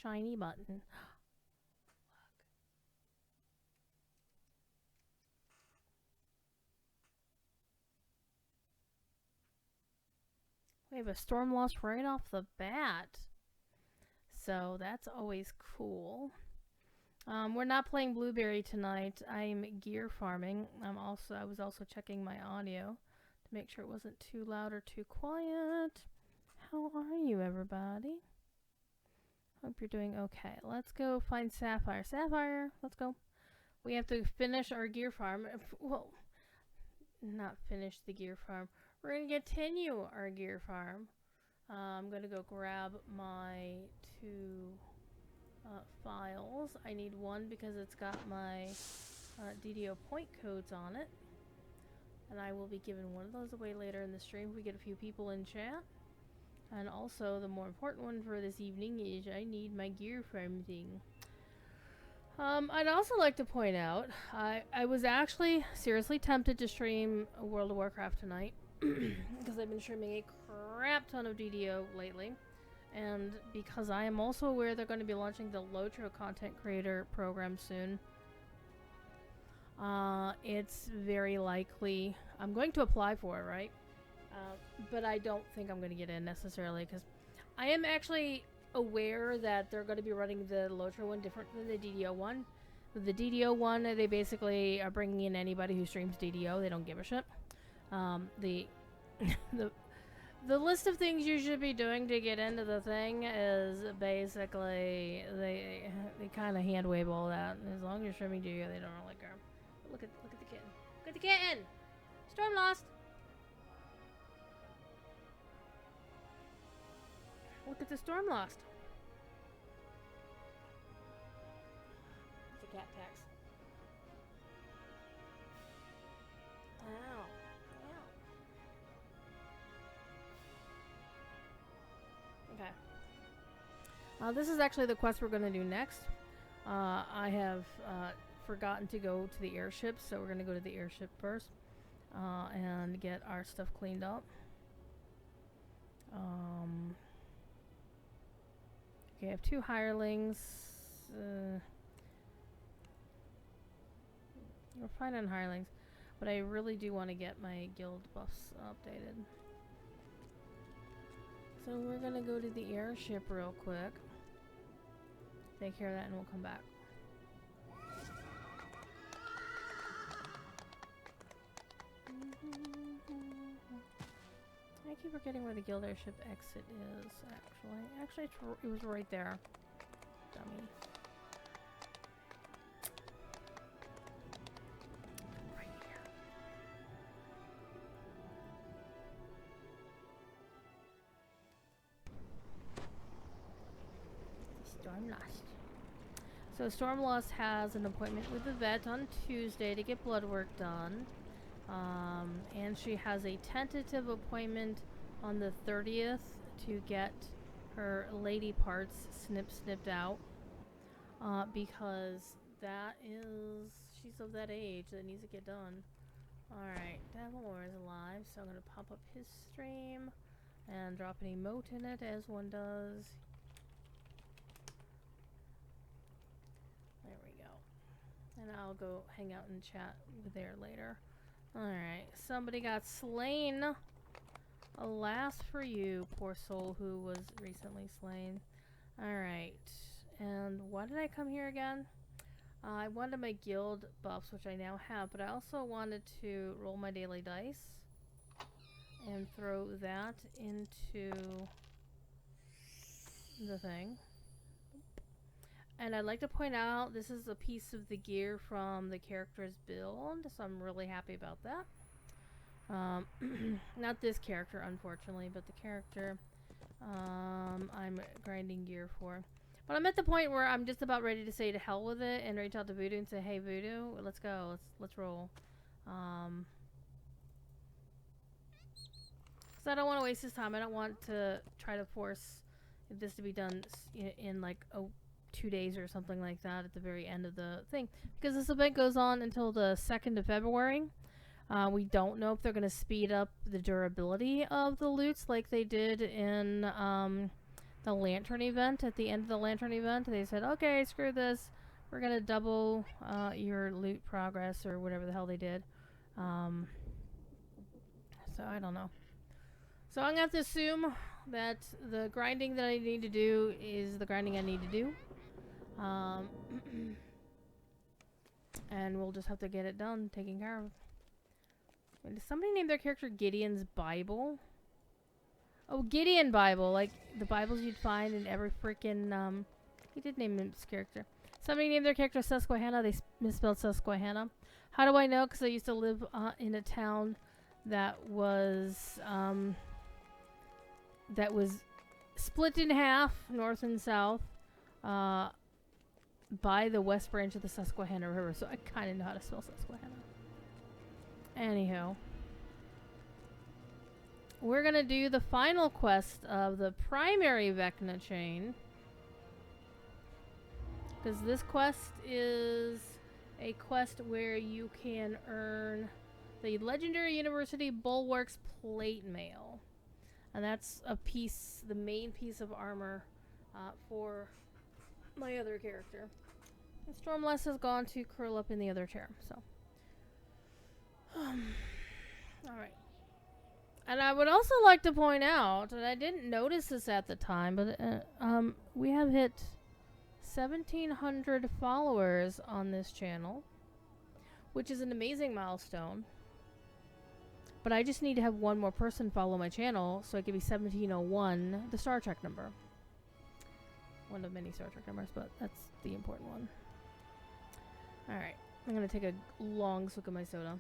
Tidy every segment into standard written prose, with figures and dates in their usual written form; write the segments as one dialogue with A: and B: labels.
A: shiny button. We have a storm loss right off the bat. So that's always cool. We're not playing Blueberry tonight. I'm gear farming. I was also checking my audio to make sure it wasn't too loud or too quiet. How are you, everybody? Hope you're doing okay. Let's go find Sapphire. Sapphire, let's go. We have to finish our gear farm. Well, not finish the gear farm. We're going to continue our gear farm. I'm going to go grab my 2 files. I need one because it's got my DDO point codes on it. And I will be giving one of those away later in the stream if we get a few people in chat. And also, the more important one for this evening is I need my gear farm thing. I'd also like to point out, I was actually seriously tempted to stream World of Warcraft tonight. Because I've been streaming a crap ton of DDO lately. And because I am also aware they're going to be launching the Lute content creator program soon. It's very likely I'm going to apply for it, right? But I don't think I'm going to get in necessarily because I am actually aware that they're going to be running the Lute one different than the DDO one. The DDO one, they basically are bringing in anybody who streams DDO. They don't give a shit. The list of things you should be doing to get into the thing is basically they kind of hand wave all that. And as long as you're streaming DDO, they don't really care. Look at the kitten. Look at the kitten. Storm lost. Look at the storm lost. It's a cat tax. Ow. Ow. Okay. This is actually the quest we're going to do next. I have forgotten to go to the airship, so we're going to go to the airship first and get our stuff cleaned up. Okay, I have 2 hirelings. We're fine on hirelings, but I really do want to get my guild buffs updated. So we're gonna go to the airship real quick. Take care of that and we'll come back. I keep forgetting where the guild airship exit is, actually. Actually, it was right there. Dummy. Right here. Stormlost. So Stormlost has an appointment with the vet on Tuesday to get blood work done. And she has a tentative appointment on the 30th to get her lady parts snipped out. Because she's of that age that needs to get done. Alright, Devilore is alive, so I'm going to pop up his stream and drop an emote in it as one does. There we go. And I'll go hang out and chat there later. Alright, somebody got slain. Alas for you, poor soul who was recently slain. Alright, and why did I come here again? I wanted my guild buffs, which I now have, but I also wanted to roll my daily dice and throw that into the thing. And I'd like to point out this is a piece of the gear from the character's build, so I'm really happy about that. Not this character, unfortunately, but the character I'm grinding gear for. But I'm at the point where I'm just about ready to say to hell with it and reach out to Voodoo and say, hey Voodoo, let's go, let's roll. Because I don't want to waste his time. I don't want to try to force this to be done in like 2 days or something like that at the very end of the thing. Because this event goes on until the 2nd of February. We don't know if they're going to speed up the durability of the loots like they did in the lantern event. At the end of the lantern event, they said, okay, screw this. We're going to double your loot progress or whatever the hell they did. So I don't know. So I'm going to have to assume that the grinding that I need to do is the grinding I need to do. And we'll just have to get it done, taken care of. And did somebody name their character Gideon's Bible? Oh, Gideon Bible, like the Bibles you'd find in every freaking, he did name his character. Somebody named their character Susquehanna, they misspelled Susquehanna. How do I know? Because I used to live in a town that was split in half, north and south, by the west branch of the Susquehanna River, so I kind of know how to spell Susquehanna. Anywho, we're gonna do the final quest of the primary Vecna chain, because this quest is a quest where you can earn the Legendary University Bulwarks Plate Mail, and that's a piece, the main piece of armor for my other character. And Stormless has gone to curl up in the other chair, so. Alright. And I would also like to point out, and I didn't notice this at the time, but we have hit 1,700 followers on this channel, which is an amazing milestone. But I just need to have one more person follow my channel, so it could be 1701, the Star Trek number. One of many Star Trek numbers, but that's the important one. Alright, I'm going to take a long swig of my soda.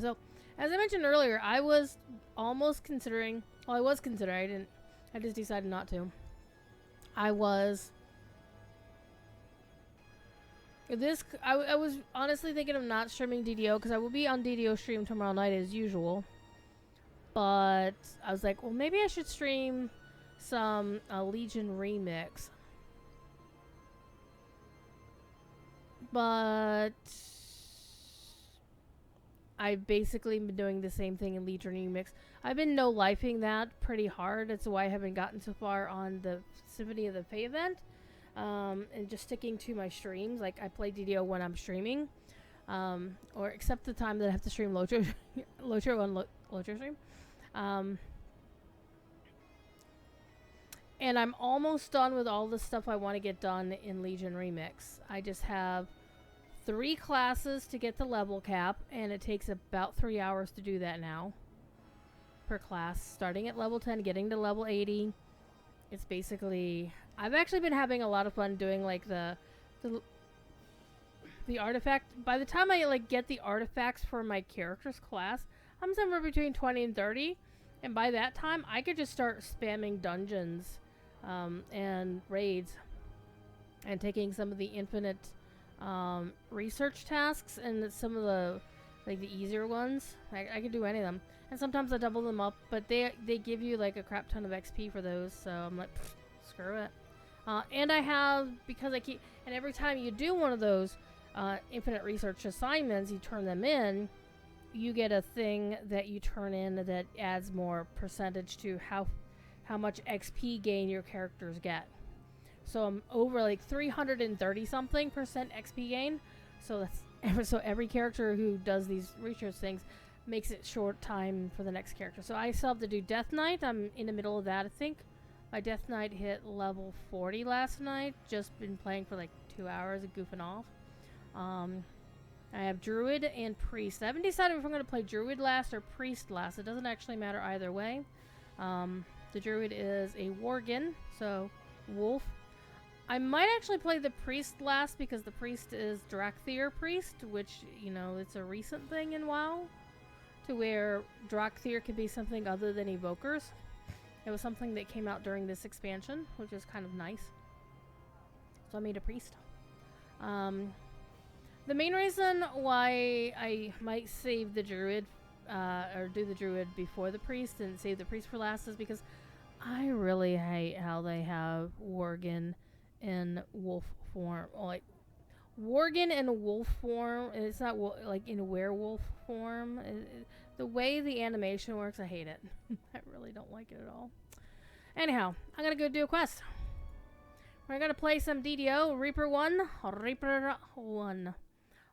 A: So, as I mentioned earlier, I was almost considering, well, I was considering, I just decided not to. I was honestly thinking of not streaming DDO, because I will be on DDO stream tomorrow night as usual. But I was like, well, maybe I should stream some Legion Remix. But I've basically been doing the same thing in Legion Remix. I've been no-lifing that pretty hard. That's why I haven't gotten so far on the Symphony of the Fae event. And just sticking to my streams. Like, I play DDO when I'm streaming. Or except the time that I have to stream Lute on Lute stream. And I'm almost done with all the stuff I want to get done in Legion Remix. I just have 3 classes to get the level cap, and it takes about 3 hours to do that now. Per class. Starting at level 10, getting to level 80. It's basically... I've actually been having a lot of fun doing, like, the artifact. By the time I, like, get the artifacts for my character's class, I'm somewhere between 20 and 30. And by that time, I could just start spamming dungeons and raids. And taking some of the infinite research tasks and some of the, like, the easier ones. I could do any of them. And sometimes I double them up, but they give you, like, a crap ton of XP for those. So I'm like, screw it. And I have, because I keep, and every time you do one of those infinite research assignments, you turn them in, you get a thing that you turn in that adds more percentage to how much XP gain your characters get. So I'm over like 330 something % XP gain. So that's every character who does these research things makes it short time for the next character. So I still have to do Death Knight. I'm in the middle of that, I think. My Death Knight hit level 40 last night. Just been playing for like 2 hours and goofing off. I have Druid and Priest. I haven't decided if I'm going to play Druid last or Priest last. It doesn't actually matter either way. The Druid is a Worgen, so wolf. I might actually play the Priest last because the Priest is Drakthir Priest, which, you know, it's a recent thing in WoW. To where Drakthir can be something other than Evokers. It was something that came out during this expansion, which is kind of nice. So I made a Priest. The main reason why I might save the Druid, or do the Druid before the Priest and save the Priest for last is because I really hate how they have Worgen in wolf form. Like, Worgen in wolf form. It's not like in werewolf form. The way the animation works, I hate it. I really don't like it at all. Anyhow, I'm gonna go do a quest. We're gonna play some DDO. Reaper 1. Reaper 1.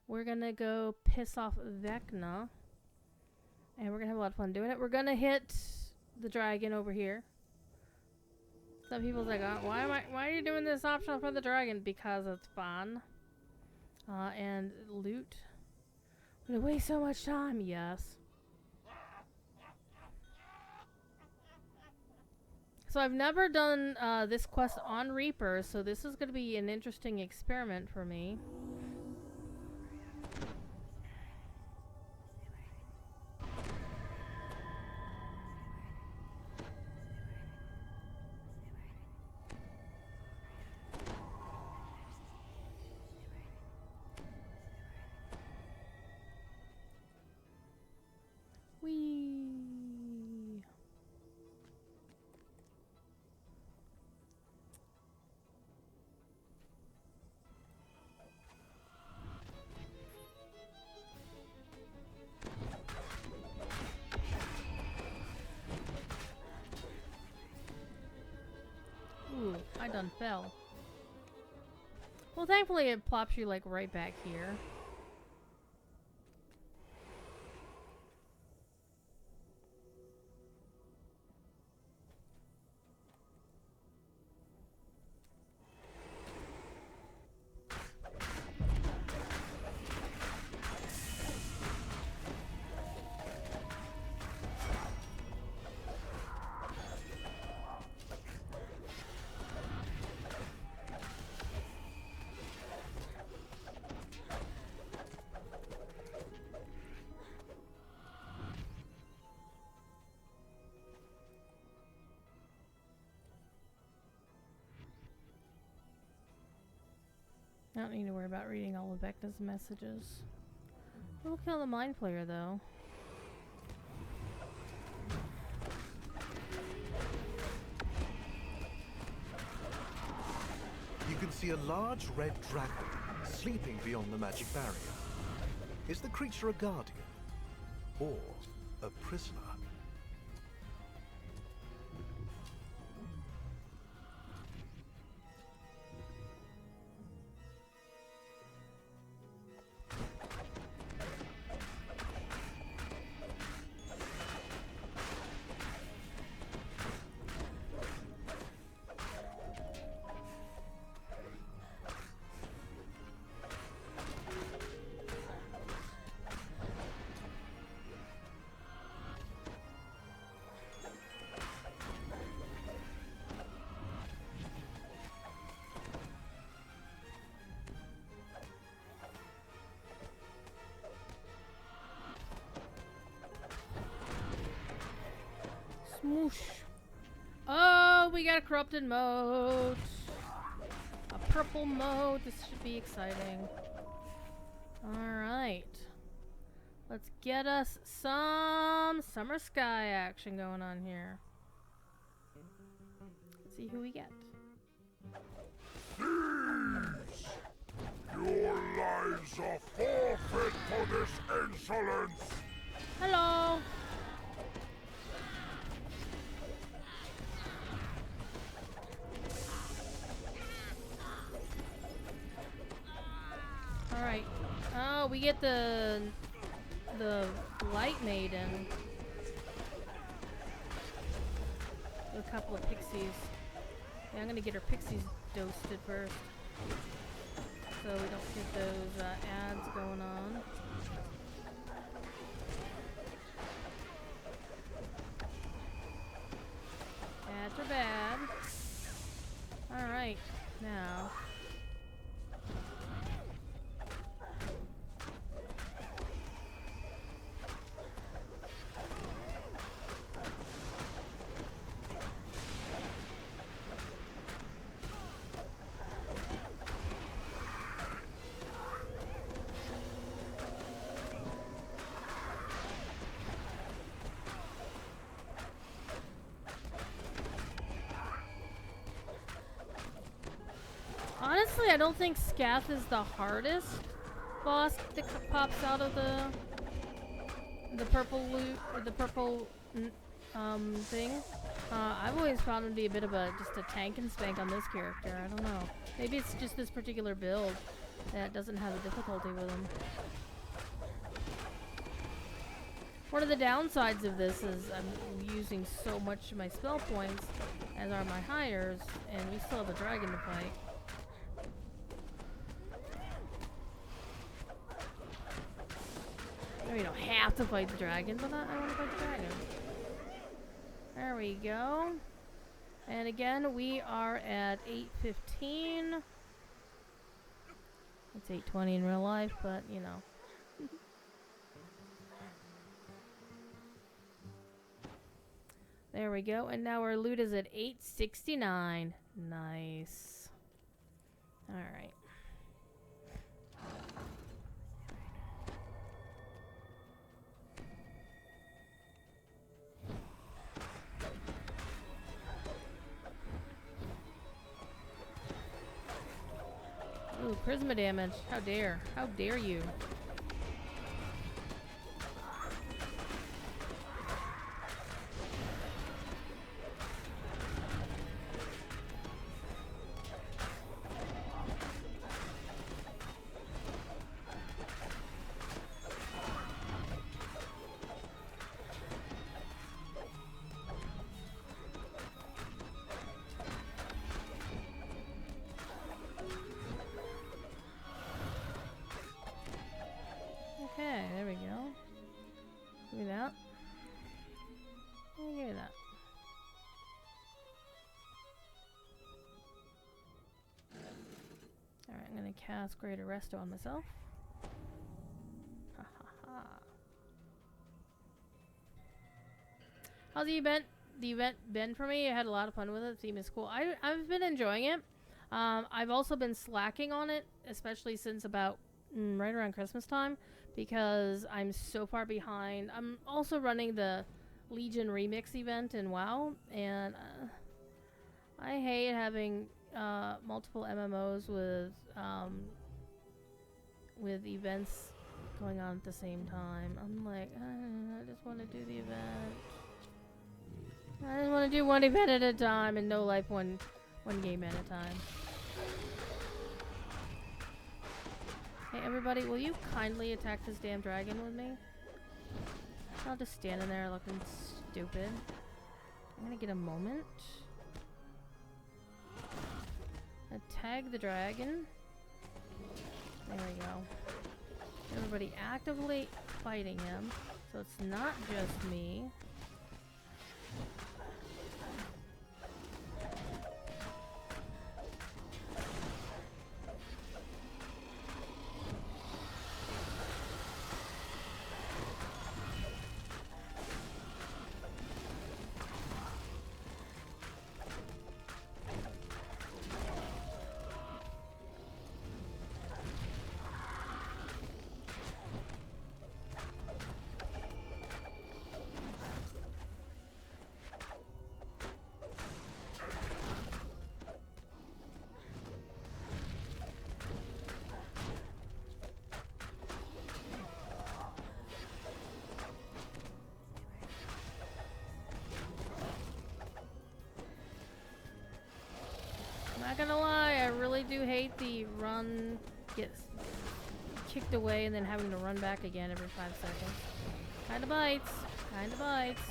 A: We're gonna go piss off Vecna. And we're gonna have a lot of fun doing it. We're gonna hit the dragon over here. Some people's like, oh, why are you doing this optional for the dragon? Because it's fun. And loot. Would it waste so much time? Yes. So I've never done this quest on Reaper, so this is going to be an interesting experiment for me. Whee! Ooh, I done fell. Well, thankfully it plops you like right back here. I don't need to worry about reading all of Vecna's messages. We'll kill the mind player though.
B: You can see a large red dragon sleeping beyond the magic barrier. Is the creature a guardian or a prisoner?
A: Smoosh. Oh, we got a corrupted moat. A purple moat. This should be exciting. Alright. Let's get us some summer sky action going on here. Let's see who we get.
C: Thieves! Your lives are forfeit for this insolence!
A: Hello! Alright. Oh, we get the light maiden. A couple of pixies. Yeah, I'm gonna get her pixies dosed first. So we don't get those ads going on. Ads are bad. Alright, now. Honestly, I don't think Scath is the hardest boss that pops out of the purple loot or the purple thing. I've always found him to be a bit of just a tank and spank on this character. I don't know. Maybe it's just this particular build that doesn't have a difficulty with him. One of the downsides of this is I'm using so much of my spell points, as are my hiders, and we still have a dragon to fight. I mean, you don't have to fight the dragon, but I want to fight the dragon. There we go. And again, we are at 8:15. It's 8:20 in real life, but you know. There we go. And now our loot is at 869. Nice. Alright. Ooh, charisma damage. How dare. How dare you. Okay, there we go. Give me that. Give me that. Alright, I'm gonna cast Greater Resto on myself. Ha ha ha. How's the event been for me? I had a lot of fun with it. The theme is cool. I've been enjoying it. I've also been slacking on it, especially since about right around Christmas time, because I'm so far behind. I'm also running the Legion Remix event in WoW, and I hate having multiple MMOs with events going on at the same time. I'm like, I just want to do the event. I just want to do one event at a time and no life one game at a time. Hey everybody, will you kindly attack this damn dragon with me? I'll just stand in there looking stupid. I'm gonna get a moment. Tag the dragon. There we go. Everybody actively fighting him, so it's not just me. Not gonna lie, I really do hate the run, get kicked away and then having to run back again every 5 seconds. Kinda bites. Kinda bites.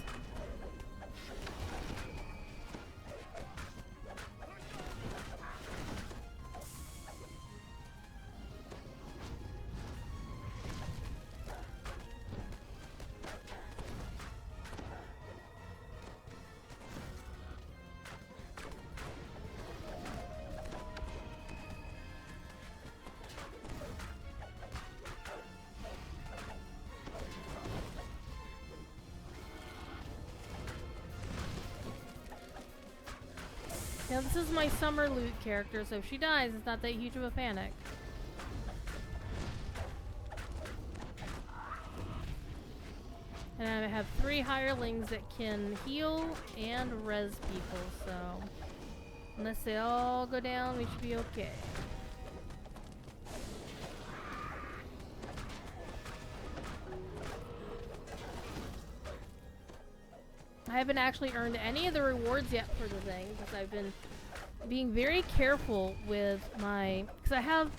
A: Now this is my summer Lute character, so if she dies, it's not that huge of a panic. And I have 3 hirelings that can heal and res people, so unless they all go down, we should be okay. I haven't actually earned any of the rewards yet for the thing, because I've been being very careful with my... Because I have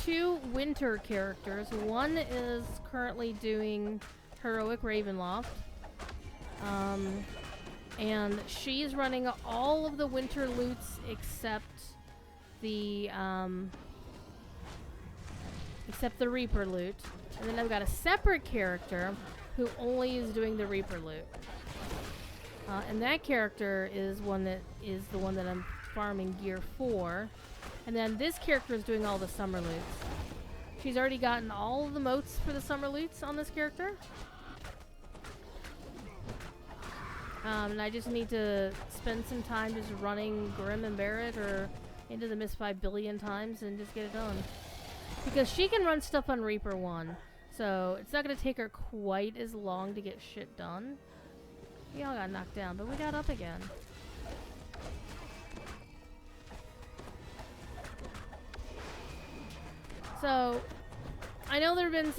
A: 2 winter characters. One is currently doing Heroic Ravenloft. And she's running all of the winter loots except the Reaper loot. And then I've got a separate character who only is doing the Reaper loot. And that character is the one that I'm farming gear for. And then this character is doing all the summer loots. She's already gotten all of the motes for the summer loots on this character. And I just need to spend some time just running Grim and Barret or Into the Mist 5 billion times and just get it done. Because she can run stuff on Reaper 1, so it's not going to take her quite as long to get shit done. We all got knocked down, but we got up again. So, I know there have been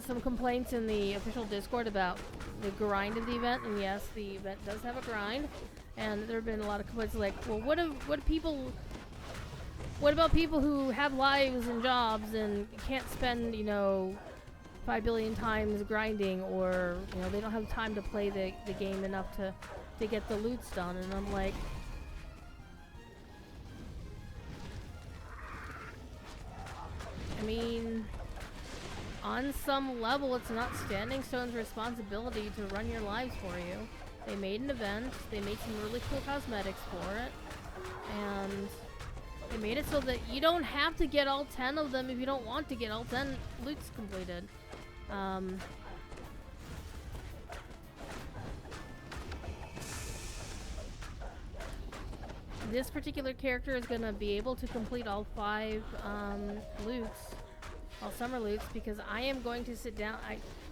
A: some complaints in the official Discord about the grind of the event, and yes, the event does have a grind. And there have been a lot of complaints like, well, what about people who have lives and jobs and can't spend, 5 billion times grinding, or, they don't have time to play the game enough to get the loots done? And I'm like, I mean, on some level, it's not Standing Stone's responsibility to run your lives for you. They made an event, they made some really cool cosmetics for it, and they made it so that you don't have to get all 10 of them if you don't want to get all 10 loots completed. This particular character is going to be able to complete all 5 loots, all summer loots, because I am going to sit down.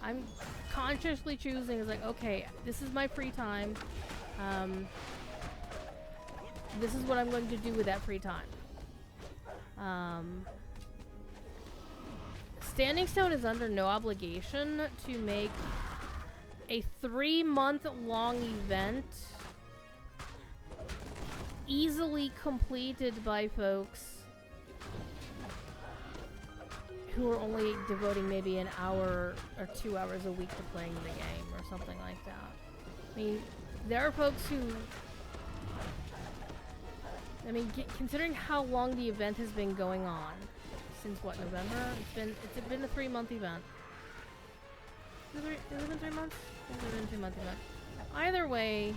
A: I'm consciously choosing, like, okay, this is my free time. This is what I'm going to do with that free time. Standing Stone is under no obligation to make a 3-month-long event easily completed by folks who are only devoting maybe an hour or 2 hours a week to playing the game or something like that. I mean, there are folks who... I mean, considering how long the event has been going on, since what, November? It's been a 3-month event. Has it been 3 months? I think it's been a 3-month event. Either way,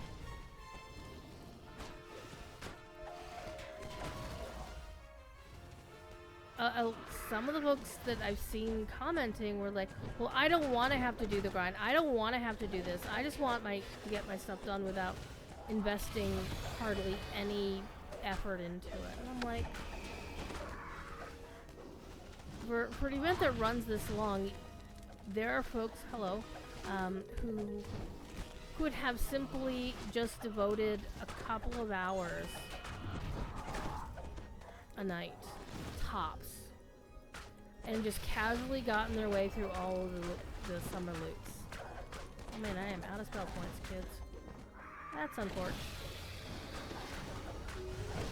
A: some of the folks that I've seen commenting were like, well, I don't want to have to do the grind. I don't want to have to do this. I just want to get my stuff done without investing hardly any effort into it. And I'm like, for an event that runs this long, there are folks, who could have simply just devoted a couple of hours a night, tops, and just casually gotten their way through all of the summer loots. Oh man, I am out of spell points, kids. That's unfortunate.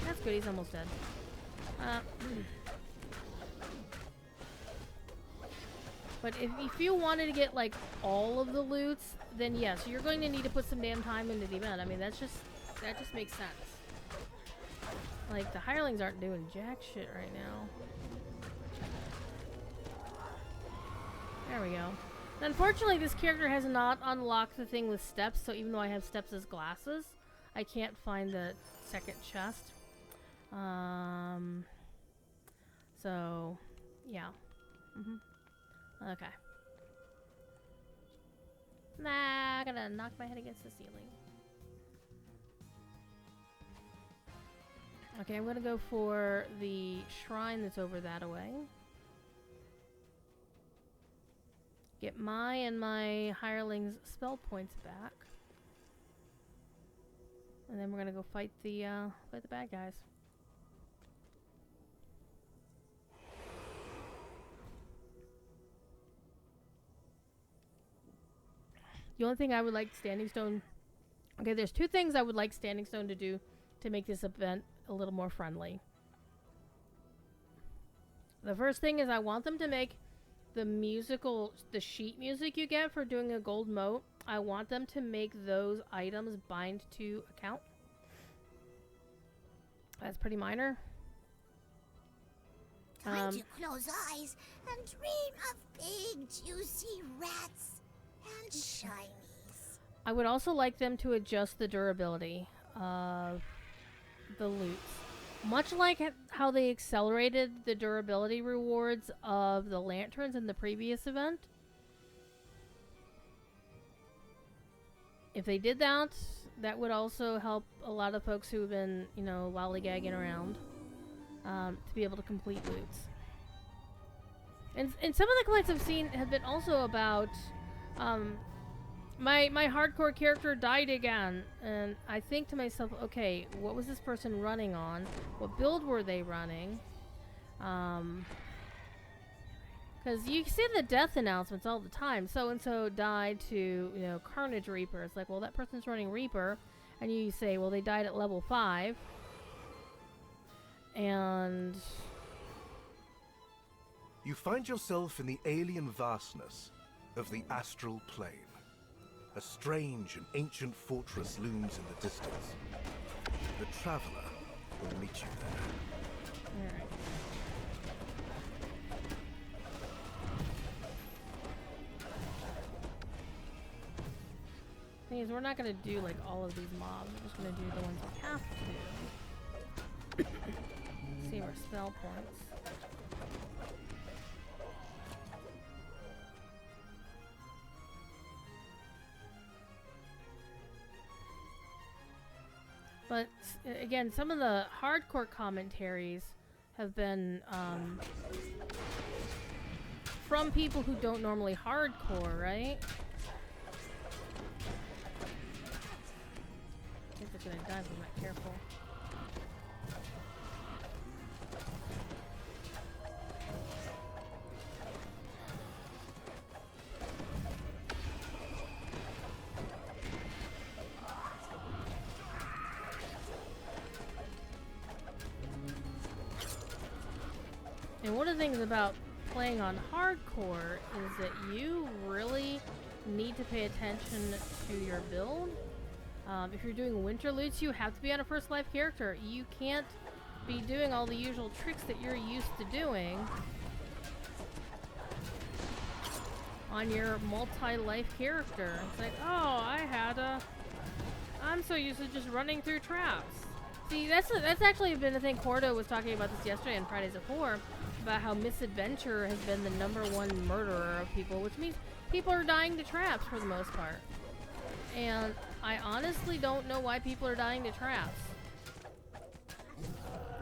A: That's good, he's almost dead. But if you wanted to get, like, all of the loots, then yes, you're going to need to put some damn time into the event. I mean, that just makes sense. Like, the hirelings aren't doing jack shit right now. There we go. Unfortunately, this character has not unlocked the thing with steps, so even though I have steps as glasses, I can't find the second chest. So, yeah. Okay. Nah, I gotta knock my head against the ceiling. Okay, I'm gonna go for the shrine that's over that way. Get my and my hireling's spell points back. And then we're gonna go fight the bad guys. The only thing I would like Standing Stone Okay, there's 2 things I would like Standing Stone to do to make this event a little more friendly. The first thing is I want them to make the sheet music you get for doing a gold moat, I want them to make those items bind to account. That's pretty minor.
D: Time to close eyes and dream of big, juicy rats and shinies.
A: I would also like them to adjust the durability of the loots. Much like how they accelerated the durability rewards of the lanterns in the previous event. If they did that, that would also help a lot of folks who've been, you know, lollygagging around to be able to complete loots. And some of the complaints I've seen have been also about my hardcore character died again, and I think to myself, okay, what was this person running on? What build were they running? Because you see the death announcements all the time. So-and-so died to, you know, Carnage Reaper. It's like, well, that person's running Reaper. And you say, well, they died at level 5. And...
B: You find yourself in the alien vastness of the astral plane. A strange and ancient fortress looms in the distance. The Traveler will meet you there.
A: Alright. Thing is, we're not gonna do like all of these mobs. We're just gonna do the ones we have to. Save our spell points. But again, some of the hardcore commentaries have been from people who don't normally hardcore, right? I think they're gonna die if I'm not careful. And one of the things about playing on hardcore is that you really need to pay attention to your build. If you're doing winter loots, you have to be on a first life character. You can't be doing all the usual tricks that you're used to doing on your multi-life character. It's like, oh, I'm so used to just running through traps. See, that's actually been a thing. Cordo was talking about this yesterday on Fridays at 4, about how Misadventure has been the #1 murderer of people, which means people are dying to traps for the most part. And I honestly don't know why people are dying to traps.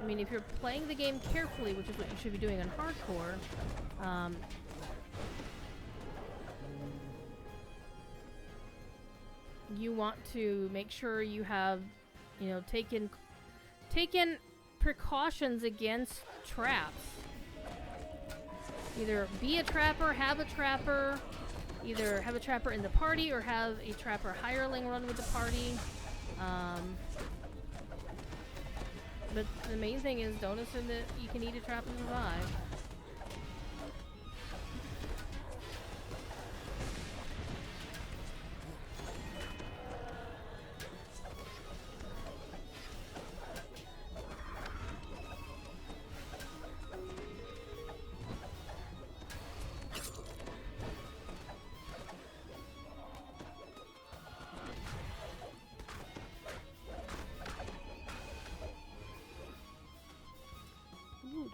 A: I mean, if you're playing the game carefully, which is what you should be doing on hardcore, you want to make sure you have, you know, taken precautions against traps. Either be a trapper, have a trapper, either have a trapper in the party or have a trapper hireling run with the party. But the main thing is don't assume that you can eat a trap and survive.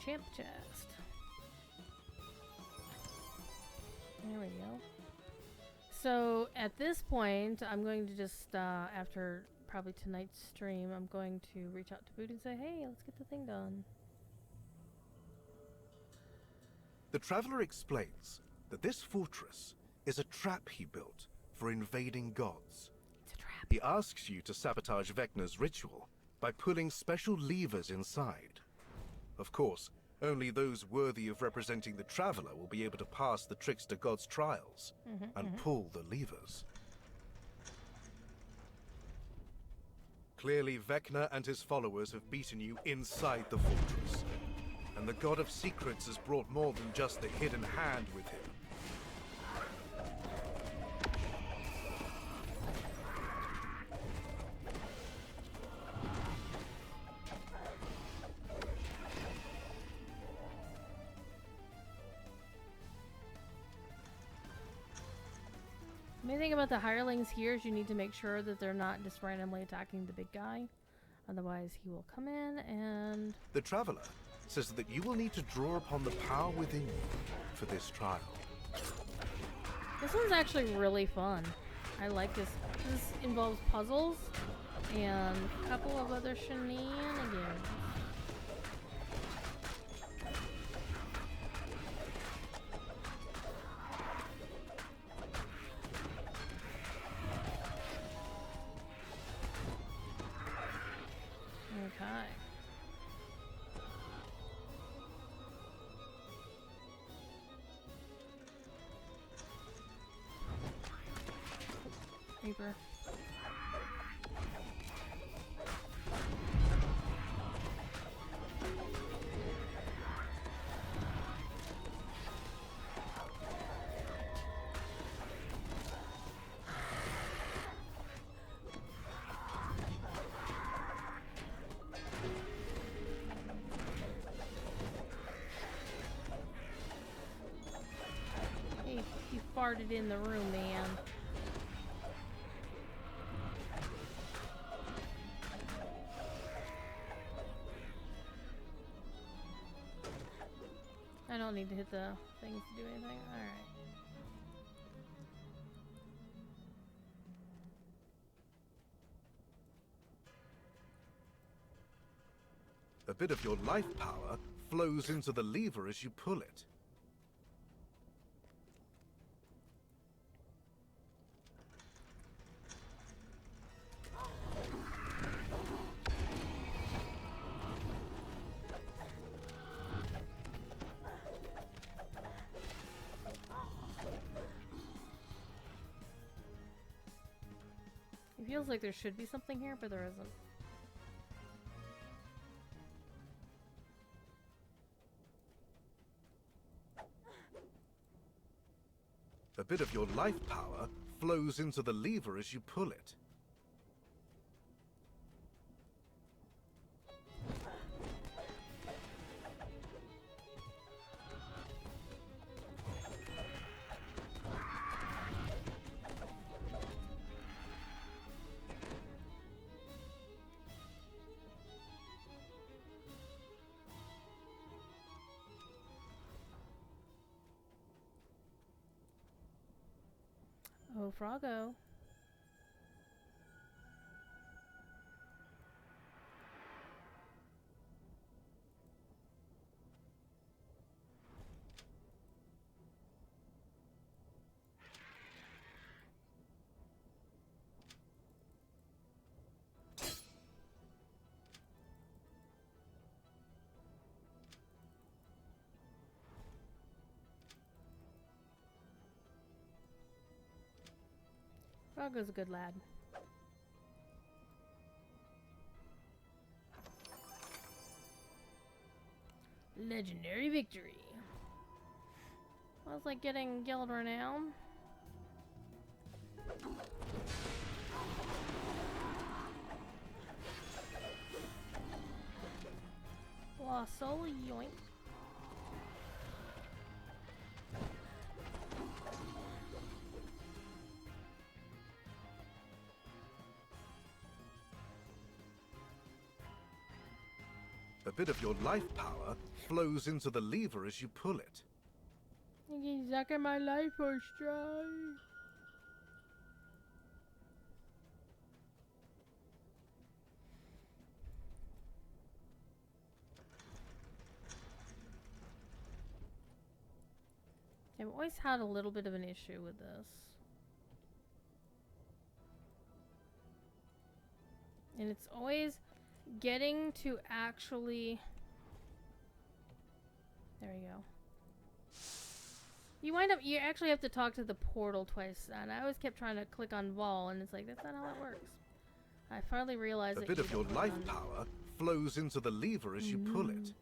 A: Champ chest. There we go. So at this point, I'm going to just, after probably tonight's stream, I'm going to reach out to Boot and say, hey, let's get the thing done.
B: The Traveler explains that this fortress is a trap he built for invading gods.
A: It's a trap.
B: He asks you to sabotage Vecna's ritual by pulling special levers inside. Of course, only those worthy of representing the Traveler will be able to pass the Trickster God's trials and pull the levers. Clearly, Vecna and his followers have beaten you inside the fortress. And the God of Secrets has brought more than just the hidden hand with him.
A: The main thing about the hirelings here is you need to make sure that they're not just randomly attacking the big guy. Otherwise, he will come in and...
B: The Traveler says that you will need to draw upon the power within you for this trial.
A: This one's actually really fun. I like this. This involves puzzles and a couple of other shenanigans. Okay. Reaper. Hey, you farted in the room, man. I don't need to hit the things to do anything. Alright.
B: A bit of your life power flows into the lever as you pull it.
A: It feels like there should be something here, but there isn't.
B: A bit of your life power flows into the lever as you pull it.
A: Oh, Froggo. Froggo's a good lad. Legendary victory. Well, it's like getting guild renown. Lost soul, yoink.
B: A bit of your life power flows into the lever as you pull it.
A: You're sucking my life force dry. I've always had a little bit of an issue with this. And it's always getting to actually... There we go. You actually have to talk to the portal twice, and I always kept trying to click on Vol, and it's like, that's not how it works. I finally realized
B: A
A: that
B: bit
A: you
B: of your
A: don't
B: life
A: run.
B: power flows into the lever as you pull it.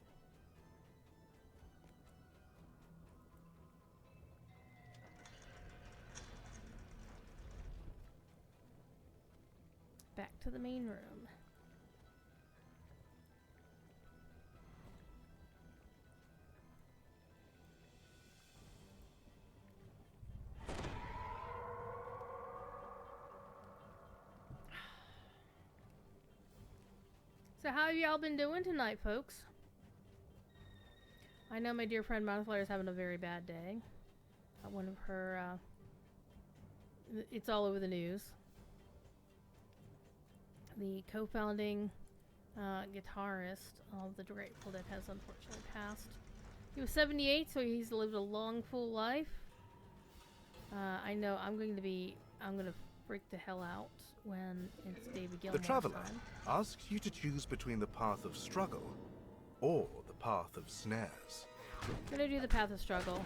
A: Back to the main room. So how have y'all been doing tonight, folks? I know my dear friend Montclair is having a very bad day. One of her, it's all over the news. The co-founding guitarist of the Grateful Dead has unfortunately passed. He was 78, so he's lived a long, full life. I know I'm gonna freak the hell out when it's David Gilmour's
B: The Traveler
A: time.
B: asks you to choose between the path of struggle or the path of snares.
A: I'm gonna do the Path of Struggle.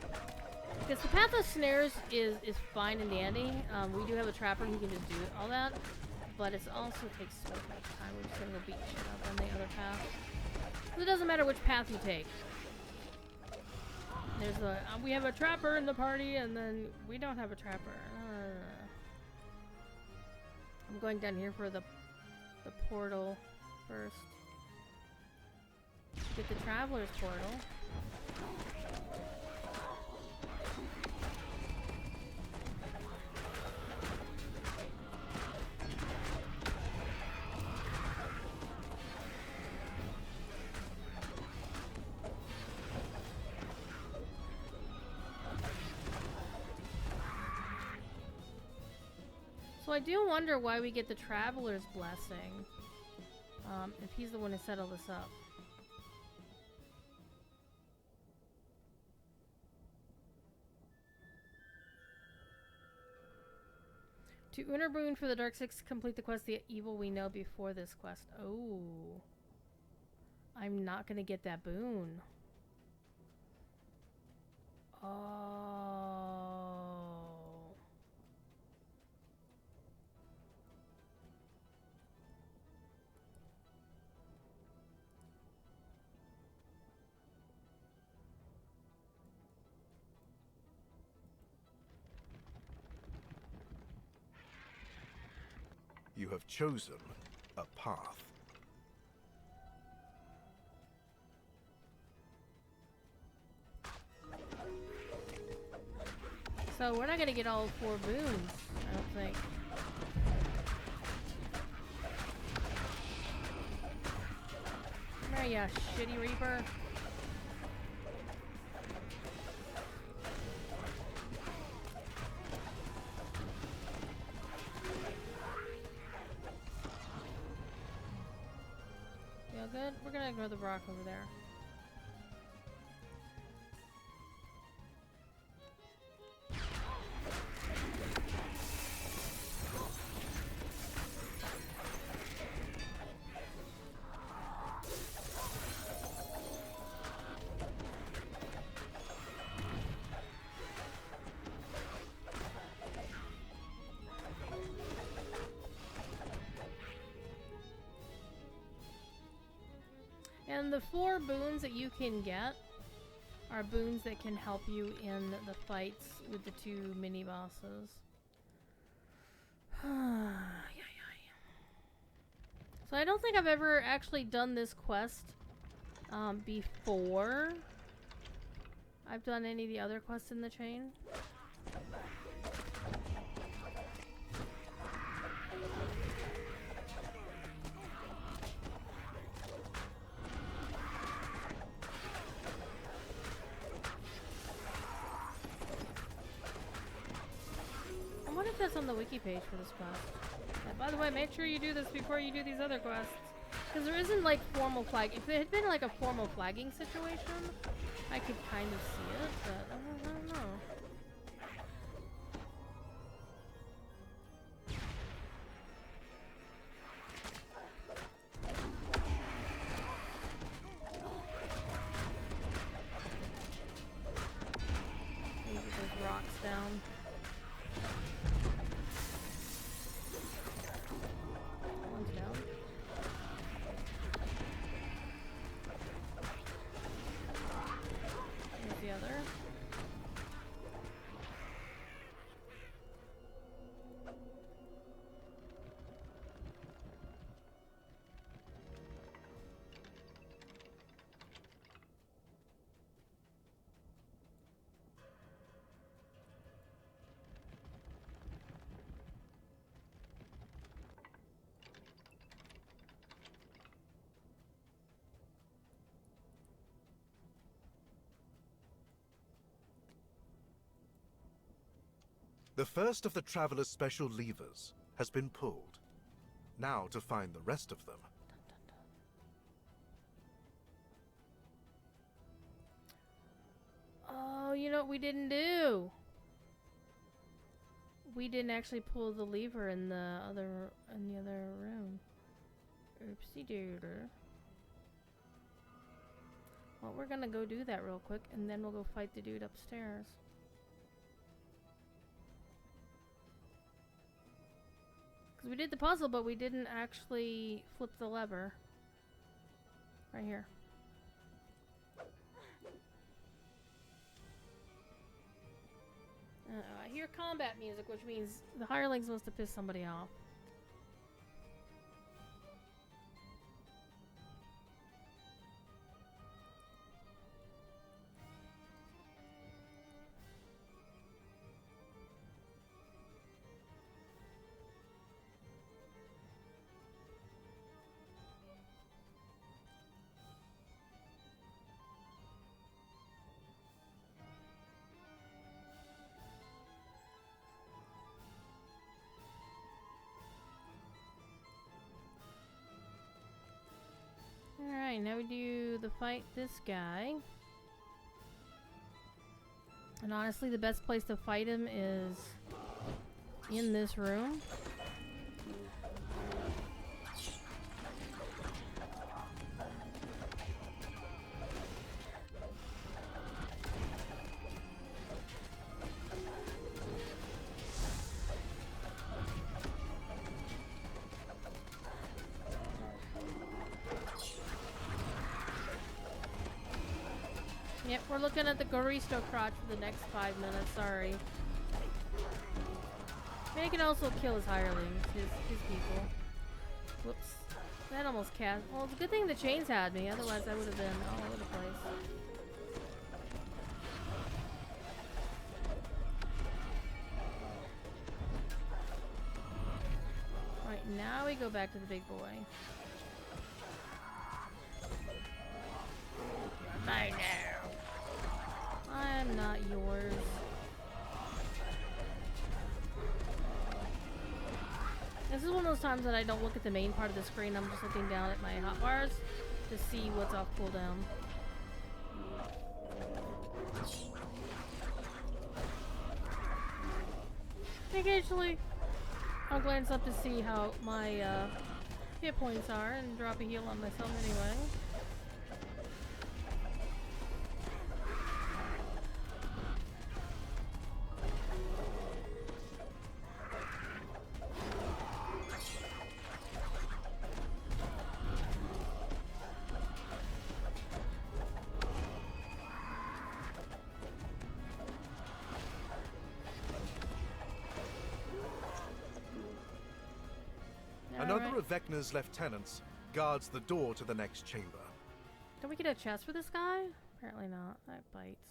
A: Because the Path of Snares is fine and dandy. We do have a trapper who can just do all that. But it also takes so much time. We're just gonna go beat shit up on the other path. It doesn't matter which path you take. There's the we have a trapper in the party, and then we don't have a trapper. I'm going down here for the portal first. Get the Traveler's portal. So I do wonder why we get the Traveler's Blessing, if he's the one who set all this up. To earn a boon for the Dark Six, complete the quest The Evil We Know before this quest. Oh. I'm not gonna get that boon. Oh.
B: You have chosen a path.
A: So we're not gonna get all 4 boons, I don't think. Come here, ya shitty Reaper. Feel good? We're gonna ignore the rock over there. And the 4 boons that you can get are boons that can help you in the fights with the 2 mini bosses. So I don't think I've ever actually done this quest before I've done any of the other quests in the chain. I wonder if that's on the wiki page for this quest. Yeah, by the way, make sure you do this before you do these other quests. Because there isn't like formal flag. If it had been like a formal flagging situation, I could kind of see it, but I don't know. Get those rocks down. That one's down.
B: The first of the Traveler's special levers has been pulled. Now to find the rest of them.
A: Oh, you know what we didn't do? We didn't actually pull the lever in the other room. Oopsie doodle. Well, we're gonna go do that real quick, and then we'll go fight the dude upstairs. Because we did the puzzle, but we didn't actually flip the lever. Right here. I hear combat music, which means the hirelings must have pissed somebody off. Alright, now we do the fight this guy. And honestly, the best place to fight him is in this room. Yep, we're looking at the Goristo crotch for the next 5 minutes, sorry. I mean, he can also kill his hirelings, his people. Whoops. That almost cast. Well, it's a good thing the chains had me, otherwise I would have been all over the place. Alright, now we go back to the big boy. You're mine now. I'm not yours. This is one of those times that I don't look at the main part of the screen. I'm just looking down at my hotbars to see what's off cooldown. Occasionally, I'll glance up to see how my hit points are and drop a heal on myself anyway.
B: Another of Vecna's lieutenants guards the door to the next chamber.
A: Can we get a chest for this guy? Apparently not. That bites.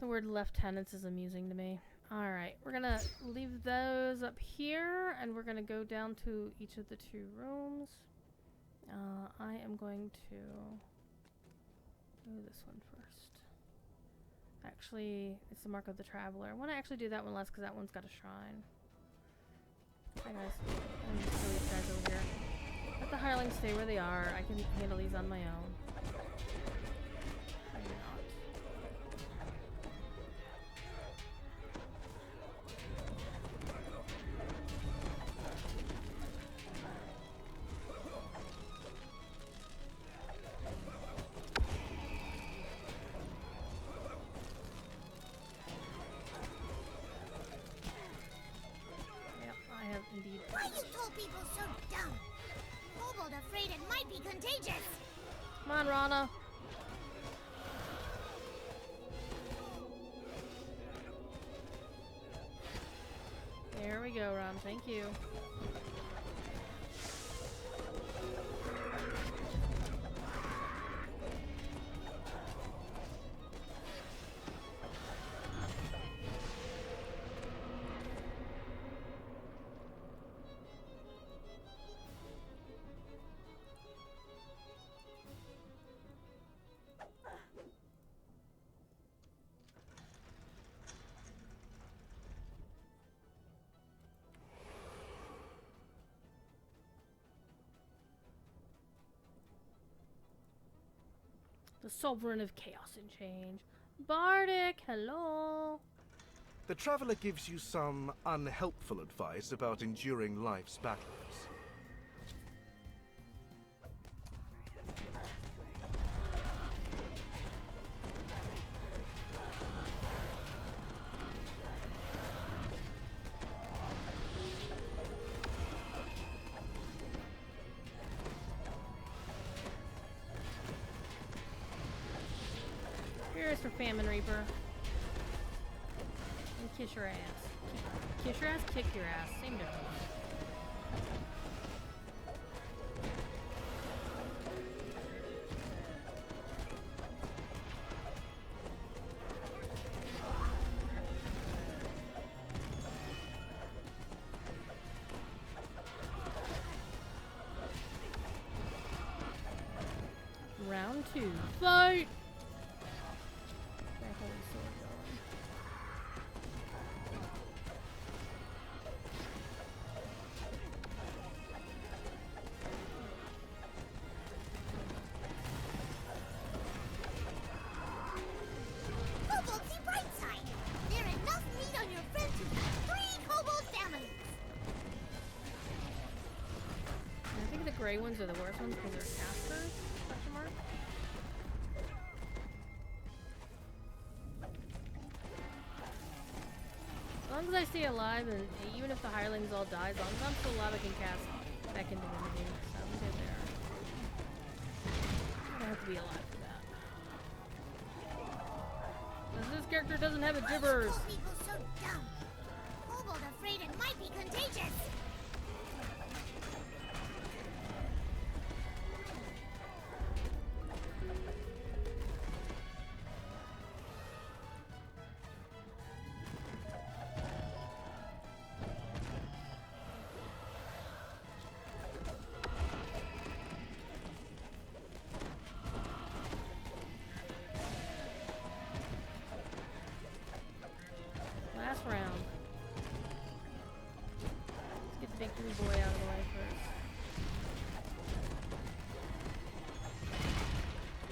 A: The word lieutenants is amusing to me. Alright, we're gonna leave those up here, and we're gonna go down to each of the 2 rooms. I am going to do this one first. Actually, it's the Mark of the Traveler. I want to actually do that one last because that one's got a shrine. Hi guys. I'm just throw these guys over here. Let the hirelings stay where they are. I can handle these on my own. Maybe not. Indeed.
D: Why are you tall people so dumb? Kobold afraid it might be contagious.
A: Come on, Rana. There we go, Ron. Thank you. The Sovereign of Chaos and Change. Bardic, hello.
B: The traveler gives you some unhelpful advice about enduring life's battles.
A: Here's for Famine Reaper. And kiss your ass. Kiss your ass, kick your ass. Same difference. Round 2. Fight! That holy sword going.
D: Kobolds, see bright side. There enough meat on your friend to feed 3 kobold families.
A: I think the gray ones are the worst ones because they're casters? Question mark? As long as I stay alive, and even if the hirelings all die, as long as I'm still alive, I can cast back into the game. So I'm good there. I don't have to be alive for that. Because this character doesn't have a
D: Why are
A: gibbers.
D: you people so dumb? Kobold afraid it might be contagious.
A: Last round. Let's get the big blue boy out of the way first.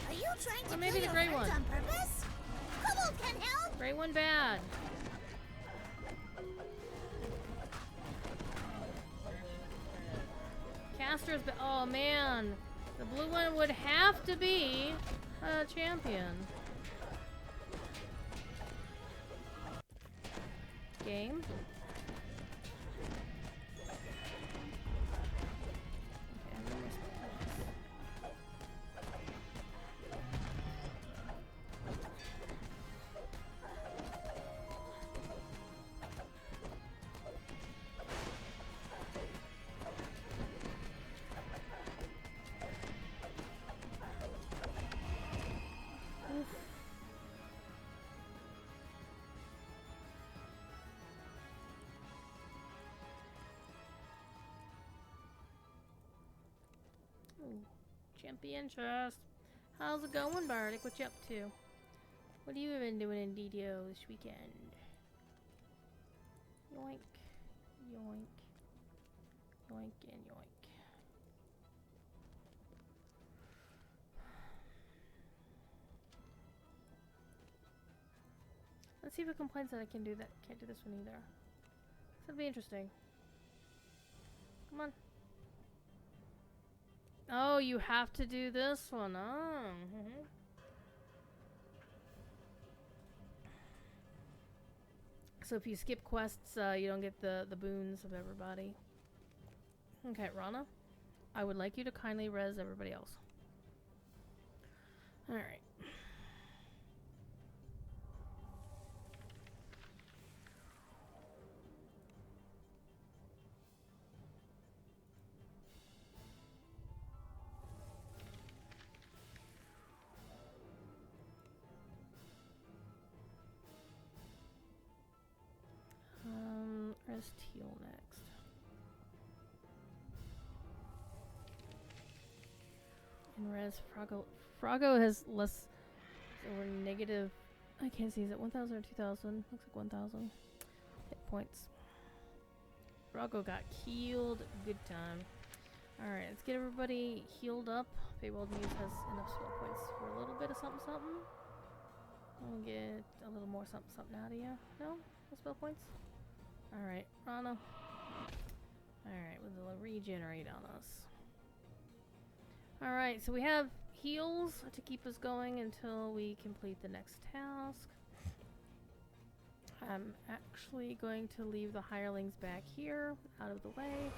D: Are you trying to
A: Or maybe
D: kill
A: the
D: your
A: gray
D: friends
A: one.
D: on purpose? Kobold can help.
A: Gray one bad. Caster's oh man. The blue one would have to be a champion. Game. Okay, I'm almost Oof. Ooh, champion chest. How's it going, Bardic? What you up to? What have you been doing in DDO this weekend? Yoink. Yoink. Yoink and yoink. Let's see if it complains that I can do that. Can't do this one either. This would be interesting. Come on. Oh, you have to do this one. Oh. So if you skip quests, you don't get the boons of everybody. Okay, Rana. I would like you to kindly res everybody else. Alright. Res Teal next. And res Froggo. Froggo has less, or negative, I can't see, is it 1,000 or 2,000? Looks like 1,000 hit points. Froggo got healed, good time. Alright, let's get everybody healed up. Feywild Muse has enough spell points for a little bit of something something. We'll get a little more something something out of you. No? No spell points? Alright, Rana. Alright, with the regenerate on us. Alright, so we have heals to keep us going until we complete the next task. I'm actually going to leave the hirelings back here, out of the way.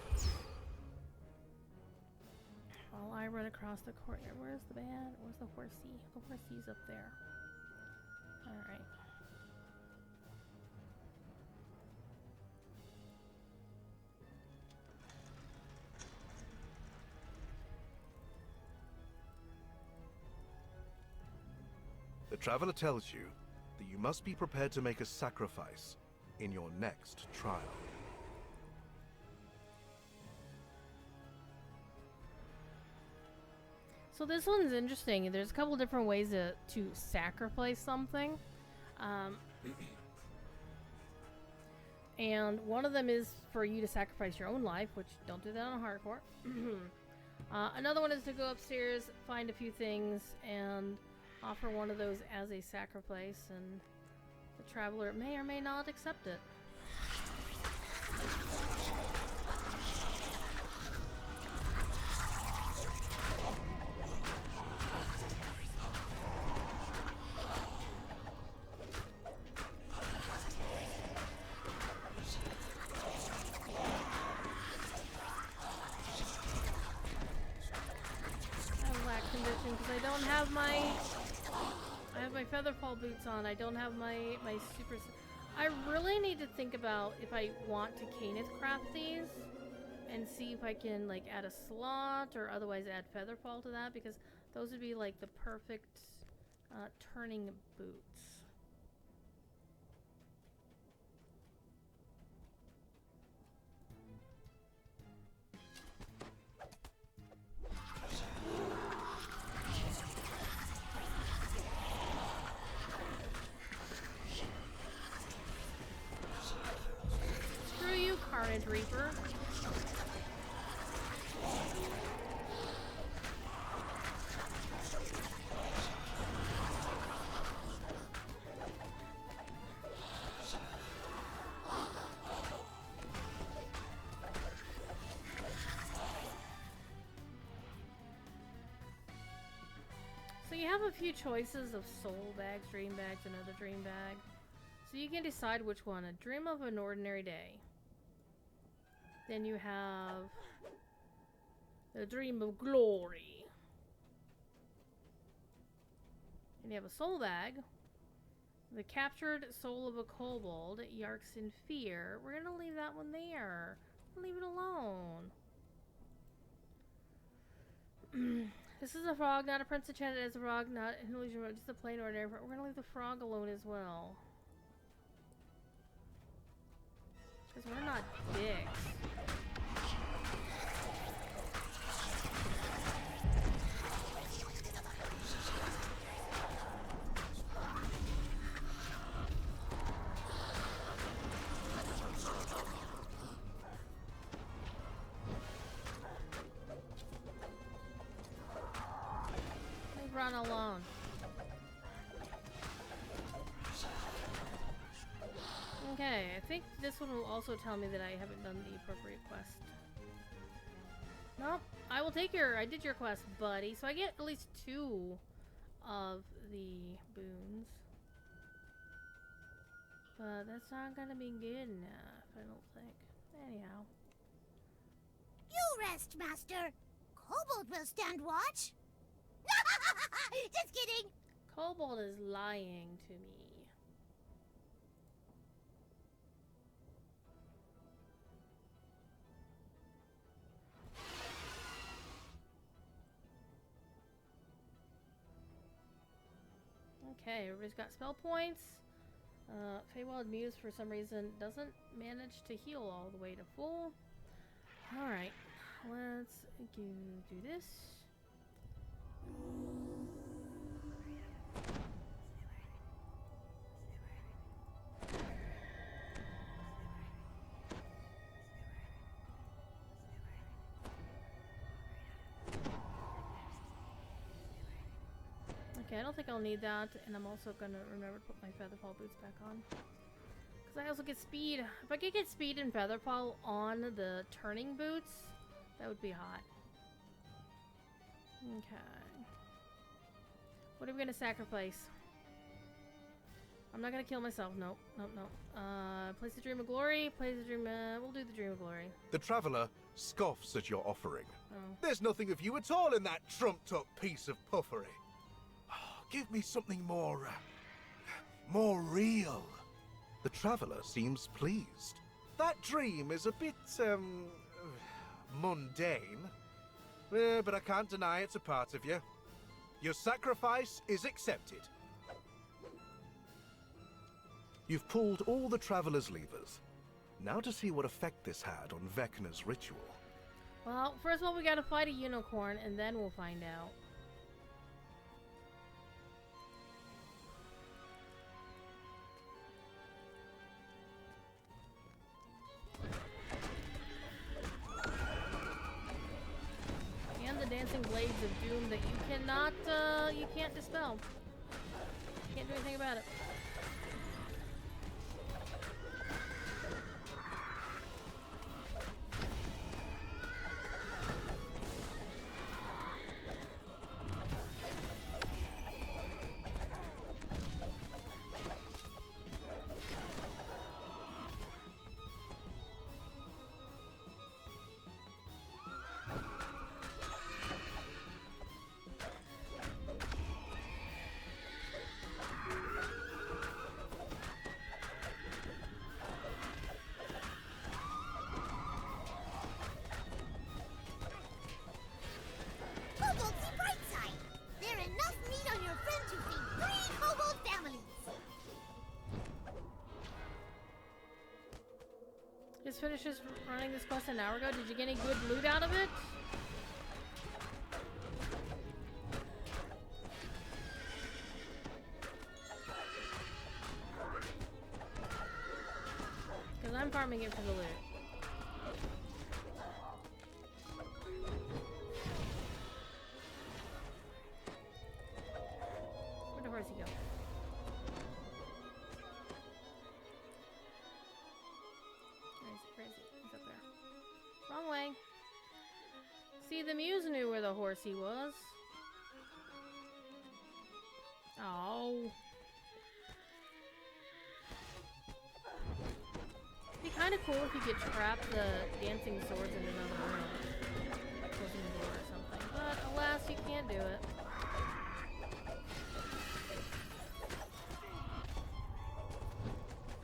A: While I run across the courtyard. Where's the band? Where's the horsey? The horsey's up there. Alright.
B: The Traveler tells you that you must be prepared to make a sacrifice in your next trial.
A: So this one's interesting. There's a couple different ways to sacrifice something. And one of them is for you to sacrifice your own life, which don't do that on hardcore. Another one is to go upstairs, find a few things, and offer one of those as a sacrifice, and the Traveler may or may not accept it. I have my Featherfall boots on. I don't have my super... I really need to think about if I want to Caneth craft these and see if I can like add a slot or otherwise add Featherfall to that, because those would be like the perfect turning boots. Reaper. So you have a few choices of soul bags, dream bags, another dream bag. So you can decide which one. A dream of an ordinary day. Then you have the Dream of Glory. And you have a soul bag. The captured soul of a kobold, Yarks in Fear. We're gonna leave that one there. Leave it alone. This is a frog, not a prince enchanted as a frog, not an illusion, just a plain ordinary frog. We're gonna leave the frog alone as well. Because we're not dicks. Run alone. Okay, I think this one will also tell me that I haven't done the appropriate quest. Nope, I will take I did your quest, buddy. So I get at least 2 of the boons. But that's not gonna be good enough, I don't think. Anyhow.
D: You rest, Master. Kobold will stand watch. Just kidding.
A: Kobold is lying to me. Okay, everybody's got spell points. Feywild Muse, for some reason, doesn't manage to heal all the way to full. Alright, let's do this. Okay, I don't think I'll need that, and I'm also gonna remember to put my Featherfall boots back on. Because I also get speed. If I could get speed and Featherfall on the turning boots, that would be hot. Okay. What are we gonna sacrifice? I'm not gonna kill myself. Nope, nope, nope. Place the Dream of Glory. Place the Dream. We'll do the Dream of Glory.
B: The traveler scoffs at your offering.
A: Oh.
B: There's nothing of you at all in that trumped-up piece of puffery. Give me something more real. The traveler seems pleased. That dream is a bit, mundane. But I can't deny it's a part of you. Your sacrifice is accepted. You've pulled all the traveler's levers. Now to see what effect this had on Vecna's ritual.
A: Well, first of all, we gotta fight a unicorn, and then we'll find out. And the dancing blades of doom that you cannot, you can't dispel. You can't do anything about it.
D: Kobolds, see bright side. There's enough meat on your friend to feed 3 kobold families.
A: Just finished running this quest an hour ago. Did you get any good loot out of it? Because I'm farming it for the loot. Where'd the horsey go? Where is he? He's up there. Wrong way. See, the muse knew where the horsey was. Oh. It'd be kind of cool if you could trap the dancing swords in another room. Closing the door or something. But alas, you can't do it.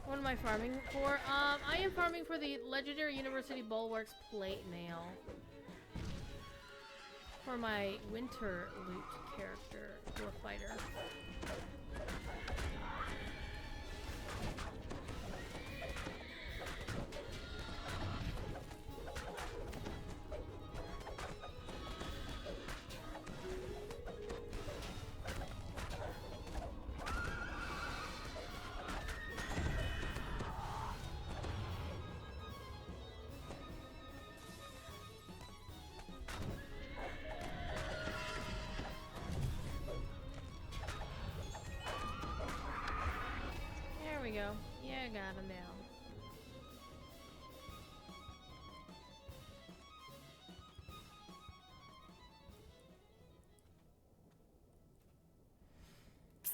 A: What am I farming for? I am farming for the Legendary University Bulwarks plate mail. For my winter loot character, or fighter. There we go. Yeah, got him down.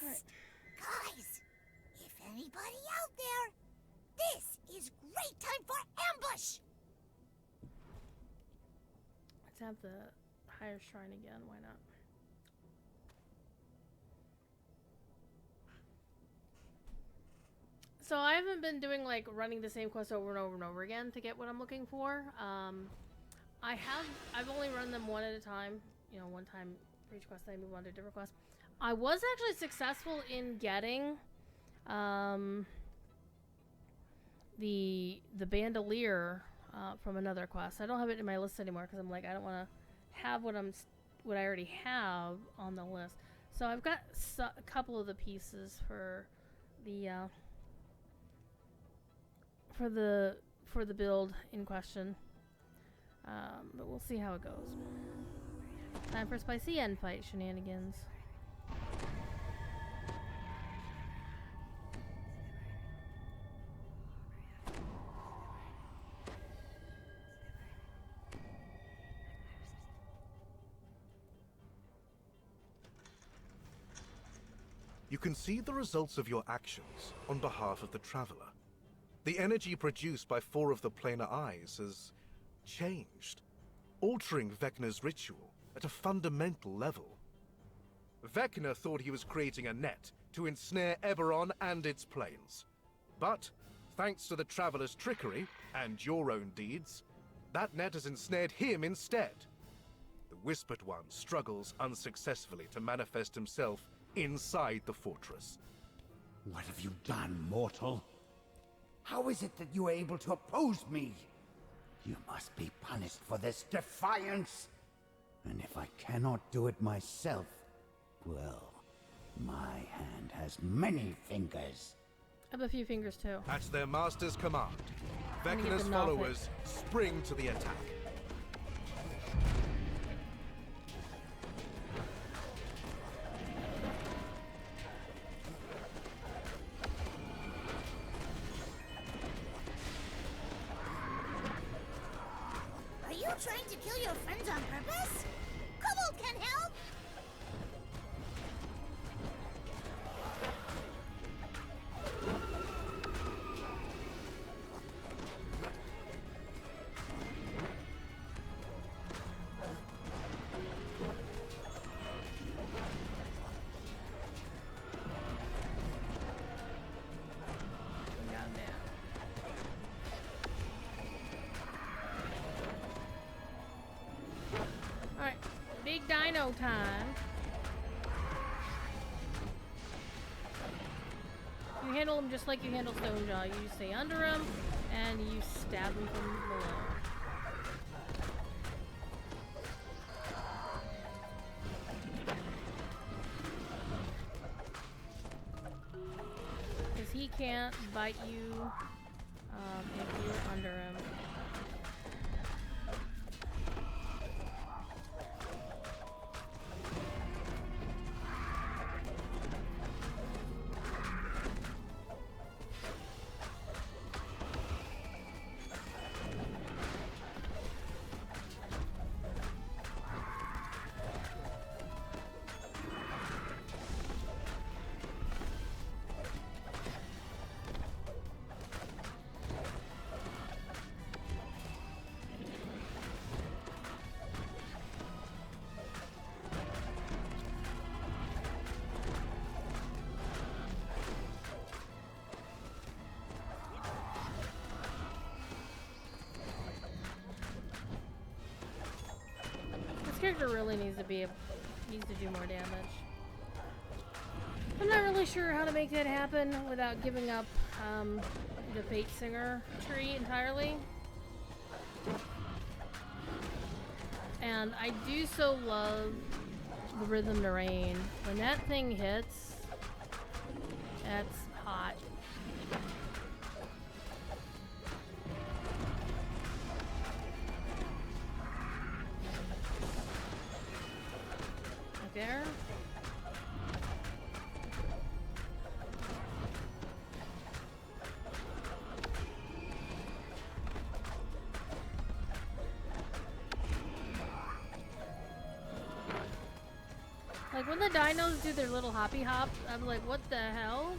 A: Alright.
D: Guys, if anybody out there, this is great time for ambush.
A: Let's have the higher shrine again. Why not? So I haven't been doing like running the same quest over and over and over again to get what I'm looking for. I've only run them one at a time. You know, one time for each quest, I move on to a different quest. I was actually successful in getting the bandolier from another quest. I don't have it in my list anymore because I'm like, I don't want to have what I already have on the list. So I've got a couple of the pieces for the for the build in question, but we'll see how it goes. Time for spicy end fight shenanigans.
B: you can see the results of your actions on behalf of the Traveler. The energy produced by 4 of the planar eyes has changed, altering Vecna's ritual at a fundamental level. Vecna thought he was creating a net to ensnare Eberron and its planes. But, thanks to the Traveler's trickery and your own deeds, that net has ensnared him instead. The Whispered One struggles unsuccessfully to manifest himself inside the fortress.
E: What have you done, mortal? How is it that you are able to oppose me? You must be punished for this defiance. And if I cannot do it myself, well, my hand has many fingers.
A: I have a few fingers too.
B: At their master's command, Vecna's followers spring to the attack.
D: Are you trying to kill your friends on purpose? Kobold can help!
A: Alright, big dino time. You handle him just like you handle Stonejaw. You stay under him, and you stab him from below. Because he can't bite you if you're under him. This character really needs to do more damage. I'm not really sure how to make that happen without giving up the Fate Singer tree entirely. And I do so love the Rhythm to Rain. When that thing hits, that's hot. There. Like when the dinos do their little hoppy hop, I'm like, what the hell?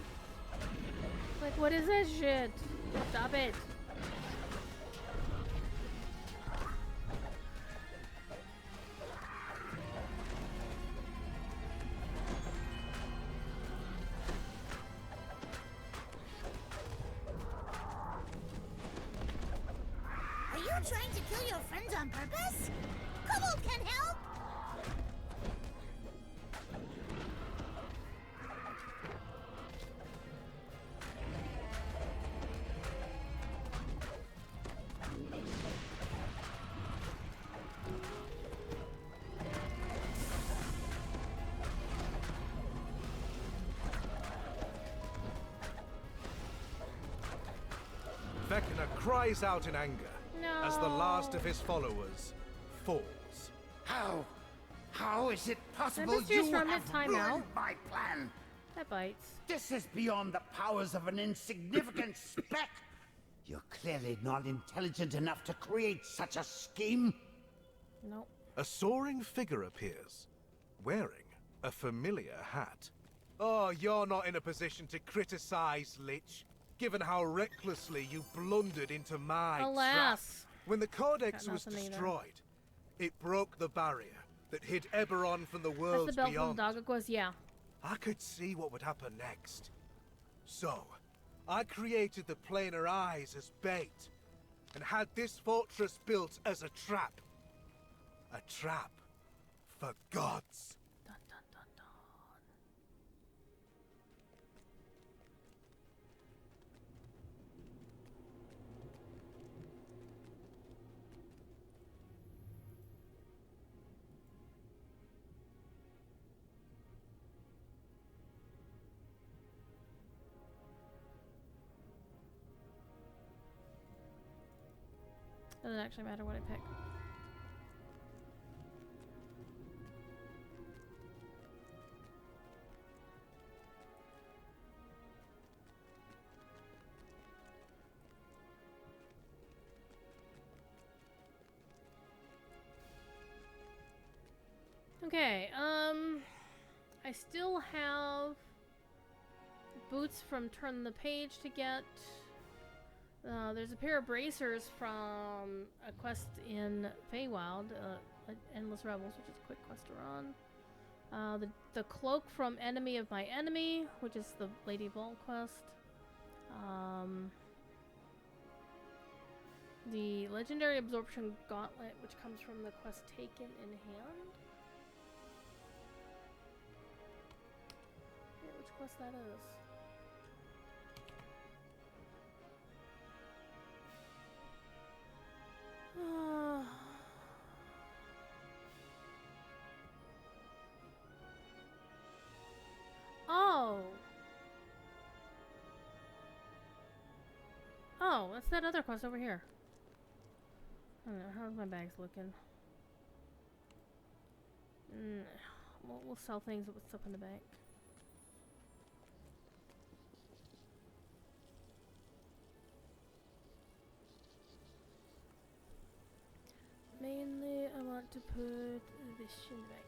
A: Like, what is that shit? Stop it.
D: Trying to kill your friends on purpose? Kobold can help!
B: Vecna cries out in anger as the last of his followers falls.
E: How is it possible you have ruined my plan?
A: That bites.
E: This is beyond the powers of an insignificant speck. You're clearly not intelligent enough to create such a scheme.
A: Nope.
B: A soaring figure appears, wearing a familiar hat. Oh, you're not in a position to criticize, Lich, given how recklessly you blundered into my trap.
A: Alas.
B: When the Codex
A: Got
B: was
A: nothing either.
B: destroyed, it broke the barrier that hid Eberron from the
A: That's
B: worlds
A: the belt
B: beyond.
A: from Doggo, yeah.
B: I could see what would happen next. So, I created the planar eyes as bait, and had this fortress built as a trap. A trap for gods.
A: Dun, dun, dun, dun. Doesn't actually matter what I pick. Okay, I still have boots from Turn the Page to get. There's a pair of bracers from a quest in Feywild, Endless Rebels, which is a quick quest to run. The cloak from Enemy of My Enemy, which is the Lady Ball quest. The Legendary Absorption Gauntlet, which comes from the quest Taken in Hand. Yeah, which quest that is. Oh. Oh, that's that other quest over here. I don't know, how's my bags looking? We'll sell things with stuff in the bank. Mainly, I want to put this in the bank.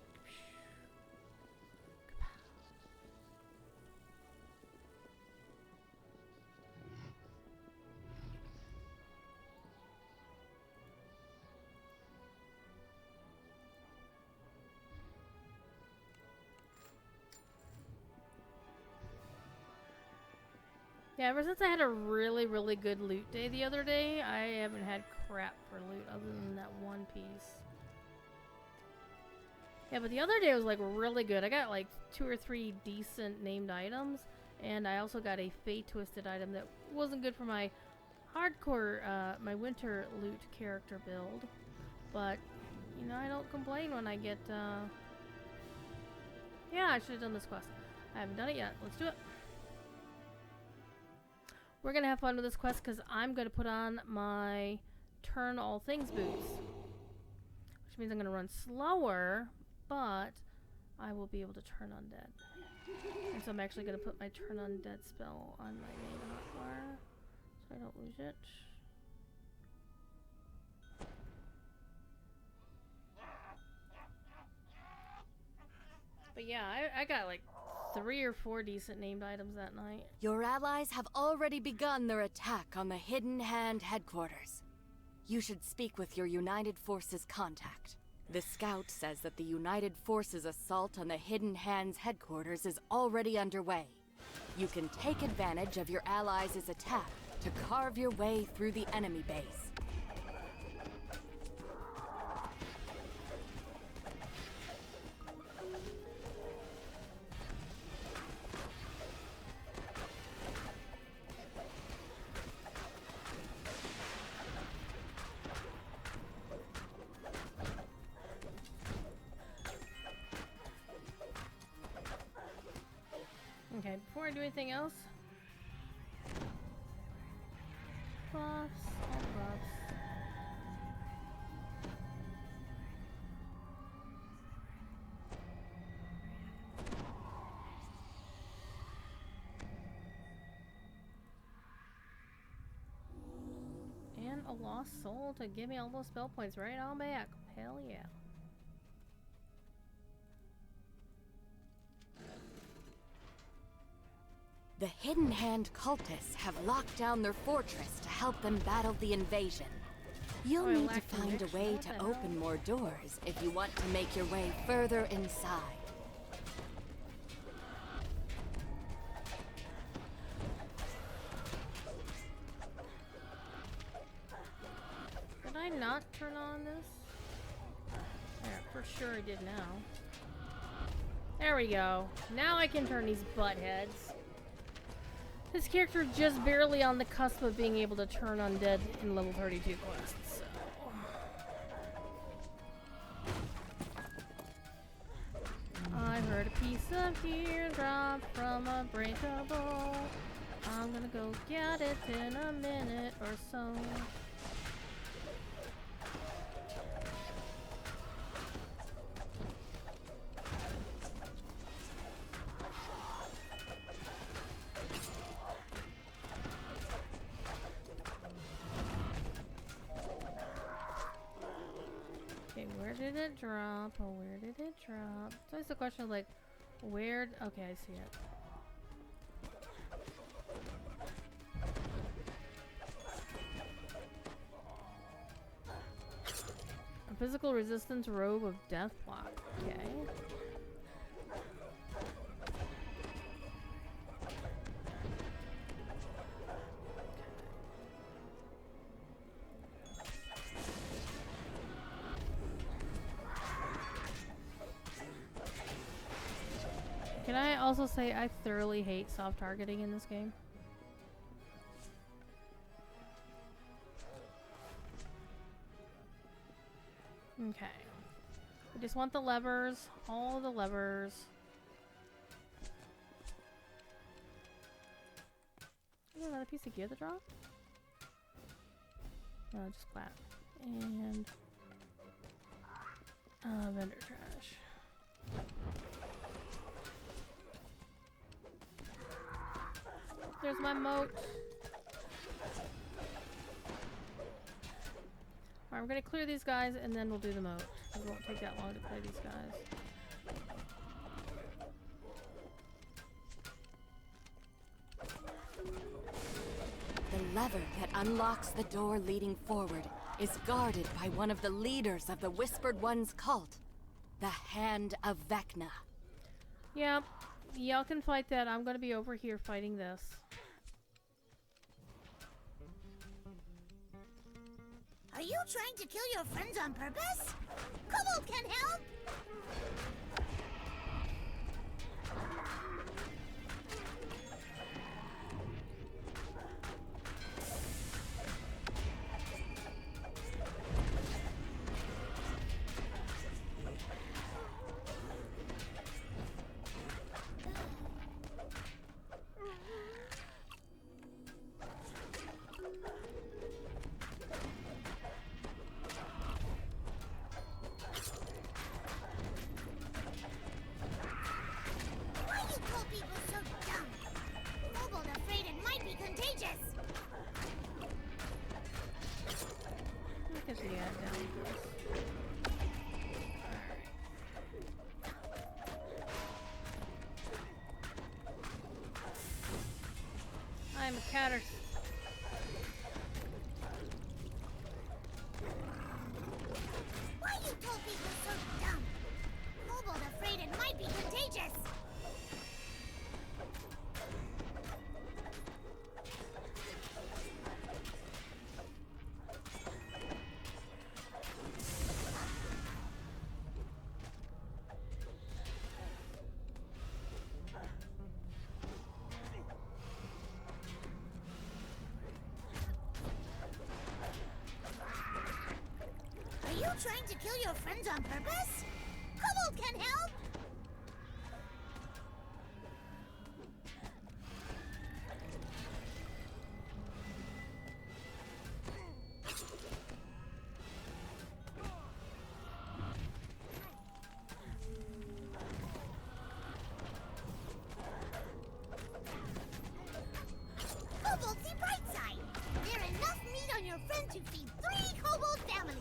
A: Yeah, ever since I had a really, really good loot day the other day, I haven't had crap for loot other than that one piece. Yeah, but the other day was like really good. I got like 2 or 3 decent named items, and I also got a Fate Twisted item that wasn't good for my hardcore, my winter loot character build. But, you know, I don't complain when I get, yeah, I should have done this quest. I haven't done it yet. Let's do it. We're going to have fun with this quest because I'm going to put on my Turn All Things boots. Which means I'm going to run slower, but I will be able to turn undead. And so I'm actually going to put my Turn Undead spell on my main hotbar so I don't lose it. But yeah, I got like 3 or 4 decent named items that night.
F: Your allies have already begun their attack on the Hidden Hand headquarters. You should speak with your United Forces contact. The scout says that the United Forces assault on the Hidden Hand's headquarters is already underway. You can take advantage of your allies' attack to carve your way through the enemy base.
A: Okay, before I do anything else, buffs, all buffs. And a lost soul to give me all those spell points right on back. Hell yeah.
F: The Hidden Hand cultists have locked down their fortress to help them battle the invasion. You'll
A: Oh, I
F: need to
A: lack
F: find a
A: conviction.
F: way
A: What
F: to
A: the
F: open
A: hell?
F: more doors if you want to make your way further inside.
A: Did I not turn on this? Yeah, for sure I did now. There we go. Now I can turn these butt heads. This character just barely on the cusp of being able to turn undead in level 32 quests, so... I heard a piece of gear drop from a breakable. I'm gonna go get it in a minute or so. Okay, where did it drop? Oh, where did it drop? So it's a question of like, where? Okay, I see it. A physical resistance robe of deathblock. Okay. Can I also say I thoroughly hate soft targeting in this game? Okay. We just want the levers, all the levers. Is another piece of gear to drop? No, just flat. And vendor trash. There's my moat. Alright, we're gonna clear these guys and then we'll do the moat. It won't take that long to clear these guys.
F: The lever that unlocks the door leading forward is guarded by one of the leaders of the Whispered One's cult, the Hand of Vecna.
A: Yep. Y'all can fight that. I'm gonna be over here fighting this.
D: Are you trying to kill your friends on purpose? Kobold can help! Why you call people so dumb? Kobold afraid it might be contagious.
A: Look at the ad down this. I'm a catter.
D: Why you told people so dumb? Kobold afraid it might be contagious. Are you trying to kill your friends on purpose? Kobold can help! Kobold, see bright side! There's enough meat on your friend to feed 3 kobold families!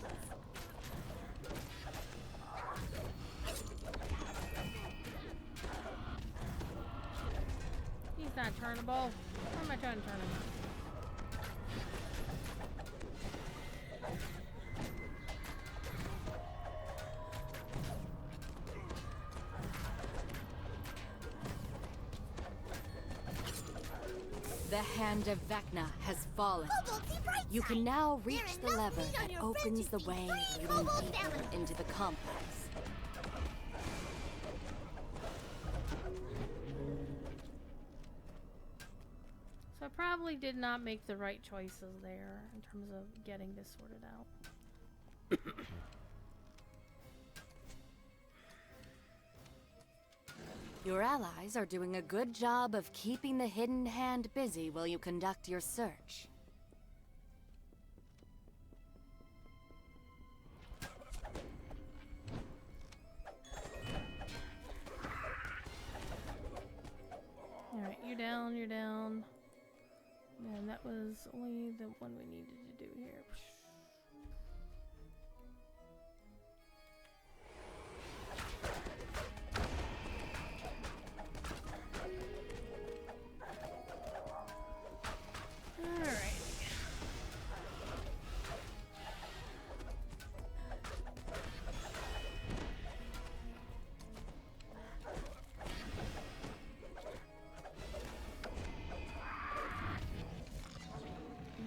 A: He's not turnable. the ball. Where am I trying to turn him?
F: The hand of Vecna has fallen.
D: Kobolds, the bright
F: You can
D: side.
F: now reach
D: There
F: the
D: enough
F: lever
D: meat on
F: that
D: your
F: opens
D: fridge
F: the
D: to
F: way
D: feed 3
F: leading
D: kobold
F: deeper
D: families.
F: into the complex.
A: So I probably did not make the right choices there in terms of getting this sorted out.
F: Your allies are doing a good job of keeping the hidden hand busy while you conduct your search.
A: Alright, you're down, you're down. And that was only the one we needed to do here. Alright.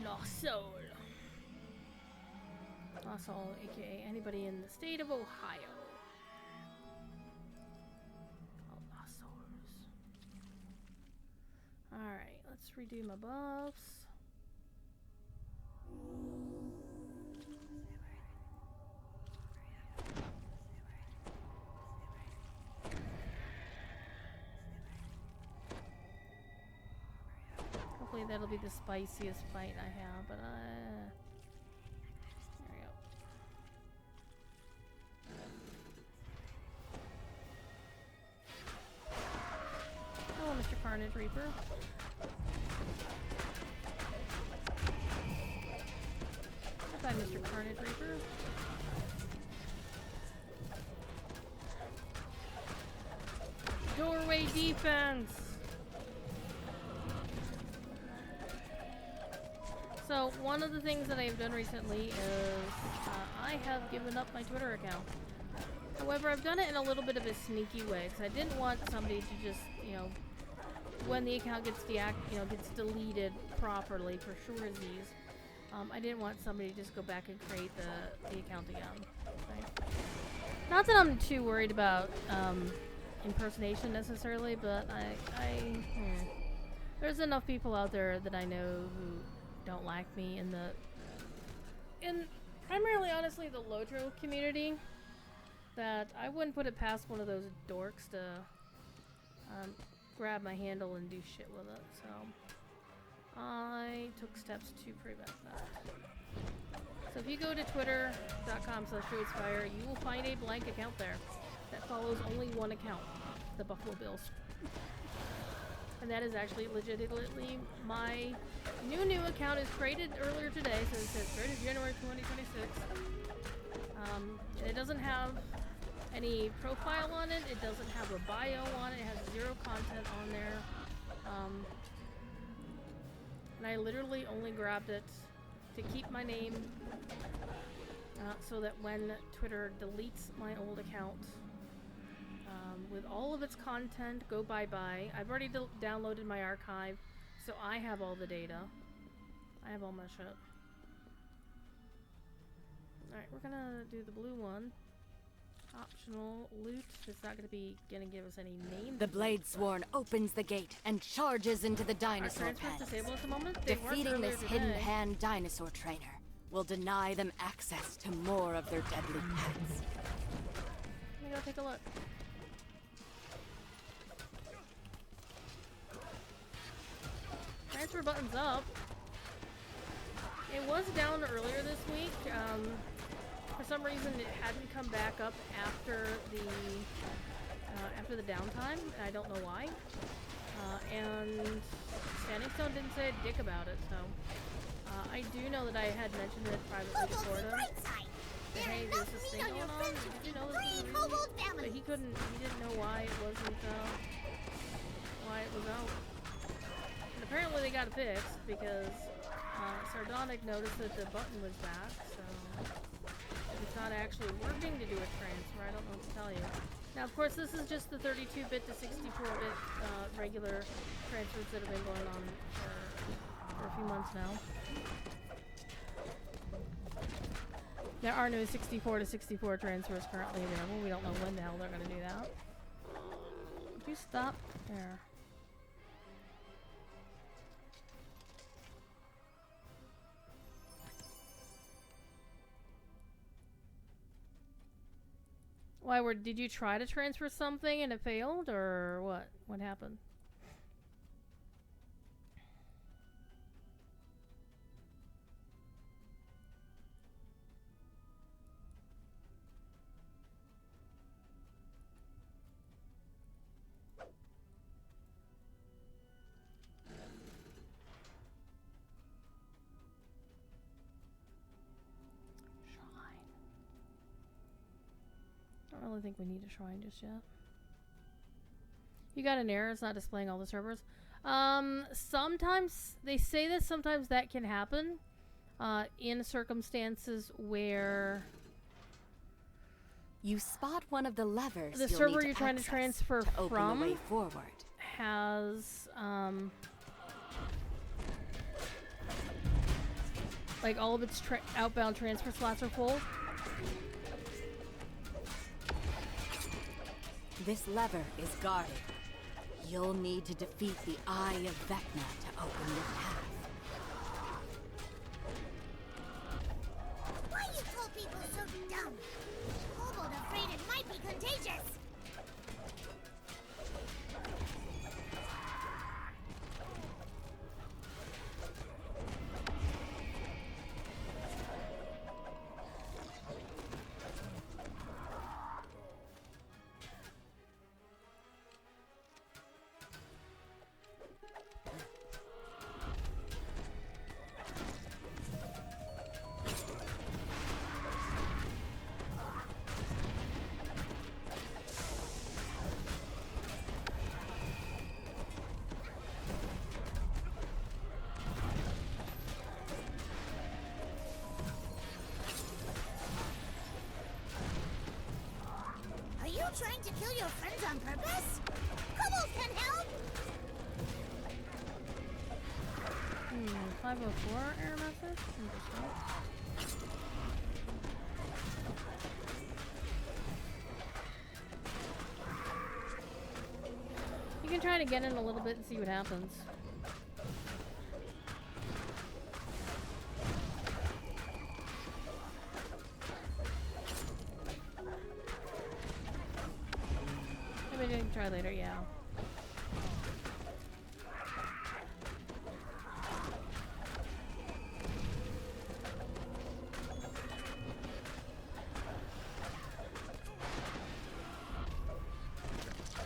A: Lost Soul. Lost Soul, aka anybody in the state of Ohio. Oh, Lost Souls. Alright, let's redo my buffs. Hopefully that'll be the spiciest fight I have, but there we go. Hello, Mr. Carnage Reaper. Goodbye, Mr. Carnage Reaper. Doorway defense! So, one of the things that I have done recently is I have given up my Twitter account. However, I've done it in a little bit of a sneaky way because I didn't want somebody to just, when the account gets gets deleted properly for surezies. I didn't want somebody to just go back and create the account again. Right? Not that I'm too worried about impersonation necessarily, but there's enough people out there that I know who don't like me in primarily, honestly, the Lotro community, that I wouldn't put it past one of those dorks to grab my handle and do shit with it. So I took steps to prevent that. So if you go to twitter.com/Druidsfire, you will find a blank account there that follows only one account, the Buffalo Bills. And that is actually legitimately my new account is created earlier today, so it says created January 2026. And it doesn't have any profile on it, it doesn't have a bio on it, it has 0 content on there. And I literally only grabbed it to keep my name so that when Twitter deletes my old account, with all of its content, go bye-bye. I've already downloaded my archive, so I have all the data. I have all my shit. Alright, we're gonna do the blue one. Optional loot. It's not gonna give us any names.
F: The Bladesworn opens the gate and charges into the
A: Our
F: dinosaur
A: transfers
F: pens.
A: disabled at the moment. They weren't
F: Defeating
A: earlier
F: this
A: today.
F: hidden hand dinosaur trainer will deny them access to more of their deadly pets.
A: Let me go take a look. Transfer button's up. It was down earlier this week. For some reason, it hadn't come back up after the downtime. I don't know why. And Standing Stone didn't say a dick about it, so I do know that I had mentioned it privately to
D: Kobolds, the
A: Florida.
D: bright side. There
A: Hey,
D: enough
A: there's this
D: meat
A: thing
D: on your
A: going on.
D: fridge to
A: Did you
D: feed
A: know this
D: 3
A: was a reason?
D: kobold
A: But
D: families.
A: he didn't know why it wasn't, why it was out. apparently they got it fixed because Sardonic noticed that the button was back, so it's not actually working to do a transfer. I don't know what to tell you. Now, of course, this is just the 32-bit to 64-bit regular transfers that have been going on for a few months now. There are no 64 to 64 transfers currently available. We don't know when the hell they're going to do that. Would you stop there? Why, did you try to transfer something and it failed, or what? What happened? I don't really think we need a shrine just yet. You got an error, it's not displaying all the servers. Sometimes, they say that sometimes that can happen in circumstances where
F: you spot one of the levers
A: the server you're trying to transfer from
F: the way forward
A: has like all of its outbound transfer slots are full.
F: This lever is guarded. You'll need to defeat the Eye of Vecna to open your path.
D: Why you call people so dumb? Kobold afraid it might be contagious. Trying to kill your friends on purpose? Kobold can help!
A: 504 error message? Interesting. You can try to get in a little bit and see what happens. Maybe I can try later, yeah.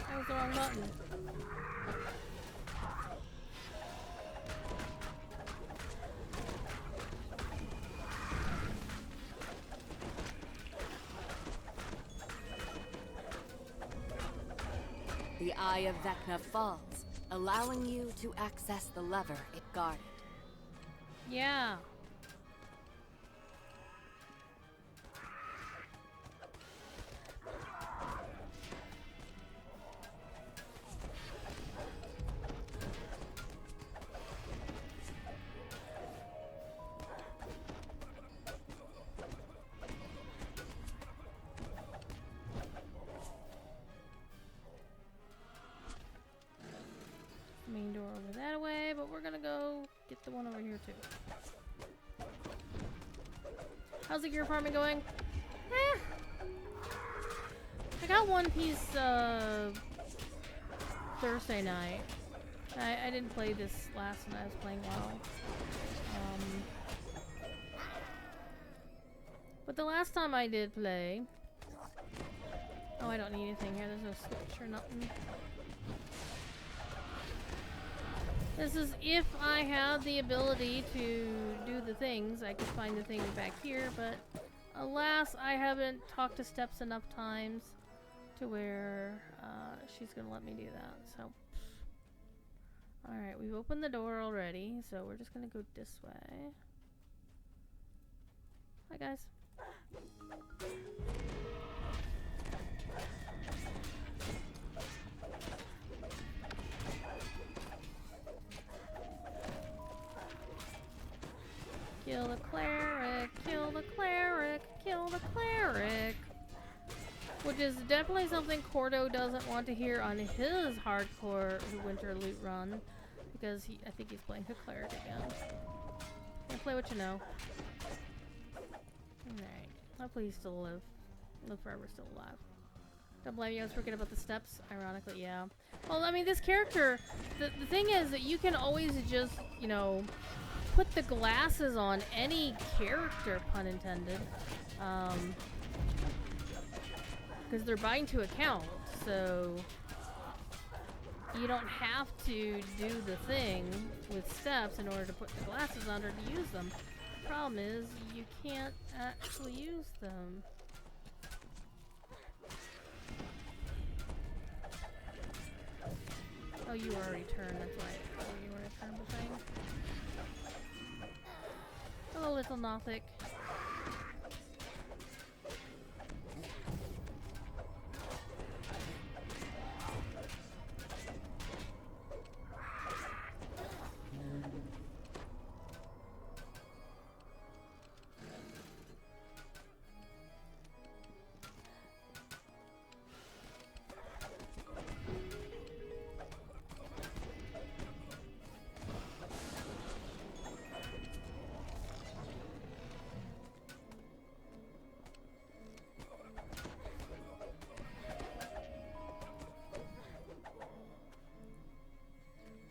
A: That was the wrong button.
F: The Eye of Vecna falls, allowing you to access the lever it guarded.
A: Yeah. Main door over that way, but we're gonna go get the one over here too. How's the gear farming going? I got one piece Thursday night. I didn't play this last night. I was playing WoW. But the last time I did play... Oh, I don't need anything here. There's no switch or nothing. This is if I had the ability to do the things. I could find the thing back here, but alas, I haven't talked to Steps enough times to where she's gonna let me do that. So Alright, we've opened the door already, so we're just gonna go this way. Hi, guys. Kill the cleric, kill the cleric, kill the cleric. Which is definitely something Cordo doesn't want to hear on his hardcore winter loot run. Because I think he's playing a cleric again. Yeah, play what you know. Alright. Hopefully he's still alive. Live forever, still alive. Don't blame you, I was forgetting about the steps. Ironically, yeah. Well, I mean, this character, the thing is that you can always just, you know, put the glasses on any character, pun intended. Because they're bind to account, so you don't have to do the thing with steps in order to put the glasses on or to use them. The problem is you can't actually use them. Oh, you already turned, that's right. Oh, you already turned the thing. Hello, little Nothic.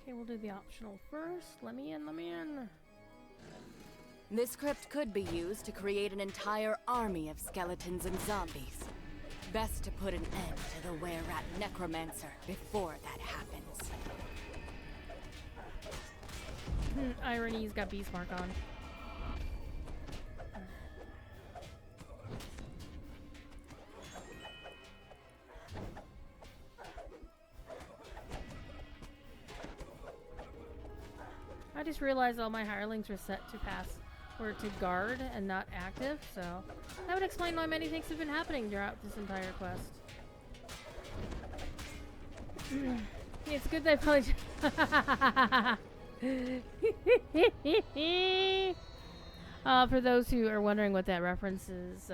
A: Okay, we'll do the optional first. Let me in, let me in.
F: This crypt could be used to create an entire army of skeletons and zombies. Best to put an end to the were-rat necromancer before that happens.
A: Irony, he's got beast mark on. I just realized all my hirelings were set to pass, or to guard and not active, so that would explain why many things have been happening throughout this entire quest. It's good that I probably for those who are wondering what that reference is,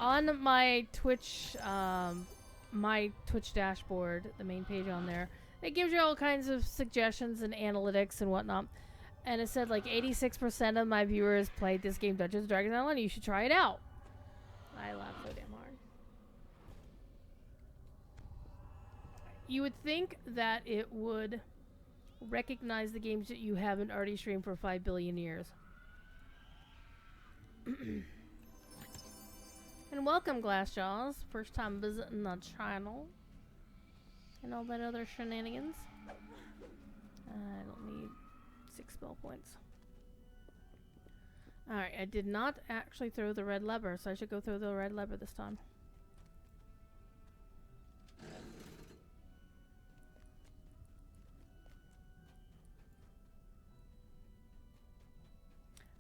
A: on my Twitch dashboard, the main page on there, it gives you all kinds of suggestions and analytics and whatnot. And it said like 86% of my viewers played this game Dungeons & Dragons Online. You should try it out. I laughed so damn hard. You would think that it would recognize the games that you haven't already streamed for 5 billion years. And welcome, Glassjaws. First time visiting the channel. And all that other shenanigans. I don't need 6 spell points. Alright, I did not actually throw the red lever, so I should go throw the red lever this time.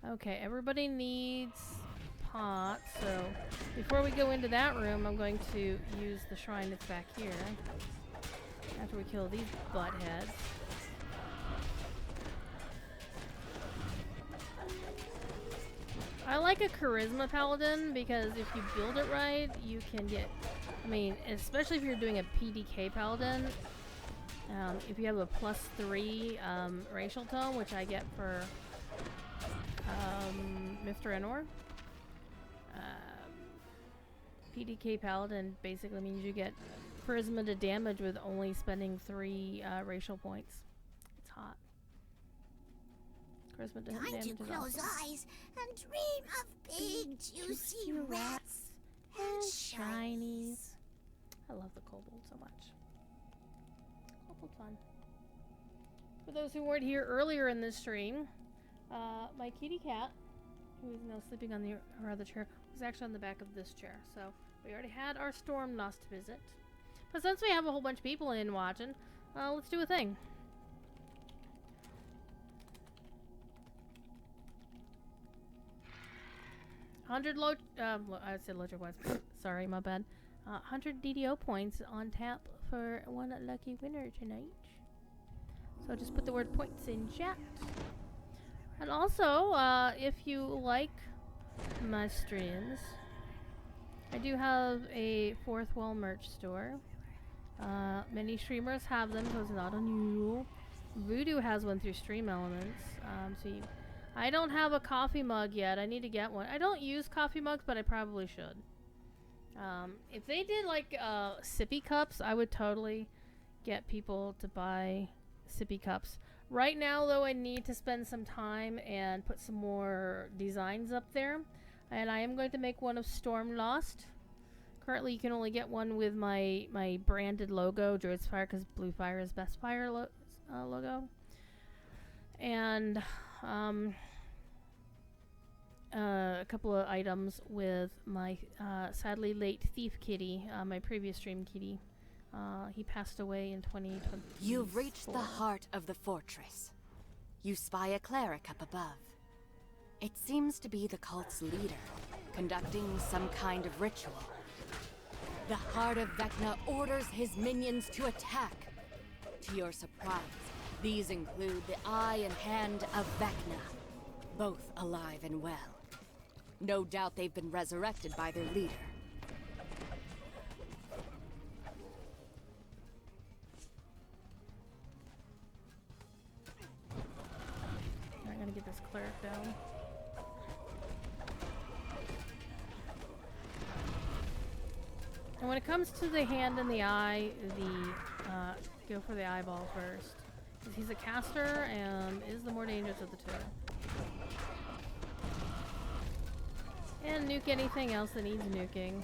A: Okay, everybody needs pots, so before we go into that room, I'm going to use the shrine that's back here. After we kill these buttheads. I like a charisma paladin because if you build it right, you can get, I mean, especially if you're doing a PDK paladin, if you have a +3 racial tone, which I get for Mr. Enor, PDK paladin basically means you get charisma to damage with only spending 3 racial points. It's hot. Charisma to
D: Time
A: damage
D: to
A: is
D: close
A: awesome.
D: eyes and dream of big, juicy rats and shinies.
A: I love the kobold so much. Kobold's fun. For those who weren't here earlier in this stream, my kitty cat, who is now sleeping on her other chair, was actually on the back of this chair. So we already had our storm nost visit. But since we have a whole bunch of people in watching, let's do a thing. 100 I said low points. Sorry, my bad. 100 DDO points on tap for one lucky winner tonight. So just put the word points in chat. And also, if you like my streams, I do have a fourth wall merch store. Many streamers have them, so it's not unusual. Voodoo has one through Stream Elements. I don't have a coffee mug yet. I need to get one. I don't use coffee mugs, but I probably should. If they did like sippy cups, I would totally get people to buy sippy cups. Right now, though, I need to spend some time and put some more designs up there. And I am going to make one of Storm Lost. Currently, you can only get one with my branded logo, Druidsfire, because Blue Fire is Best Fire logo. And a couple of items with my sadly late thief kitty, my previous stream kitty. He passed away in 2020.
F: You've reached the heart of the fortress. You spy a cleric up above. It seems to be the cult's leader, conducting some kind of ritual. The Heart of Vecna orders his minions to attack. To your surprise, these include the eye and hand of Vecna, both alive and well. No doubt they've been resurrected by their leader.
A: I'm gonna get this cleric down. And when it comes to the hand and the eye, go for the eyeball first. Because he's a caster and is the more dangerous of the two. And nuke anything else that needs nuking.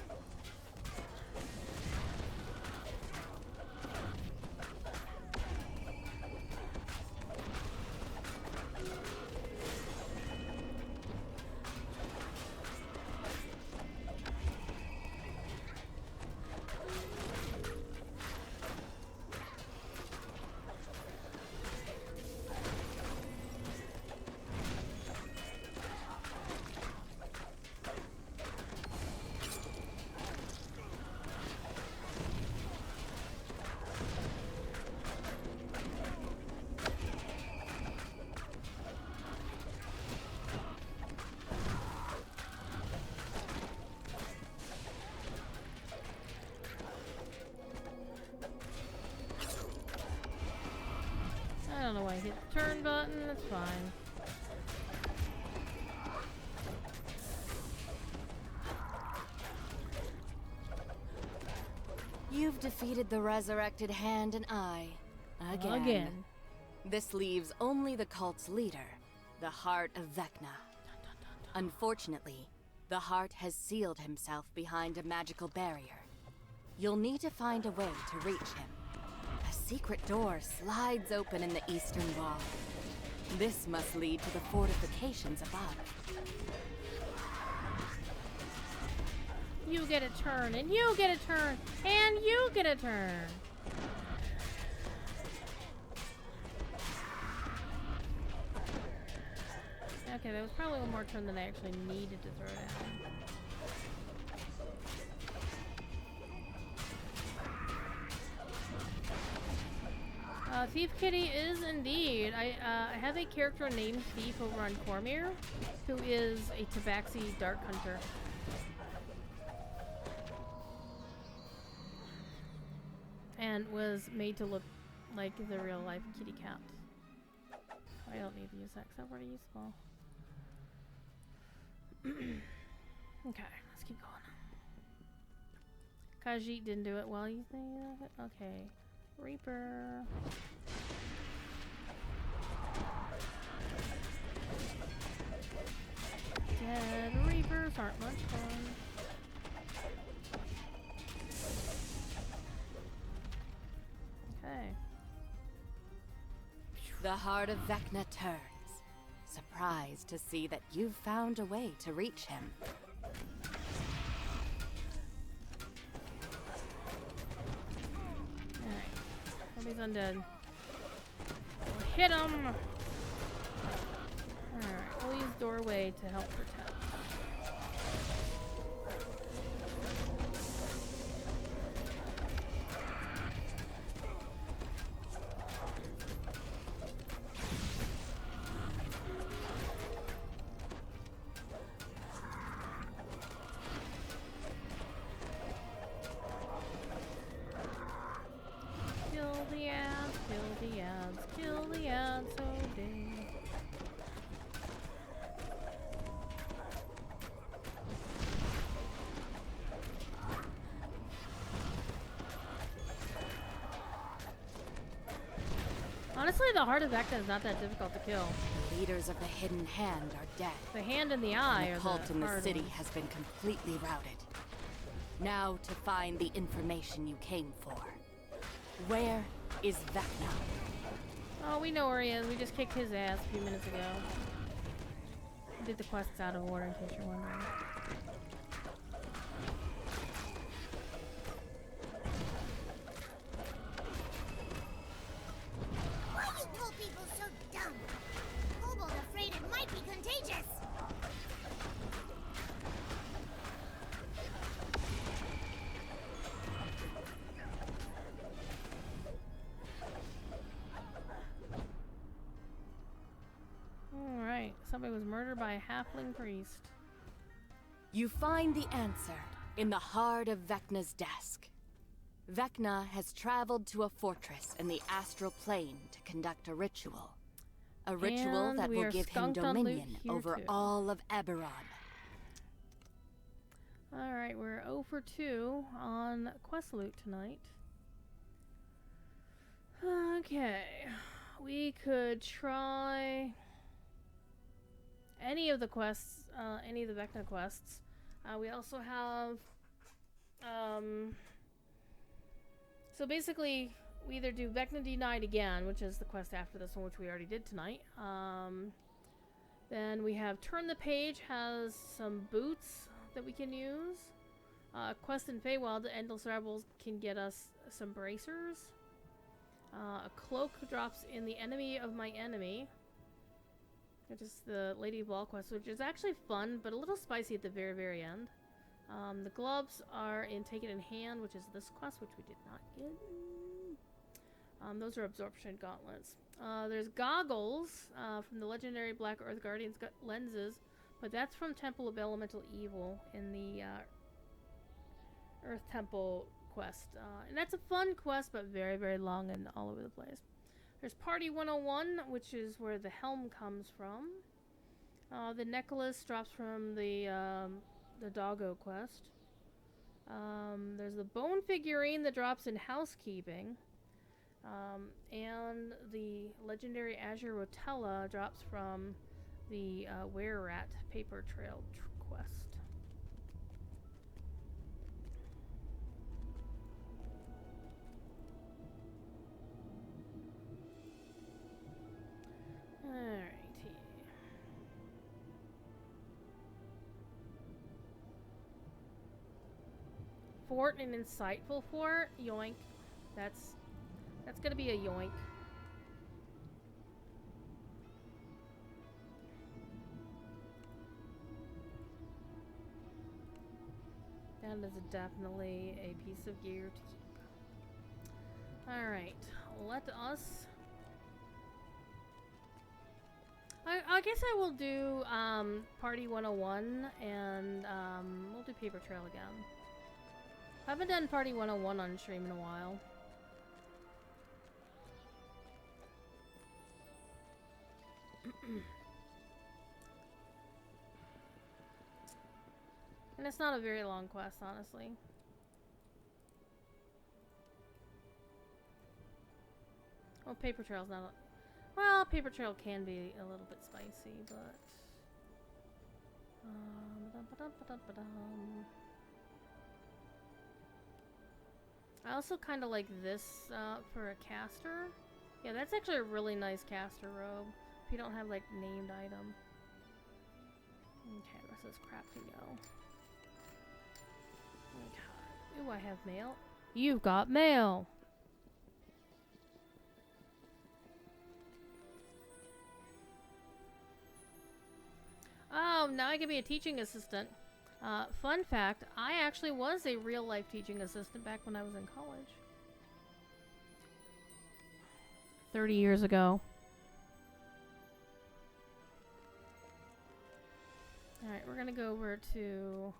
A: I don't know why I hit the turn button, that's fine.
F: You've defeated the resurrected hand and eye. Again. This leaves only the cult's leader, the Heart of Vecna. Unfortunately, the Heart has sealed himself behind a magical barrier. You'll need to find a way to reach him. A secret door slides open in the eastern wall. This must lead to the fortifications above.
A: You get a turn, and you get a turn, and you get a turn. Okay, that was probably one more turn than I actually needed to throw down. Thief Kitty is indeed. I have a character named Thief over on Cormyr, who is a Tabaxi Dark Hunter. And was made to look like the real life kitty cat. I don't need to use that because I've already used them all. Okay, let's keep going. Khajiit didn't do it well, you think? Okay. Reaper. Dead Reapers aren't much fun. Okay.
F: The Heart of Vecna turns, surprised to see that you've found a way to reach him.
A: Alright. Somebody's undead. We'll hit him! Alright, we'll use doorway to help protect. Honestly, the heart of Vecna is not that difficult to kill.
F: The leaders of the Hidden Hand are dead.
A: The hand and the eye
F: And
A: are
F: the cult in the
A: hard
F: city
A: ones.
F: has been completely routed. Now to find the information you came for. Where is Vecna?
A: Oh, we know where he is. We just kicked his ass a few minutes ago. We did the quests out of order, in case you're wondering.
D: Why are you cold people so dumb? Kobold afraid it might be contagious.
A: Alright, somebody was murdered by a halfling priest.
F: You find the answer in the heart of Vecna's desk. Vecna has traveled to a fortress in the astral plane to conduct a ritual. A ritual
A: And
F: that
A: we
F: will
A: are
F: give him
A: skunked on Lute
F: dominion
A: here
F: over
A: too.
F: all of Eberron.
A: Alright, we're 0 for 2 on quest loot tonight. Okay. We could try any of the quests, any of the Vecna quests. We also have, so basically, we either do Vecna Denied again, which is the quest after this one, which we already did tonight. Then we have Turn the Page, has some boots that we can use. Quest in Feywild, the Endless Rebels can get us some bracers. A cloak drops in the enemy of my enemy, which is the Lady of Ball quest, which is actually fun, but a little spicy at the very, very end. The gloves are in Take It in Hand, which is this quest, which we did not get. Those are absorption gauntlets. There's goggles from the legendary Black Earth Guardians lenses, but that's from Temple of Elemental Evil in the Earth Temple quest. And that's a fun quest, but very, very long and all over the place. There's Party 101, which is where the helm comes from. The necklace drops from the Doggo quest. There's the bone figurine that drops in housekeeping. And the legendary Azure Rotella drops from the Were-Rat paper trail quest. Alrighty. Fort and insightful fort? Yoink. That's gonna be a yoink. That is definitely a piece of gear to keep. Alright, let us... I guess I will do Party 101 and we'll do Paper Trail again. I haven't done Party 101 on stream in a while. And it's not a very long quest, honestly. Well, Paper Trail's not a... Well, Paper Trail can be a little bit spicy, but... I also kind of like this for a caster. Yeah, that's actually a really nice caster robe. If you don't have, like, named item. Okay, the rest of this crap can go. Okay. Ooh, I have mail. You've got mail! Oh, now I can be a teaching assistant. Fun fact, I actually was a real-life teaching assistant back when I was in college. 30 years ago. Alright, we're gonna go over to...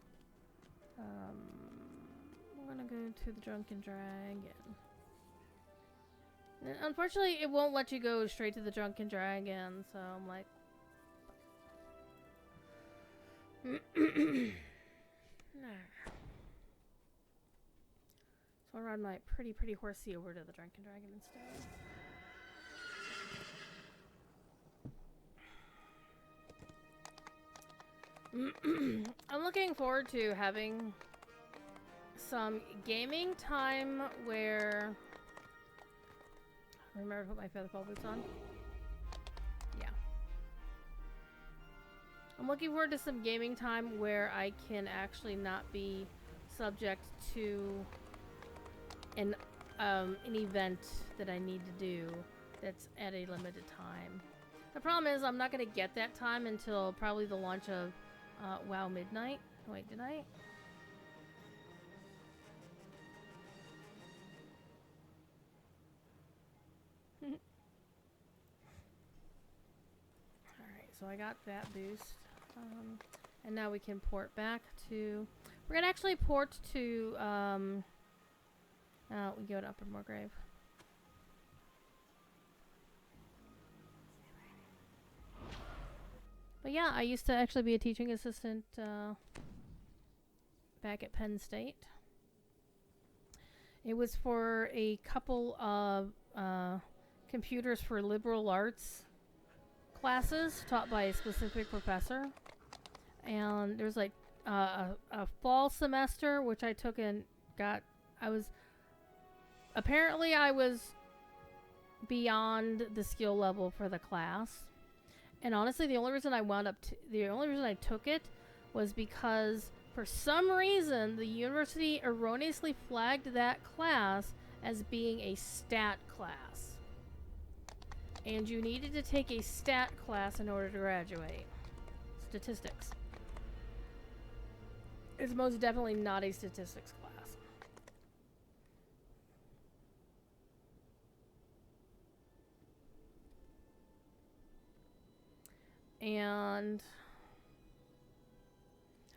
A: we're gonna go to the Drunken Dragon. And unfortunately, it won't let you go straight to the Drunken Dragon, so I'm like... So I'll ride my pretty horsey over to the Drunken Dragon instead. I'm looking forward to having some gaming time where... Remember to put my feather fall boots on? Yeah. I'm looking forward to some gaming time where I can actually not be subject to an event that I need to do that's at a limited time. The problem is I'm not going to get that time until probably the launch of WoW Midnight. Wait, did I? Alright, so I got that boost. And now we can port back to... We're going to actually port to... we go to Upper Moorgrave. But yeah, I used to actually be a teaching assistant back at Penn State. It was for a couple of computers for liberal arts classes taught by a specific professor. And there's like a fall semester, which I took and got... Apparently I was beyond the skill level for the class. And honestly, the only reason I took it was because for some reason the university erroneously flagged that class as being a stat class. And you needed to take a stat class in order to graduate. Statistics. It's most definitely not a statistics class. And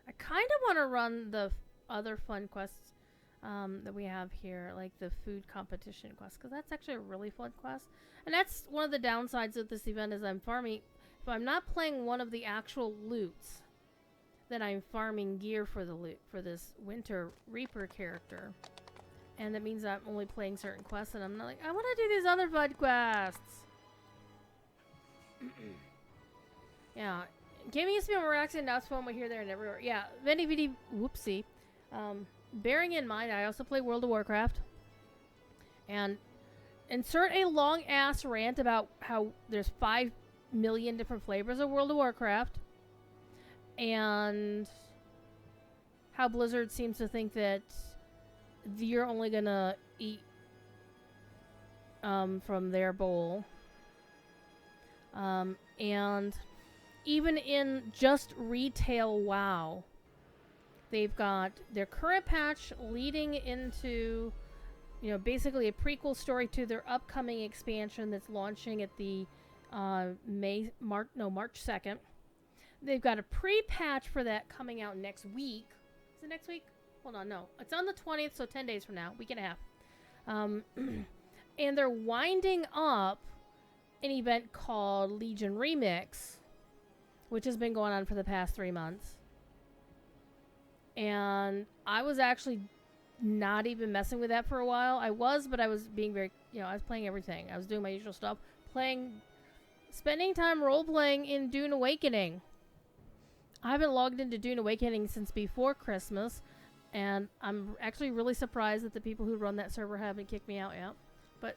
A: I kind of want to run the other fun quests that we have here, like the food competition quest, because that's actually a really fun quest. And that's one of the downsides of this event is I'm farming. If I'm not playing one of the actual loots, then I'm farming gear for the loot for this Winter Reaper character. And that means I'm only playing certain quests, and I'm not like, I want to do these other fun quests. Yeah, gaming used to be more relaxing. Now it's fun. We here, there, and everywhere. Yeah, whoopsie. Bearing in mind, I also play World of Warcraft. And insert a long ass rant about how there's 5 million different flavors of World of Warcraft, and how Blizzard seems to think that you're only gonna eat from their bowl. And even in just retail WoW, they've got their current patch leading into, you know, basically a prequel story to their upcoming expansion that's launching at the March 2nd. They've got a pre-patch for that coming out next week. Is it next week? Hold on, no. It's on the 20th, so 10 days from now. Week and a half. And they're winding up an event called Legion Remix, which has been going on for the past 3 months. And I was actually not even messing with that for a while. I was, but I was being very, I was playing everything. I was doing my usual stuff. Spending time role-playing in Dune Awakening. I haven't logged into Dune Awakening since before Christmas, and I'm actually really surprised that the people who run that server haven't kicked me out yet. But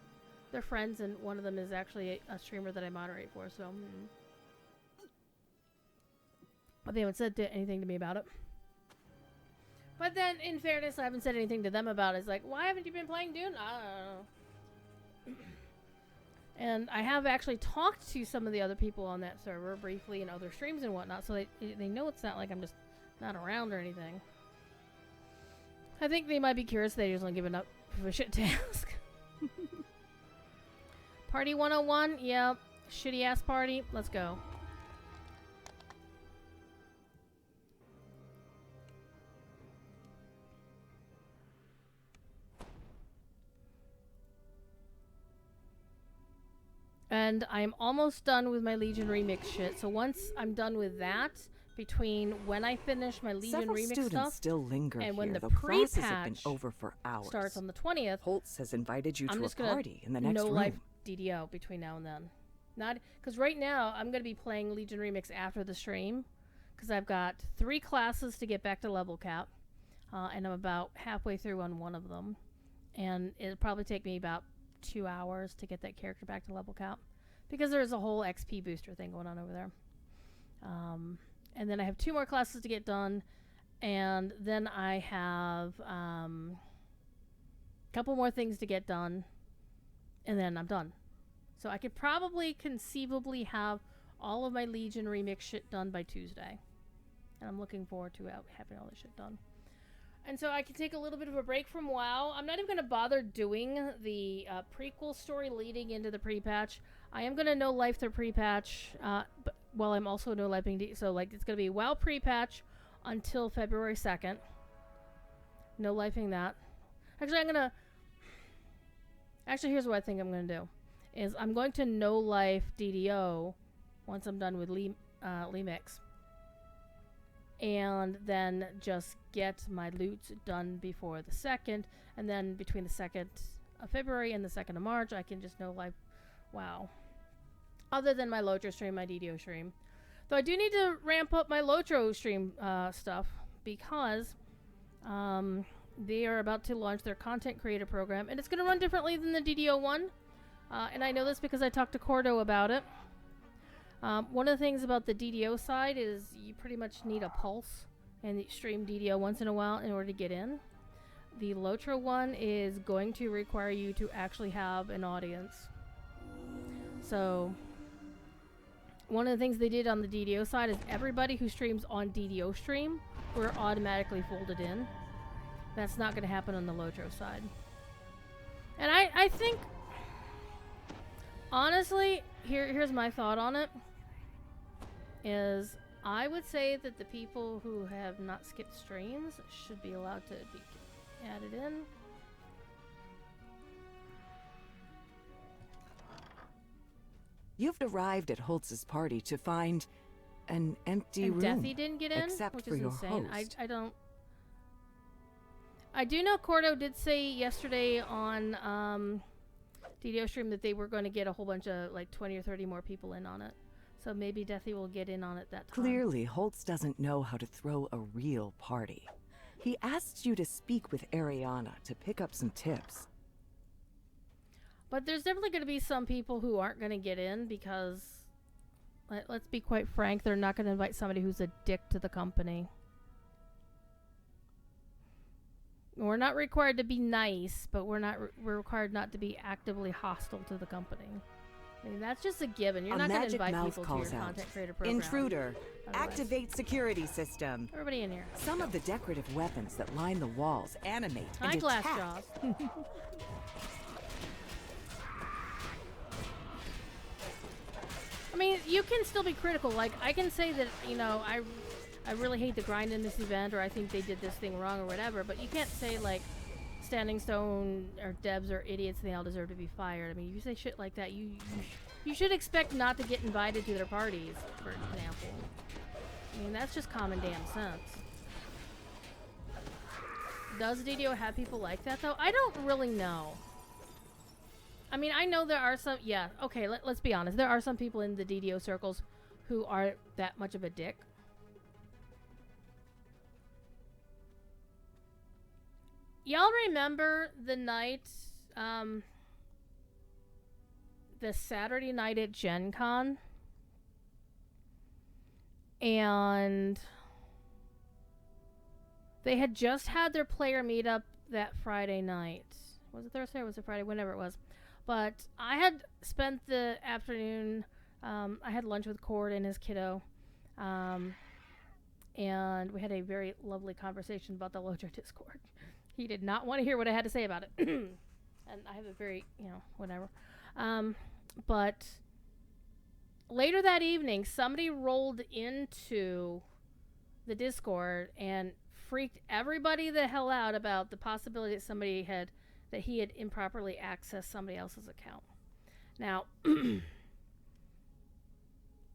A: they're friends, and one of them is actually a streamer that I moderate for, so... But they haven't said anything to me about it. But then, in fairness, I haven't said anything to them about it. It's like, why haven't you been playing Dune? I don't know. And I have actually talked to some of the other people on that server briefly in other streams and whatnot, so they know it's not like I'm just not around or anything. I think they might be curious. They just don't give up for a shit task. Party 101? Yep. Shitty ass party. Let's go. And I'm almost done with my Legion Remix shit. So once I'm done with that, between when I finish my Legion Remix stuff
G: still linger
A: and when
G: here.
A: the
G: classes have been
A: pre-patch
G: over for hours.
A: starts on the 20th,
G: Holtz has invited you
A: I'm
G: to
A: just
G: a
A: gonna
G: party in the next
A: no
G: room.
A: life DDO between now and then. Not because right now I'm gonna be playing Legion Remix after the stream, because I've got 3 classes to get back to level cap, and I'm about halfway through on one of them, and it'll probably take me about 2 hours to get that character back to level cap, because there's a whole XP booster thing going on over there. And then I have 2 more classes to get done, and then I have a couple more things to get done, and then I'm done. So I could probably conceivably have all of my Legion remix shit done by Tuesday. And I'm looking forward to having all this shit done. And so I can take a little bit of a break from WoW. I'm not even going to bother doing the prequel story leading into the pre-patch. I am going to no-life the pre-patch, but while I'm also no-lifing... So, like, it's going to be WoW pre-patch until February 2nd. No-lifing that. Actually, I'm going to... Actually, here's what I think I'm going to do. Is I'm going to no-life DDO once I'm done with Lemix. And then just get my loot done before the 2nd. And then between the 2nd of February and the 2nd of March, I can just no-life WoW. Other than my Lotro stream, my DDO stream. Though I do need to ramp up my Lotro stream stuff. Because they are about to launch their content creator program. And it's going to run differently than the DDO one. And I know this because I talked to Cordo about it. One of the things about the DDO side is you pretty much need a pulse and stream DDO once in a while in order to get in. The Lotro one is going to require you to actually have an audience. So, one of the things they did on the DDO side is everybody who streams on DDO stream were automatically folded in. That's not going to happen on the Lotro side. And I think, honestly, here's my thought on it. Is I would say that the people who have not skipped streams should be allowed to be added in.
G: You've arrived at Holtz's party to find an empty
A: and
G: room.
A: Deathy didn't get in,
G: except
A: which
G: for
A: is
G: your
A: insane.
G: host.
A: I don't. I do know Cordo did say yesterday on DDO stream that they were going to get a whole bunch of like 20 or 30 more people in on it. So maybe Deathy will get in on it that time.
G: Clearly, Holtz doesn't know how to throw a real party. He asked you to speak with Ariana to pick up some tips.
A: But there's definitely going to be some people who aren't going to get in because, let's be quite frank, they're not going to invite somebody who's a dick to the company. We're not required to be nice, but we're required not to be actively hostile to the company. I mean, that's just a given. You're not going to invite people to your content creator program.
G: Intruder,
A: Otherwise.
G: activate security system.
A: Everybody in here.
G: Some of the decorative weapons that line the walls animate
A: Hi,
G: and
A: Glass
G: attack.
A: Jaws. I mean, you can still be critical. Like, I can say that, you know, I really hate the grind in this event, or I think they did this thing wrong, or whatever, but you can't say, like, Standing Stone or Debs are idiots and they all deserve to be fired. I mean, if you say shit like that, you should expect not to get invited to their parties, for example. I mean, that's just common damn sense. Does DDO have people like that, though? I don't really know. I mean, I know there are some... Yeah, okay, let's be honest. There are some people in the DDO circles who are that much of a dick. Y'all remember the night, the Saturday night at Gen Con? And they had just had their player meetup that Friday night. Was it Thursday or was it Friday? Whenever it was. But I had spent the afternoon, I had lunch with Cord and his kiddo. And we had a very lovely conversation about the Lotro Discord. He did not want to hear what I had to say about it. And I have a very, you know, whatever. But later that evening, somebody rolled into the Discord and freaked everybody the hell out about the possibility that he had improperly accessed somebody else's account. Now,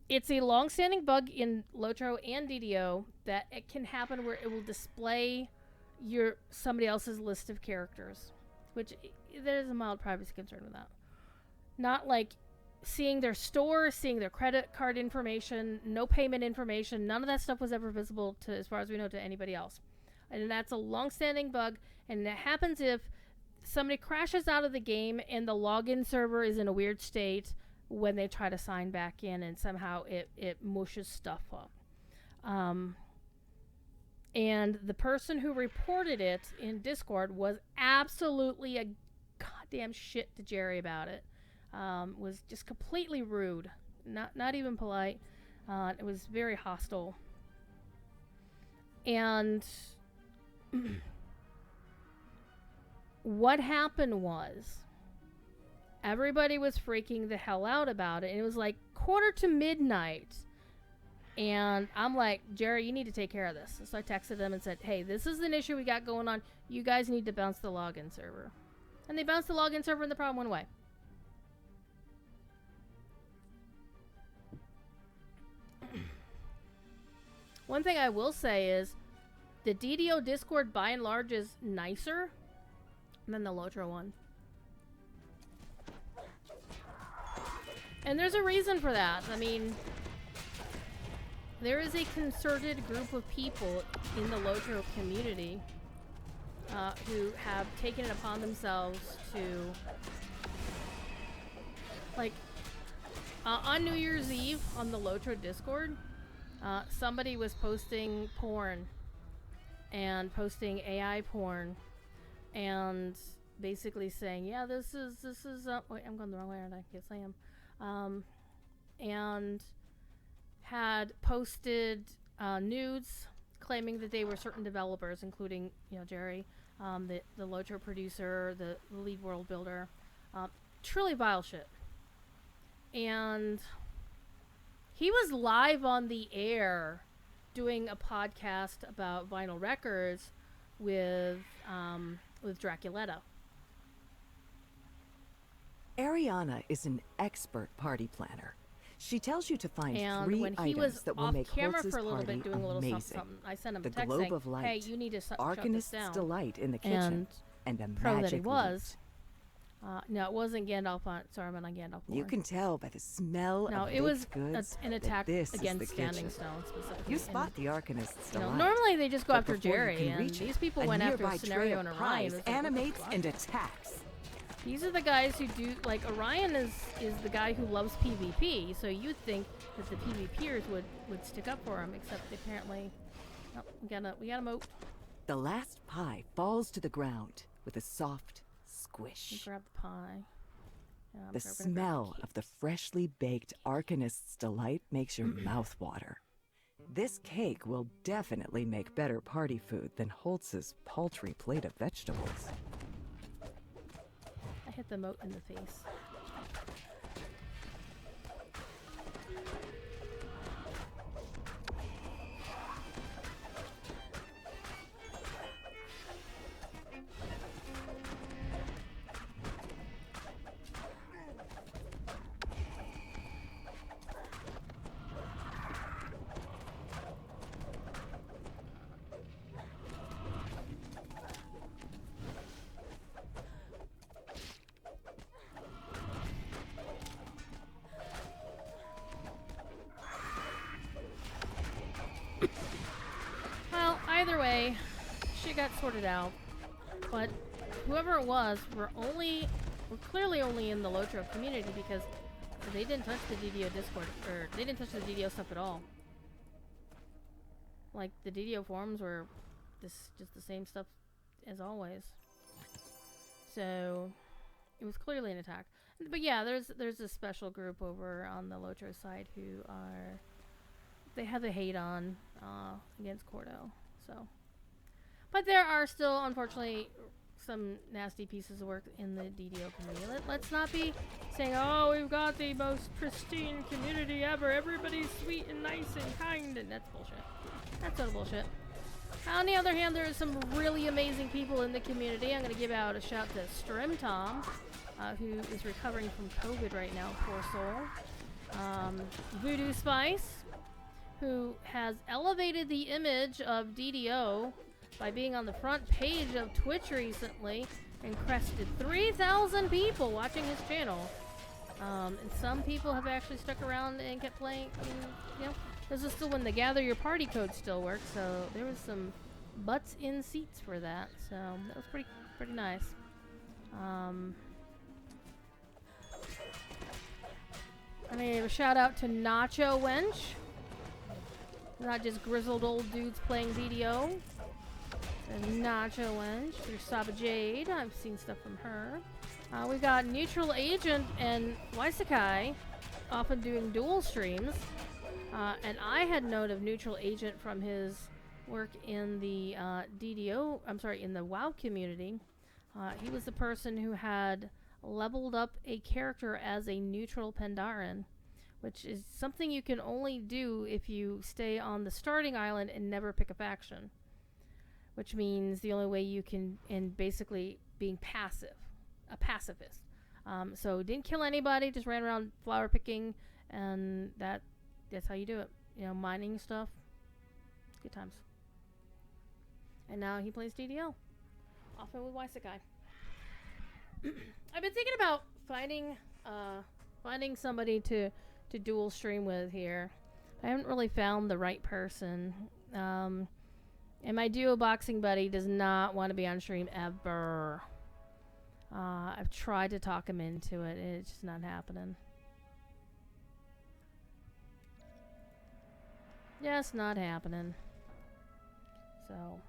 A: it's a long-standing bug in Lotro and DDO that it can happen where it will display somebody else's list of characters, which there's a mild privacy concern with that. Not like seeing their store, seeing their credit card information, no payment information. None of that stuff was ever visible to, as far as we know, to anybody else. And that's a long-standing bug. And it happens if somebody crashes out of the game and the login server is in a weird state when they try to sign back in, and somehow it mushes stuff up. And the person who reported it in Discord was absolutely a goddamn shit to Jerry about it. Was just completely rude, not even polite. It was very hostile. And what happened was everybody was freaking the hell out about it, and it was like 1:45. And I'm like, Jerry, you need to take care of this. So I texted them and said, hey, this is an issue we got going on. You guys need to bounce the login server. And they bounced the login server and the problem went away. One thing I will say is the DDO Discord by and large is nicer than the Lotro one. And there's a reason for that. I mean, there is a concerted group of people in the Lotro community who have taken it upon themselves to, like, on New Year's Eve on the Lotro Discord, somebody was posting porn and posting AI porn and basically saying, yeah, this is wait, I'm going the wrong way, aren't I? Yes, I am. And had posted nudes claiming that they were certain developers, including, you know, Jerry, the Lotro producer, the lead world builder. Truly vile shit. And he was live on the air doing a podcast about vinyl records with Draculetta.
G: Ariana is an expert party planner. She tells you to find
A: And
G: 3
A: when he
G: items
A: was
G: that will
A: off
G: make
A: camera
G: Holtz's
A: for a little
G: party
A: bit doing a little
G: amazing.
A: something, I sent him
G: The
A: a text
G: globe
A: saying,
G: of light,
A: hey, you need to shut this
G: Arcanist's
A: down.
G: delight in the kitchen, and a
A: pro
G: magic
A: that he was.
G: lute.
A: No, it wasn't Gandalf on. Sorry, I'm on Gandalf.
G: You can tell by the smell
A: No,
G: of
A: it was
G: baked goods
A: an
G: that
A: attack
G: this is
A: against
G: the
A: Standing
G: kitchen.
A: Stone specifically.
G: You spot the Arcanist's
A: You know,
G: delight.
A: normally they just go
G: But
A: after
G: before you
A: Jerry,
G: can
A: and
G: reach
A: these
G: it,
A: people
G: a
A: went after
G: nearby
A: a scenario
G: tray
A: in
G: of
A: Orion.
G: prize
A: It was like, what the
G: animates
A: fuck?
G: and attacks.
A: These are the guys who do, like, Orion is the guy who loves PvP, so you'd think that the PvPers would stick up for him, except apparently, oh, we got a moat.
G: The last pie falls to the ground with a soft squish.
A: You grab the pie. Yeah, I'm
G: The
A: gonna grab
G: smell
A: cake.
G: of the freshly baked Arcanist's delight makes your mouth water. This cake will definitely make better party food than Holtz's paltry plate of vegetables.
A: I hit the moat in the face. Well, either way, shit got sorted out. But whoever it was, we're clearly only in the Lotro community because they didn't touch the DDO Discord, or they didn't touch the DDO stuff at all. Like, the DDO forums were just the same stuff as always. So it was clearly an attack. But yeah, there's a special group over on the Lotro side who are, they have the hate on against Cordo. So, but there are still, unfortunately, some nasty pieces of work in the DDO community. Let's not be saying, oh, we've got the most pristine community ever. Everybody's sweet and nice and kind, and that's bullshit. That's total bullshit. On the other hand, there are some really amazing people in the community. I'm going to give out a shout to Strim Tom, who is recovering from COVID right now, poor soul. Voodoo Spice, who has elevated the image of DDO by being on the front page of Twitch recently and crested 3,000 people watching his channel. And some people have actually stuck around and kept playing. You know, this is still when the gather your party code still worked, so there was some butts in seats for that. So that was pretty nice. I mean, a shout out to Nacho Wench. Not just grizzled old dudes playing BDO. And Nacho Wench, there's Saba Jade. I've seen stuff from her. We got Neutral Agent and Waisakai often doing dual streams. And I had note of Neutral Agent from his work in the in the WoW community. He was the person who had leveled up a character as a neutral Pandaren, which is something you can only do if you stay on the starting island and never pick a faction. Which means the only way you can, and basically being passive, a pacifist. So didn't kill anybody, just ran around flower picking, and that's how you do it. You know, mining stuff. Good times. And now he plays DDO, often with Waisakai. I've been thinking about finding somebody to dual stream with here. I haven't really found the right person. And my duo boxing buddy does not want to be on stream ever. I've tried to talk him into it, and it's just not happening. Just not happening. So,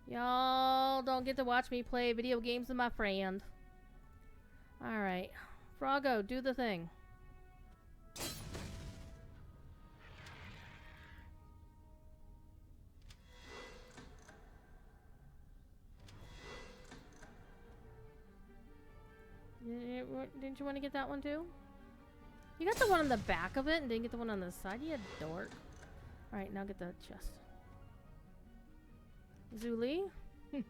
A: y'all don't get to watch me play video games with my friend. Alright. Froggo, do the thing. Didn't you want to get that one too? You got the one on the back of it and didn't get the one on the side? You dork. Alright, now get the chest. Zuli? Alright.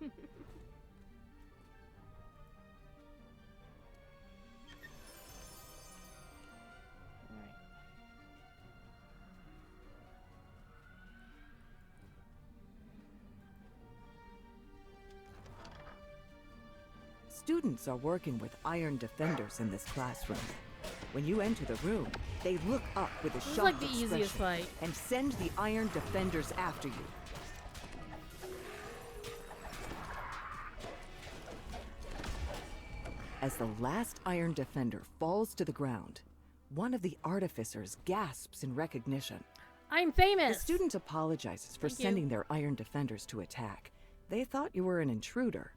G: Students are working with iron defenders in this classroom. When you enter the room, they look up with a
A: This is
G: shocked
A: like the
G: expression
A: easiest fight.
G: and send the iron defenders after you. As the last iron defender falls to the ground, one of the artificers gasps in recognition.
A: I'm
G: The
A: famous!
G: student apologizes for
A: Thank you.
G: sending their iron defenders to attack. They thought you were an intruder.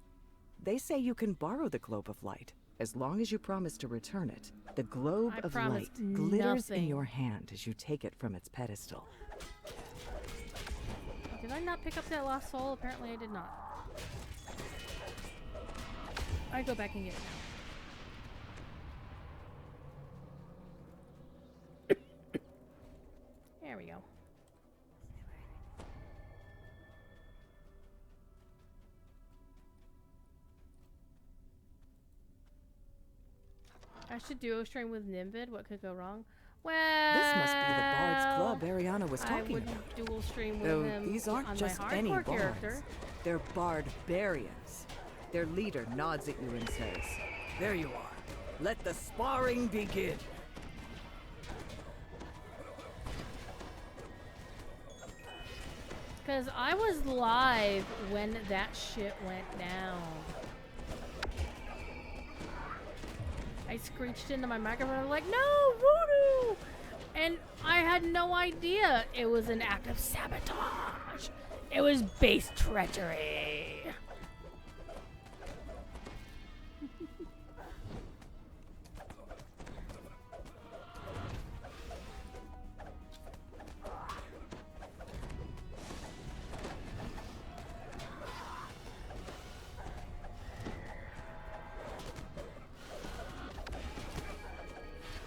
G: They say you can borrow the Globe of Light, as long as you promise to return it. The Globe
A: I
G: of Light
A: promised
G: glitters in
A: nothing.
G: your hand as you take it from its pedestal.
A: Did I not pick up that lost soul? Apparently I did not. I go back and get it now. There we go. I should duo stream with Nimvid. What could go wrong? Well,
G: This must be the Bard's Club Ariana was
A: I
G: talking
A: wouldn't
G: about.
A: dual stream with
G: Though
A: him
G: these aren't
A: on
G: just
A: my
G: any
A: hardcore
G: bards.
A: character.
G: They're barbarians. Their leader nods at you and says, "There you are. Let the sparring begin."
A: Because I was live when that shit went down. I screeched into my microphone. I was like, no, voodoo! And I had no idea it was an act of sabotage. It was base treachery.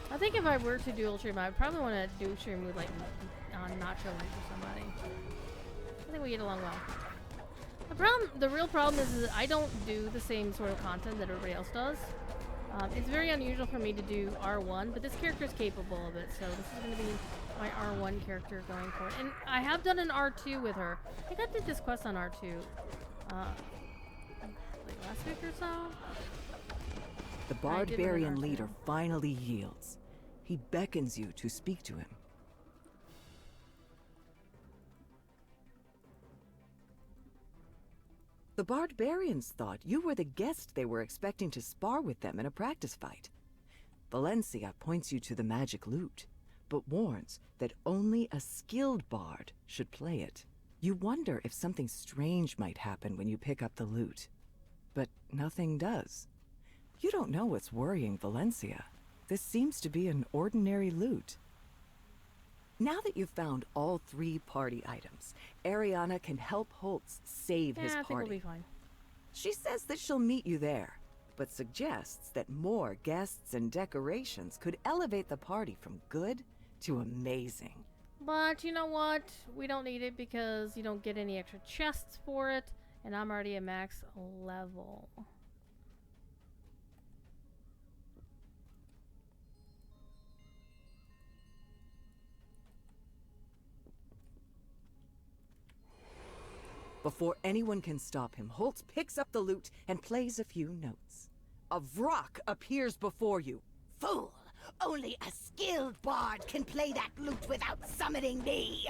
A: I think if I were to dual stream, I'd probably want to dual stream with like Nacho or somebody. I think we get along well. The real problem is that I don't do the same sort of content that everybody else does. It's very unusual for me to do R1, but this character is capable of it, so this is going to be my R1 character going forward. And I have done an R2 with her. I think I did this quest on R2 like last week or so.
G: The
A: I did win an
G: barbarian
A: arcane.
G: leader finally yields. He beckons you to speak to him. The barbarians thought you were the guest they were expecting to spar with them in a practice fight. Valencia points you to the magic lute, but warns that only a skilled bard should play it. You wonder if something strange might happen when you pick up the lute, but nothing does. You don't know what's worrying Valencia. This seems to be an ordinary lute. Now that you've found all 3 party items, Ariana can help Holtz save his
A: Yeah, I think
G: party.
A: we'll be fine.
G: She says that she'll meet you there, but suggests that more guests and decorations could elevate the party from good to amazing.
A: But you know what? We don't need it because you don't get any extra chests for it, and I'm already at max level.
G: Before anyone can stop him, Holtz picks up the lute and plays a few notes. A Vrock appears before you.
D: Fool! Only a skilled bard can play that lute without summoning me!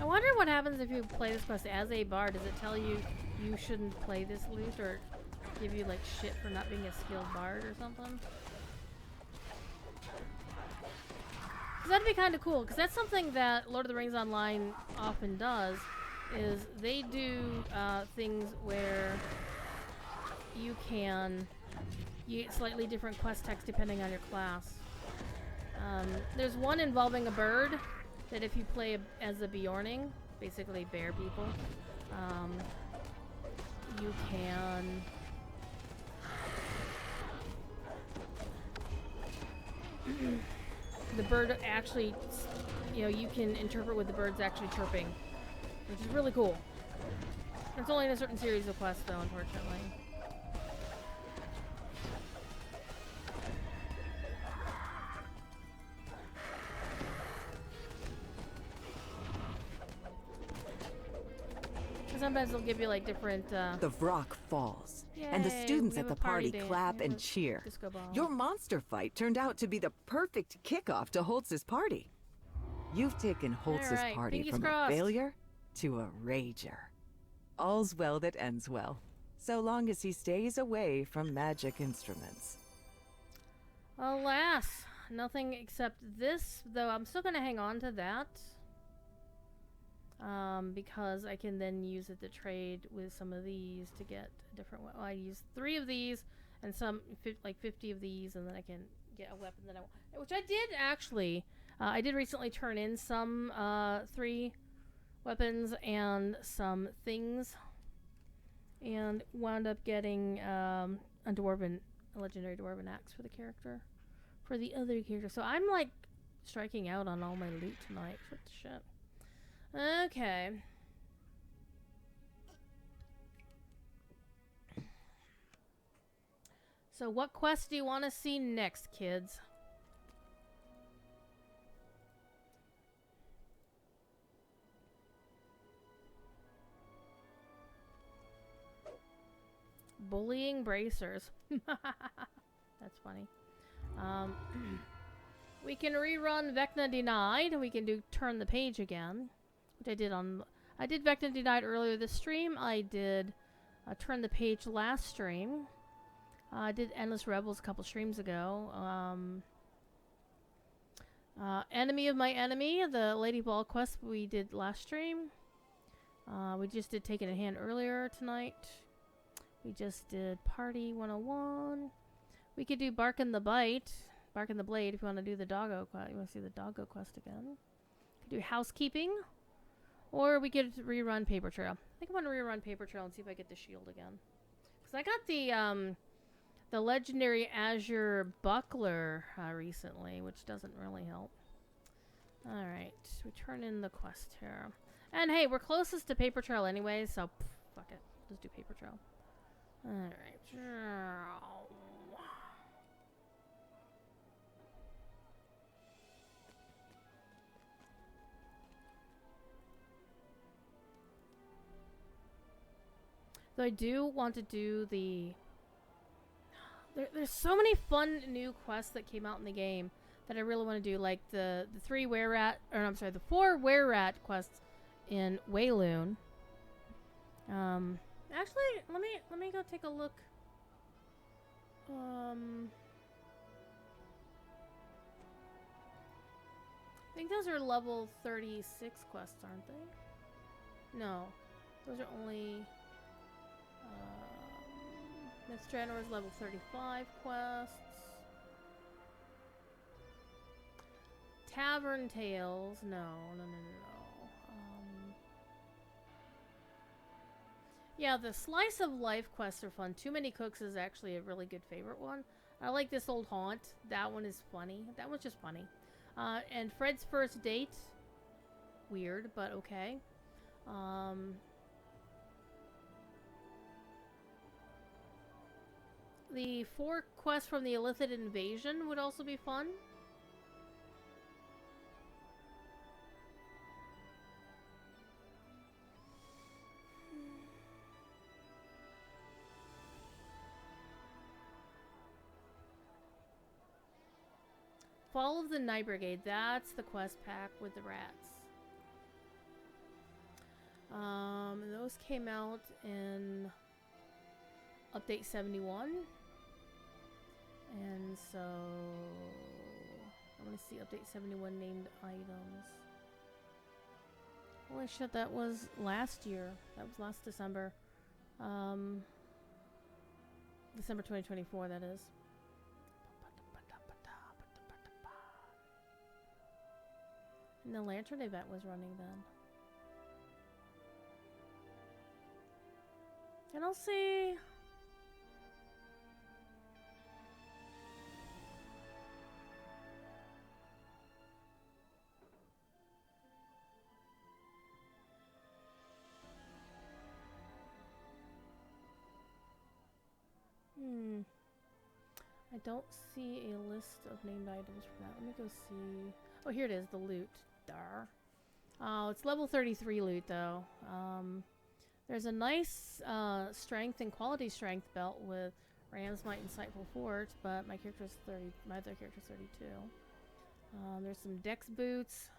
A: I wonder what happens if you play this quest as a bard. Does it tell you you shouldn't play this lute, or give you like shit for not being a skilled bard or something? 'Cause that'd be kind of cool, because that's something that Lord of the Rings Online often does, is they do things where you can get slightly different quest text depending on your class. There's one involving a bird that if you play as a Bjorning, basically bear people, you can the bird actually, you know, you can interpret what the bird's actually chirping, which is really cool. It's only in a certain series of quests though, unfortunately. Sometimes they'll give you like different
G: The Vrock falls, and the
A: Yay,
G: students
A: we
G: at
A: have
G: the
A: a party
G: party
A: dance.
G: clap
A: We have
G: and
A: a
G: cheer.
A: disco ball.
G: Your monster fight turned out to be the perfect kickoff to Holtz's party. You've taken Holtz's
A: Alright,
G: party
A: fingers
G: from
A: crossed.
G: a failure to a rager. All's well that ends well, so long as he stays away from magic instruments.
A: Alas, nothing except this, though I'm still gonna hang on to that. Because I can then use it to trade with some of these to get a different one. I use 3 of these and some like 50 of these, and then I can get a weapon that I want. Which I did actually. I did recently turn in some 3 weapons and some things, and wound up getting a legendary dwarven axe for the character, for the other character. So I'm like striking out on all my loot tonight. What the shit? Okay. So what quest do you want to see next, kids? Bullying bracers. That's funny. We can rerun Vecna Denied. We can do Turn the Page again. Which I did Vecna Denied earlier this stream. I did Turn the Page last stream. I did Endless Rebels a couple streams ago. Enemy of My Enemy, the Lady Ball quest we did last stream. We just did Take It in Hand earlier tonight. We just did Party 101. We could do Bark in the Blade if you want to do the doggo quest. You want to see the doggo quest again? We could do Housekeeping. Or we could rerun Paper Trail. I think I want to rerun Paper Trail and see if I get the shield again. Because I got the legendary Azure Buckler recently, which doesn't really help. Alright, we turn in the quest here. And hey, we're closest to Paper Trail anyway, so fuck it. Let's do Paper Trail. Alright. So I do want to do the There's so many fun new quests that came out in the game that I really want to do, like the the 4 were rat quests in Wayloon. Actually, let me go take a look. I think those are level 36 quests, aren't they? No, those are only. Next Draenor's level 35 quests. Tavern Tales, no. Yeah, the Slice of Life quests are fun. Too Many Cooks is actually a really good favorite one. I like This Old Haunt. That one is funny. That one's just funny. And Fred's First Date. Weird, but okay. The 4 quests from the Illithid Invasion would also be fun. Fall of the Night Brigade, that's the quest pack with the rats. Those came out in Update 71. And so I want to see Update 71 named items. Holy shit, that was last year. That was last December. December 2024, that is. And the Lantern event was running then. I don't see... I don't see a list of named items for that. Let me go see. Oh, here it is, the loot. Dar. Oh, it's level 33 loot though. There's a nice strength and quality strength belt with Ram's Might and Sightful Fort, but my character's 30. My other character's 32. There's some Dex boots.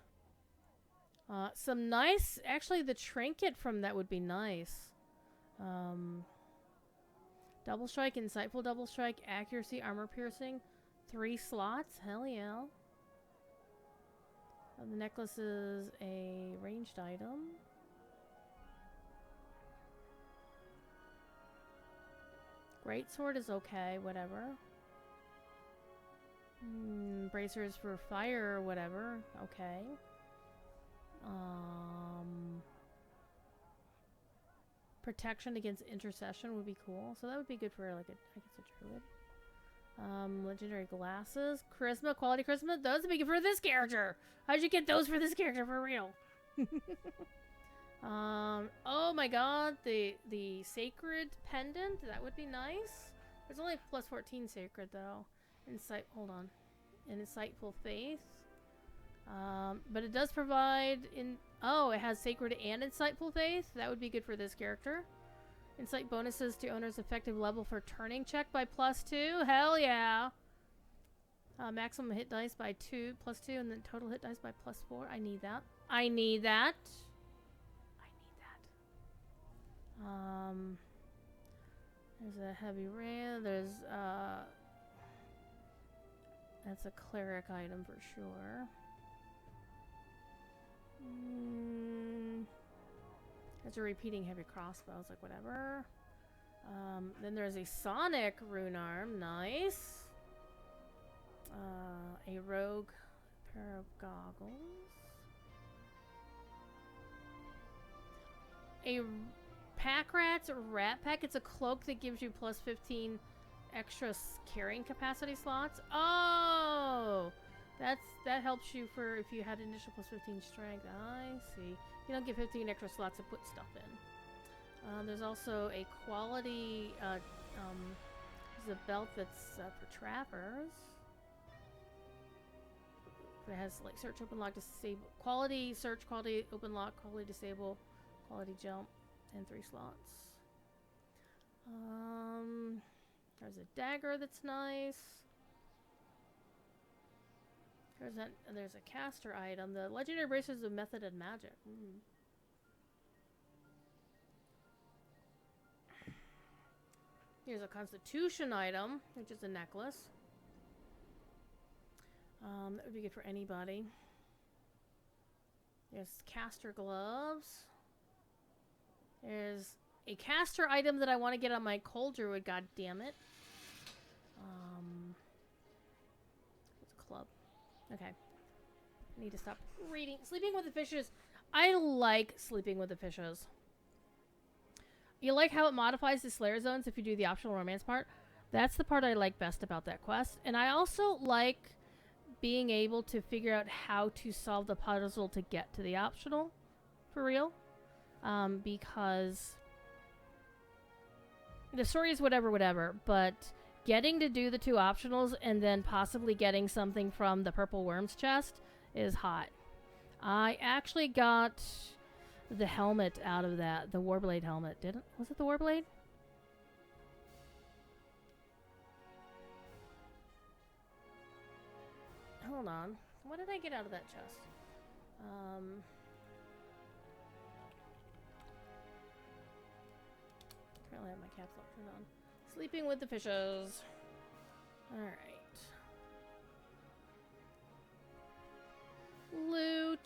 A: Some nice. Actually, the trinket from that would be nice. Double strike, insightful double strike, accuracy, armor piercing, 3 slots. Hell yeah. The necklace is a ranged item. Greatsword is okay, whatever. Bracers for fire or whatever, okay. Protection against intercession would be cool. So that would be good for like I guess a druid. Legendary glasses. Charisma, quality charisma. Those would be good for this character. How'd you get those for this character for real? Oh my god, the sacred pendant, that would be nice. There's only plus 14 sacred though. Hold on. An insightful faith. But it does provide it has sacred and insightful faith. That would be good for this character. Insight bonuses to owner's effective level for turning check by +2. Hell yeah. Maximum hit dice by +2, and then total hit dice by +4. I need that. I need that. There's a heavy rail. There's that's a cleric item for sure. There's a repeating heavy crossbow. I was like, whatever. Then there's a sonic rune arm. Nice. A rogue pair of goggles. A pack rat's rat pack. It's a cloak that gives you +15 extra carrying capacity slots. Oh, that helps you for if you had initial +15 strength. I see. You don't get 15 extra slots to put stuff in. There's also a quality. There's a belt that's for trappers. It has like search, open, lock, disable, quality search, quality open, lock, quality disable, quality jump, and 3 slots. There's a dagger that's nice. There's a caster item. The legendary bracers of method and magic. Here's a constitution item, which is a necklace. That would be good for anybody. There's caster gloves. There's a caster item that I want to get on my cold druid, god damn it. What's a club? Okay. I need to stop reading. Sleeping with the Fishes. I like Sleeping with the Fishes. You like how it modifies the Slayer zones if you do the optional romance part? That's the part I like best about that quest. And I also like being able to figure out how to solve the puzzle to get to the optional. For real. Because the story is whatever, but getting to do the 2 optionals and then possibly getting something from the Purple Worms chest is hot. I actually got the helmet out of that. The Warblade helmet. Was it the Warblade? Hold on. What did I get out of that chest? Currently have my caps lock turned on. Sleeping with the Fishes. Alright. Loot.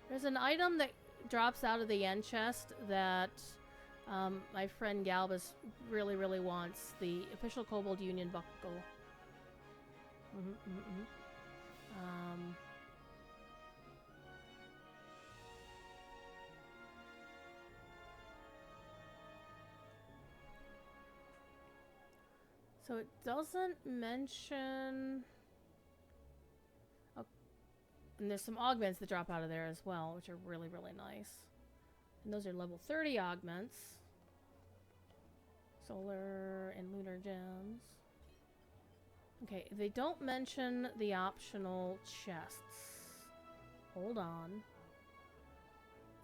A: There's an item that drops out of the end chest that my friend Galbus really wants. The official Kobold Union buckle. So it doesn't mention... Oh, and there's some augments that drop out of there as well, which are really nice. And those are level 30 augments. Solar and lunar gems. Okay, they don't mention the optional chests. Hold on.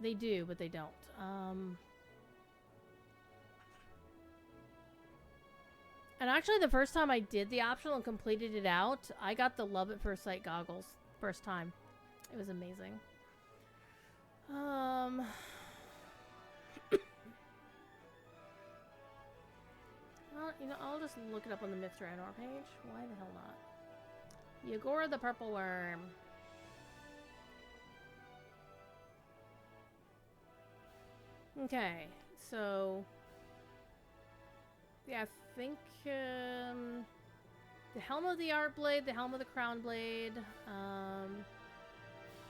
A: They do, but they don't. And actually, the first time I did the optional and completed it out, I got the Love at First Sight goggles. First time. It was amazing. Well, you know, I'll just look it up on the Myth Draenor page. Why the hell not? Yagora the Purple Worm. Okay, so... Yeah, I think the Helm of the Art Blade, the Helm of the Crown Blade,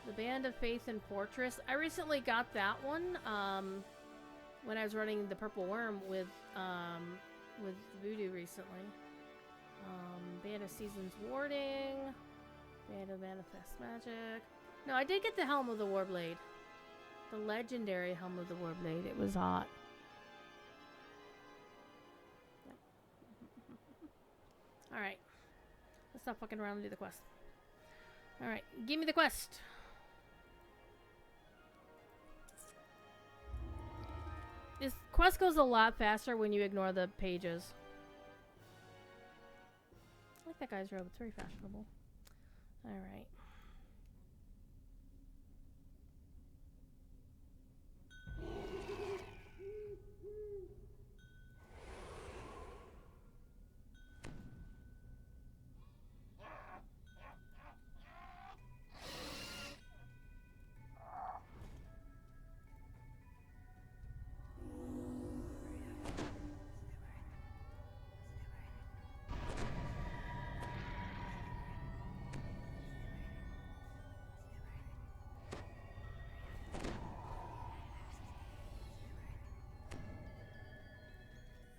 A: the Band of Faith and Fortress. I recently got that one when I was running the Purple Worm with Voodoo recently. Band of Seasons Warding, Band of Manifest Magic. No, I did get the Helm of the Warblade. The legendary Helm of the Warblade. It was hot. Alright. Let's stop fucking around and do the quest. Alright, give me the quest. This quest goes a lot faster when you ignore the pages. I like that guy's robe. It's very fashionable. Alright.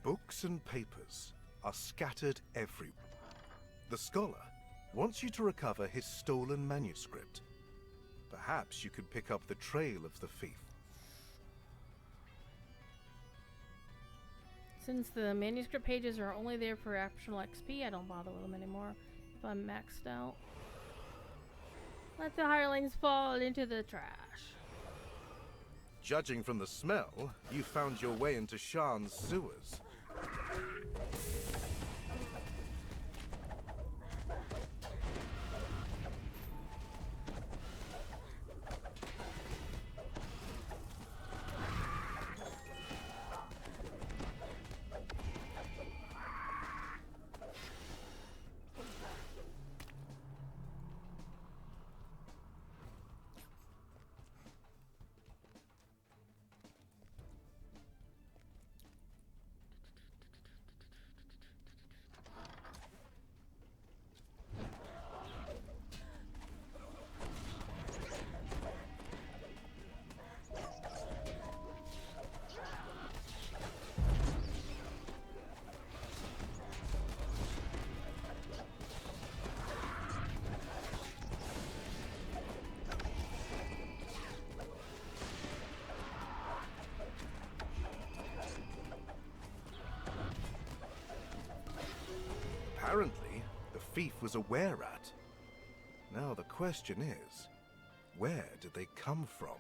B: Books and papers are scattered everywhere. The scholar wants you to recover his stolen manuscript. Perhaps you could pick up the trail of the thief.
A: Since the manuscript pages are only there for optional XP, I don't bother with them anymore if I'm maxed out. Let the hirelings fall into the trash.
B: Judging from the smell, you found your way into Shan's sewers. Apparently, the thief was a were-rat. Now the question is, where did they come from?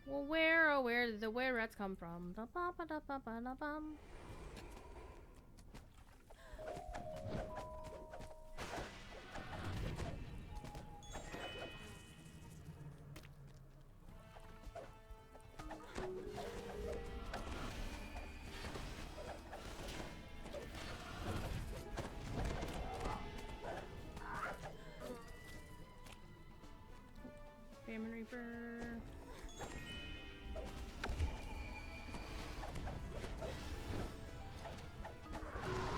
A: Well, where did the were-rats come from? Da-ba-ba-da-ba-ba-da-bum. Famine Reaper.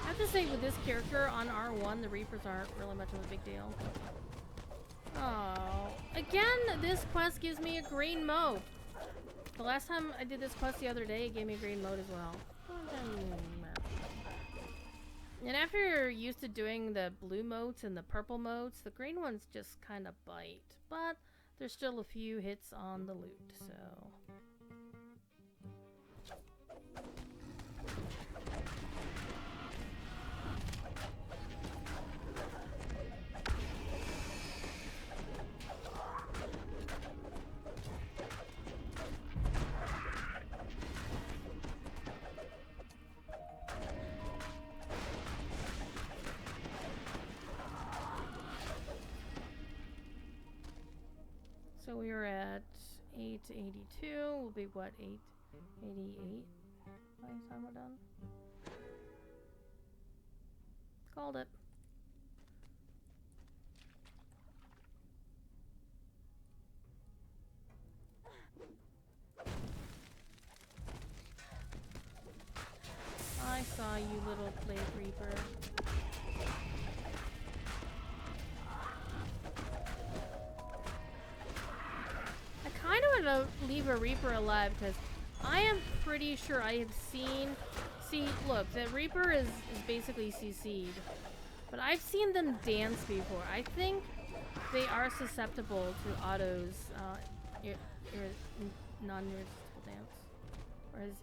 A: I have to say, with this character on R1, the Reapers aren't really much of a big deal. Oh, again, this quest gives me a green mode. The last time I did this quest the other day, it gave me a green mode as well. And after you're used to doing the blue motes and the purple motes, the green ones just kind of bite. But there's still a few hits on the loot, so... So we were at 882. We'll be what, 888 by the time we're done. Called it. I saw you, little Plague Reaper. I kind of want to leave a Reaper alive because I am pretty sure I have seen... See, look, the Reaper is basically CC'd. But I've seen them dance before. I think they are susceptible to Otto's non-irresistible dance. Or his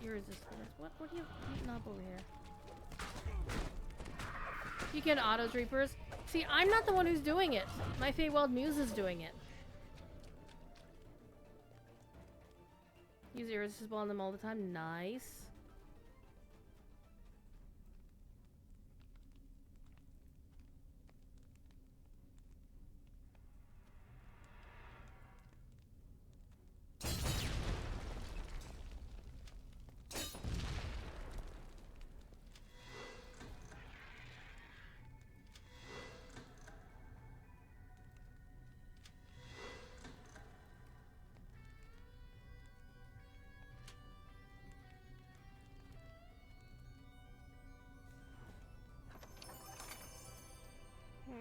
A: irresistible dance. What are you beating up over here? You can Otto's Reapers. See, I'm not the one who's doing it. My Feywild Muse is doing it. Use irresistible on them all the time. Nice.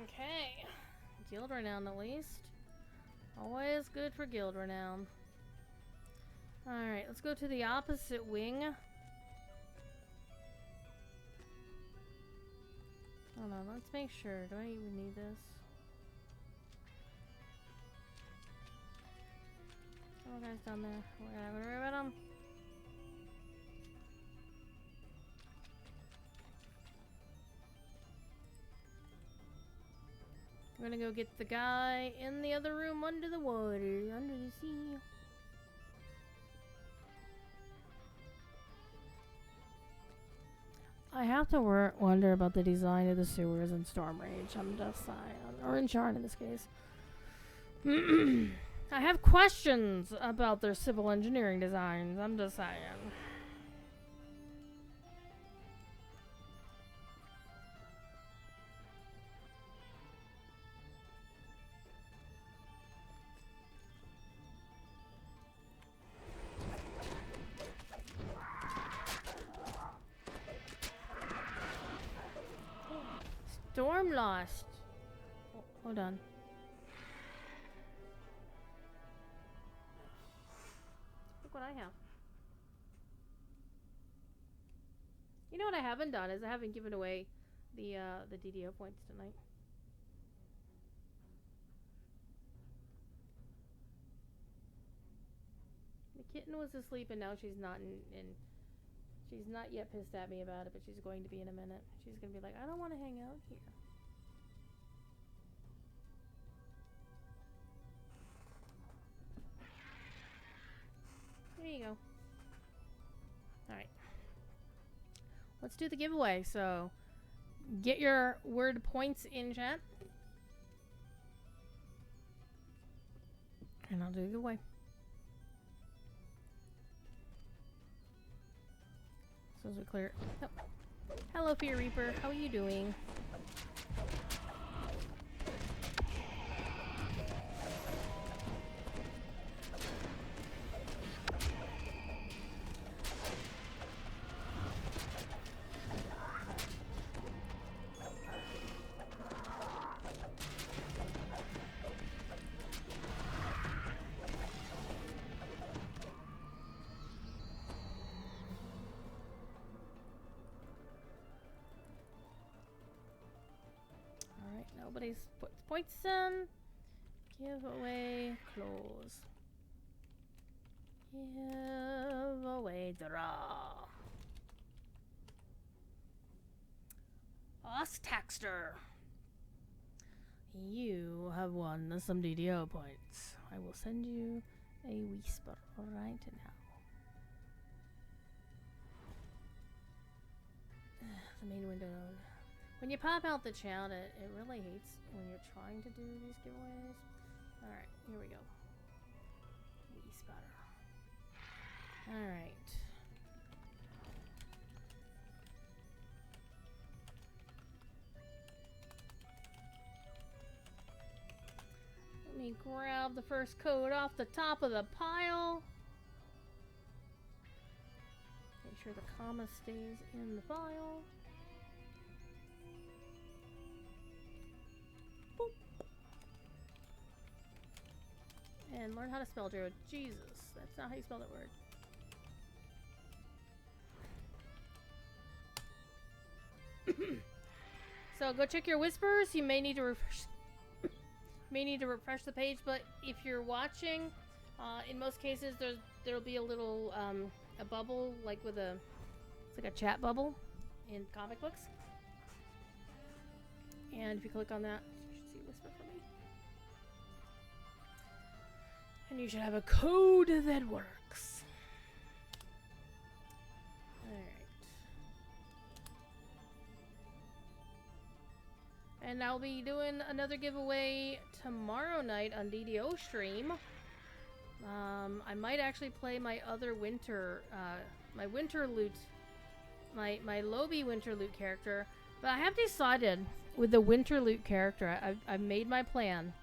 A: Okay. Guild renown at least. Always good for guild renown. Alright, let's go to the opposite wing. Hold on, let's make sure. Do I even need this? Oh, guys down there. We're gonna worry about them. I'm gonna go get the guy in the other room under the water, under the sea. I have to wonder about the design of the sewers in Storm Rage. I'm just saying. Or in Charn in this case. I have questions about their civil engineering designs. I'm just saying. Storm Lost. Oh, hold on. Look what I have. You know what I haven't done is I haven't given away the DDO points tonight. The kitten was asleep and now she's not in she's not yet pissed at me about it, but she's going to be in a minute. She's going to be like, I don't want to hang out here. There you go. Alright. Let's do the giveaway. So, get your word points in chat. And I'll do the giveaway. So as we clear. Oh. Hello, Fear Reaper. How are you doing? Nobody's put points in. Giveaway close. Giveaway draw. Ostaxter. You have won some DDO points. I will send you a whisper right now. The main window. When you pop out the chat, it really hates when you're trying to do these giveaways. Alright, here we go. Wee spotter. Alright. Let me grab the first code off the top of the pile. Make sure the comma stays in the file. And learn how to spell Druid. Jesus, that's not how you spell that word. So go check your whispers. You may need to refresh the page, but if you're watching, in most cases there'll be a little a bubble like with it's like a chat bubble in comic books. And if you click on that, you should see whisper for me. And you should have a code that works. Alright. And I'll be doing another giveaway tomorrow night on DDO stream. I might actually play my other winter, my winter Lute, my Lobby winter Lute character. But I have decided with the winter Lute character, I've made my plan.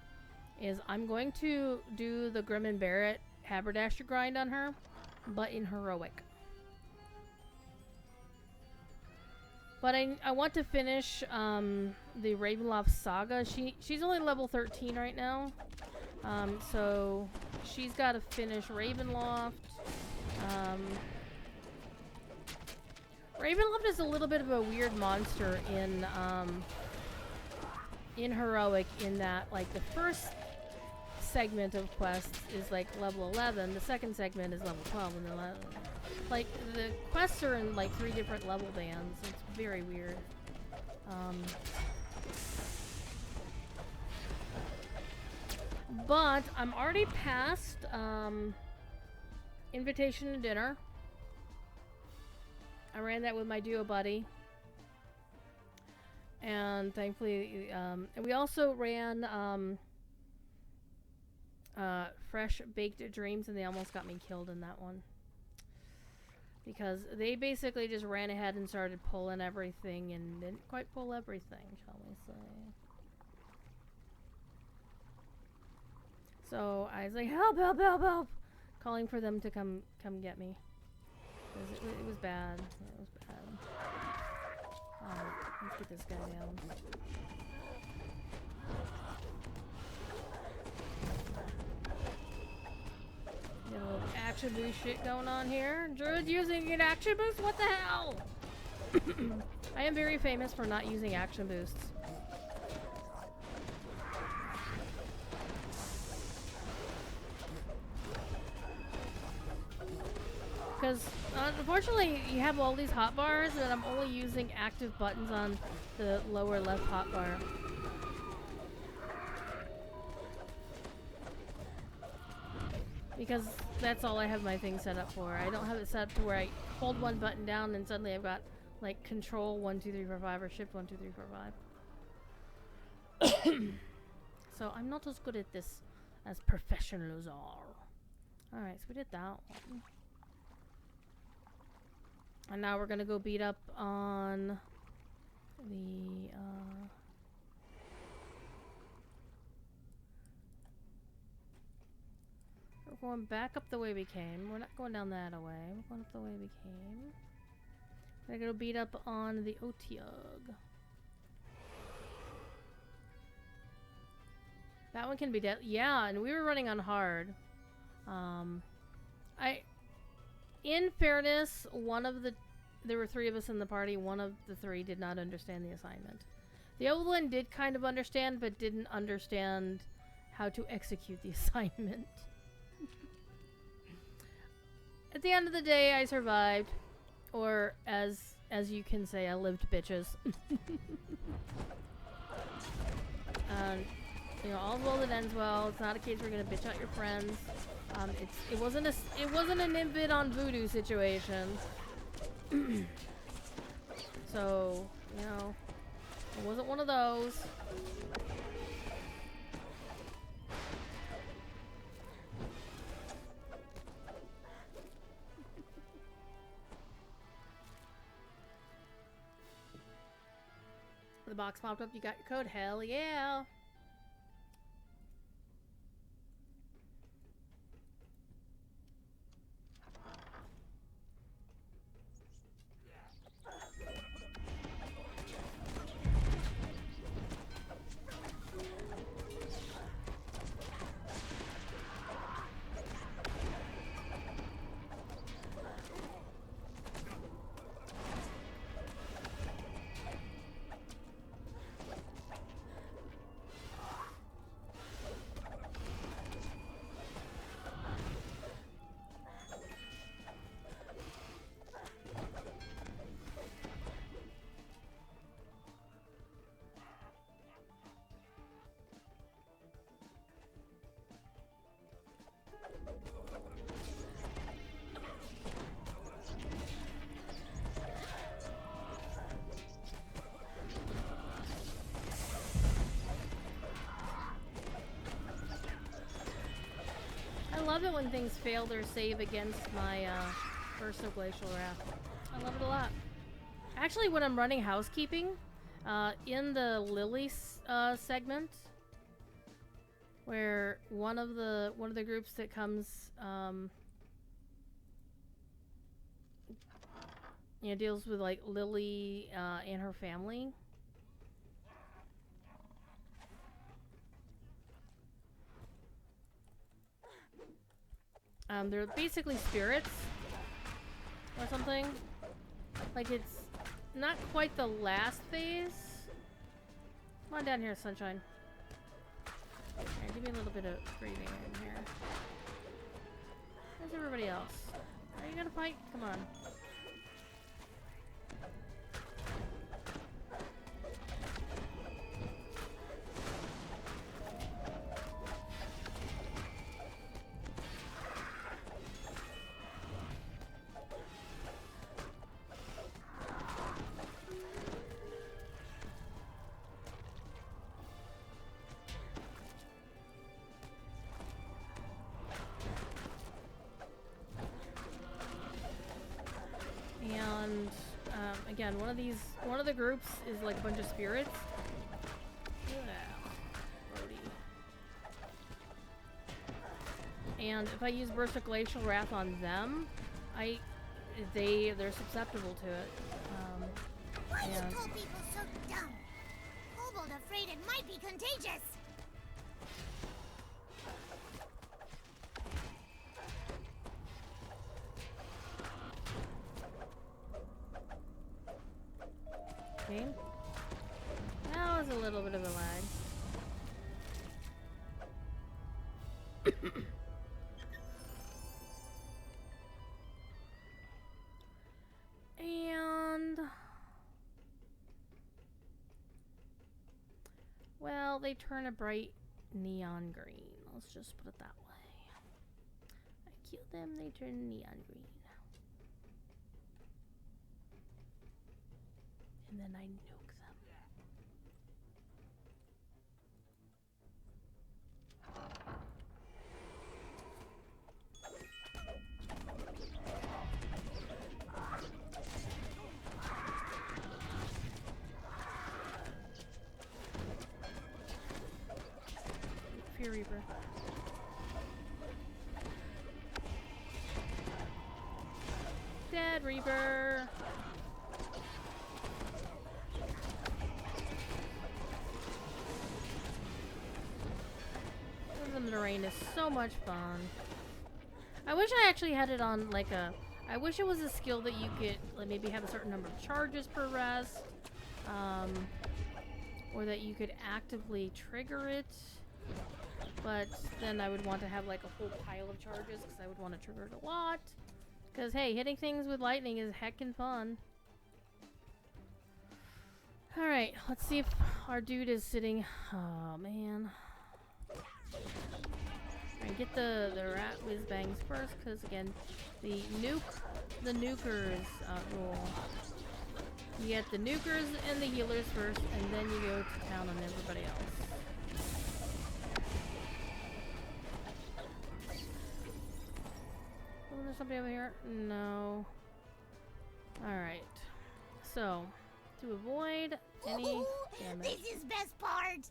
A: Is I'm going to do the Grim and Barrett Haberdasher grind on her, but in heroic. But I want to finish the Ravenloft saga. She's only level 13 right now, so she's got to finish Ravenloft. Ravenloft is a little bit of a weird monster in heroic, in that like the first segment of quests is like level 11, the second segment is level 12, and then like the quests are in like 3 different level bands. It's very weird. But I'm already past invitation to dinner. I ran that with my duo buddy. And thankfully, and we also ran Fresh Baked Dreams, and they almost got me killed in that one. Because they basically just ran ahead and started pulling everything and didn't quite pull everything, shall we say. So I was like, help, help, help, help! Calling for them to come get me. It was bad. It was bad. Let's get this guy down. Got a little action boost shit going on here. Druid using an action boost? What the hell? I am very famous for not using action boosts. Because unfortunately you have all these hotbars and I'm only using active buttons on the lower left hotbar. Because that's all I have my thing set up for. I don't have it set up to where I hold one button down and suddenly I've got like control 1, 2, 3, 4, 5 or shift 1, 2, 3, 4, 5. So I'm not as good at this as professionals are. Alright, so we did that one. And now we're gonna go beat up on the we're going back up the way we came. We're not going down that way. We're going up the way we came. We're gonna go beat up on the Otyug. That one can be dead. Yeah, and we were running on hard. In fairness, there were 3 of us in the party. One of the 3 did not understand the assignment. The other one did kind of understand, but didn't understand how to execute the assignment. At the end of the day, I survived. Or, as you can say, I lived, bitches. You know, all's well that ends well. It's not a case where you're gonna bitch out your friends. It wasn't an invite on voodoo situation. So, you know, it wasn't one of those. The box popped up. You got your code. Hell yeah. I love it when things fail their save against my Burst of Glacial Wrath. I love it a lot. Actually, when I'm running housekeeping, in the Lily segment, where one of the groups that comes, you know, deals with like Lily and her family. They're basically spirits or something. Like, it's not quite the last phase. Come on down here, sunshine. Here, give me a little bit of breathing in here. Where's everybody else? Are you gonna fight? Come on. again, one of the groups is like a bunch of spirits. Yeah, and if I use Burst of Glacial Wrath on them, they're susceptible to it.
D: Why are you tall people so dumb? Kobold afraid it might be contagious.
A: Okay. That was a little bit of a lag. And well, they turn a bright neon green. Let's just put it that way. I kill them, they turn neon green. And then I nuke them. Fear Reaper. Dead Reaper. Rhythm Terrain is so much fun. I wish I actually had it on like a. I wish it was a skill that you could like, maybe have a certain number of charges per rest, or that you could actively trigger it. But then I would want to have like a whole pile of charges because I would want to trigger it a lot. Because hey, hitting things with lightning is heckin' fun. Alright, let's see if our dude is sitting. Oh man. Alright, get the rat whiz bangs first because again, the nukers rule. You get the nukers and the healers first, and then you go to town on everybody else. Oh, there's somebody over here? No. Alright. So, to avoid any damage.
D: This is best part.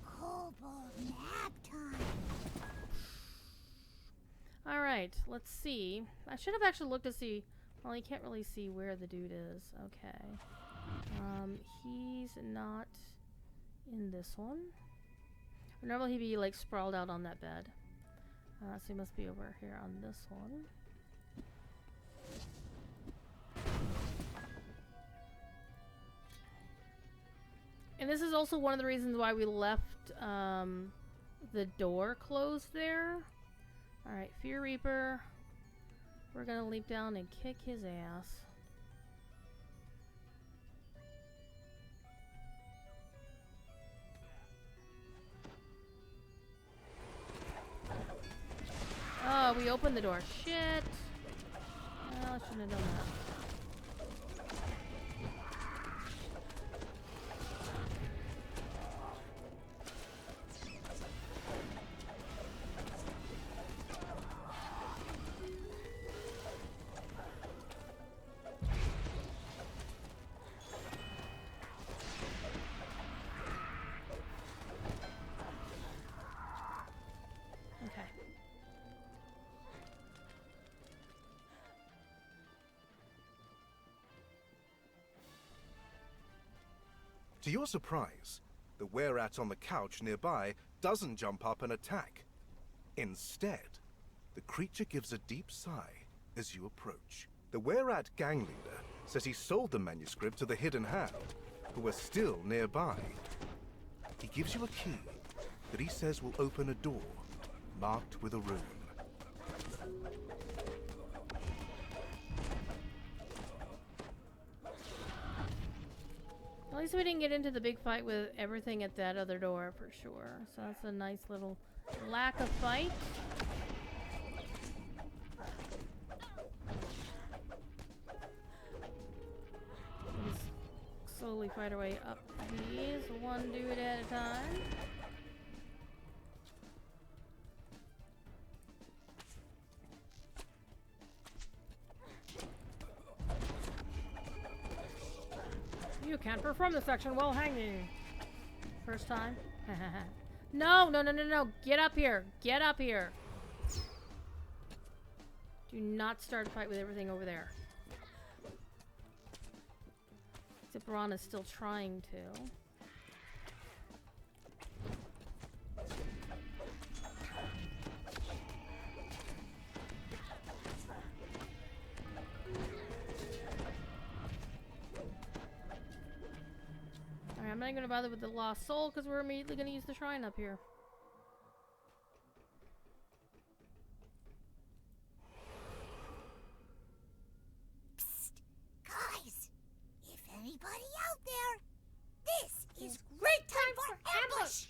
D: Kobold nap time.
A: Alright, let's see. I should have actually looked to see. Well, you can't really see where the dude is. Okay. He's not in this one. Normally he'd be like sprawled out on that bed. So he must be over here on this one. And this is also one of the reasons why we left the door closed there. Alright, Fear Reaper. We're gonna leap down and kick his ass. Oh, we opened the door. Shit. Well, I shouldn't have done that.
B: To your surprise, the were-rat on the couch nearby doesn't jump up and attack. Instead, the creature gives a deep sigh as you approach. The were-rat gang leader says he sold the manuscript to the Hidden Hand, who are still nearby. He gives you a key that he says will open a door marked with a rune.
A: At least we didn't get into the big fight with everything at that other door for sure. So that's a nice little lack of fight. We'll just slowly fight our way up these, one dude at a time. can't perform this action while hanging. First time. No, no, no, no, no. Get up here. Get up here. Do not start a fight with everything over there. Zipperana's still trying to. Alright, I'm not gonna bother with the lost soul because we're immediately gonna use the shrine up here.
D: Guys, if anybody out there, this is great time for ambush!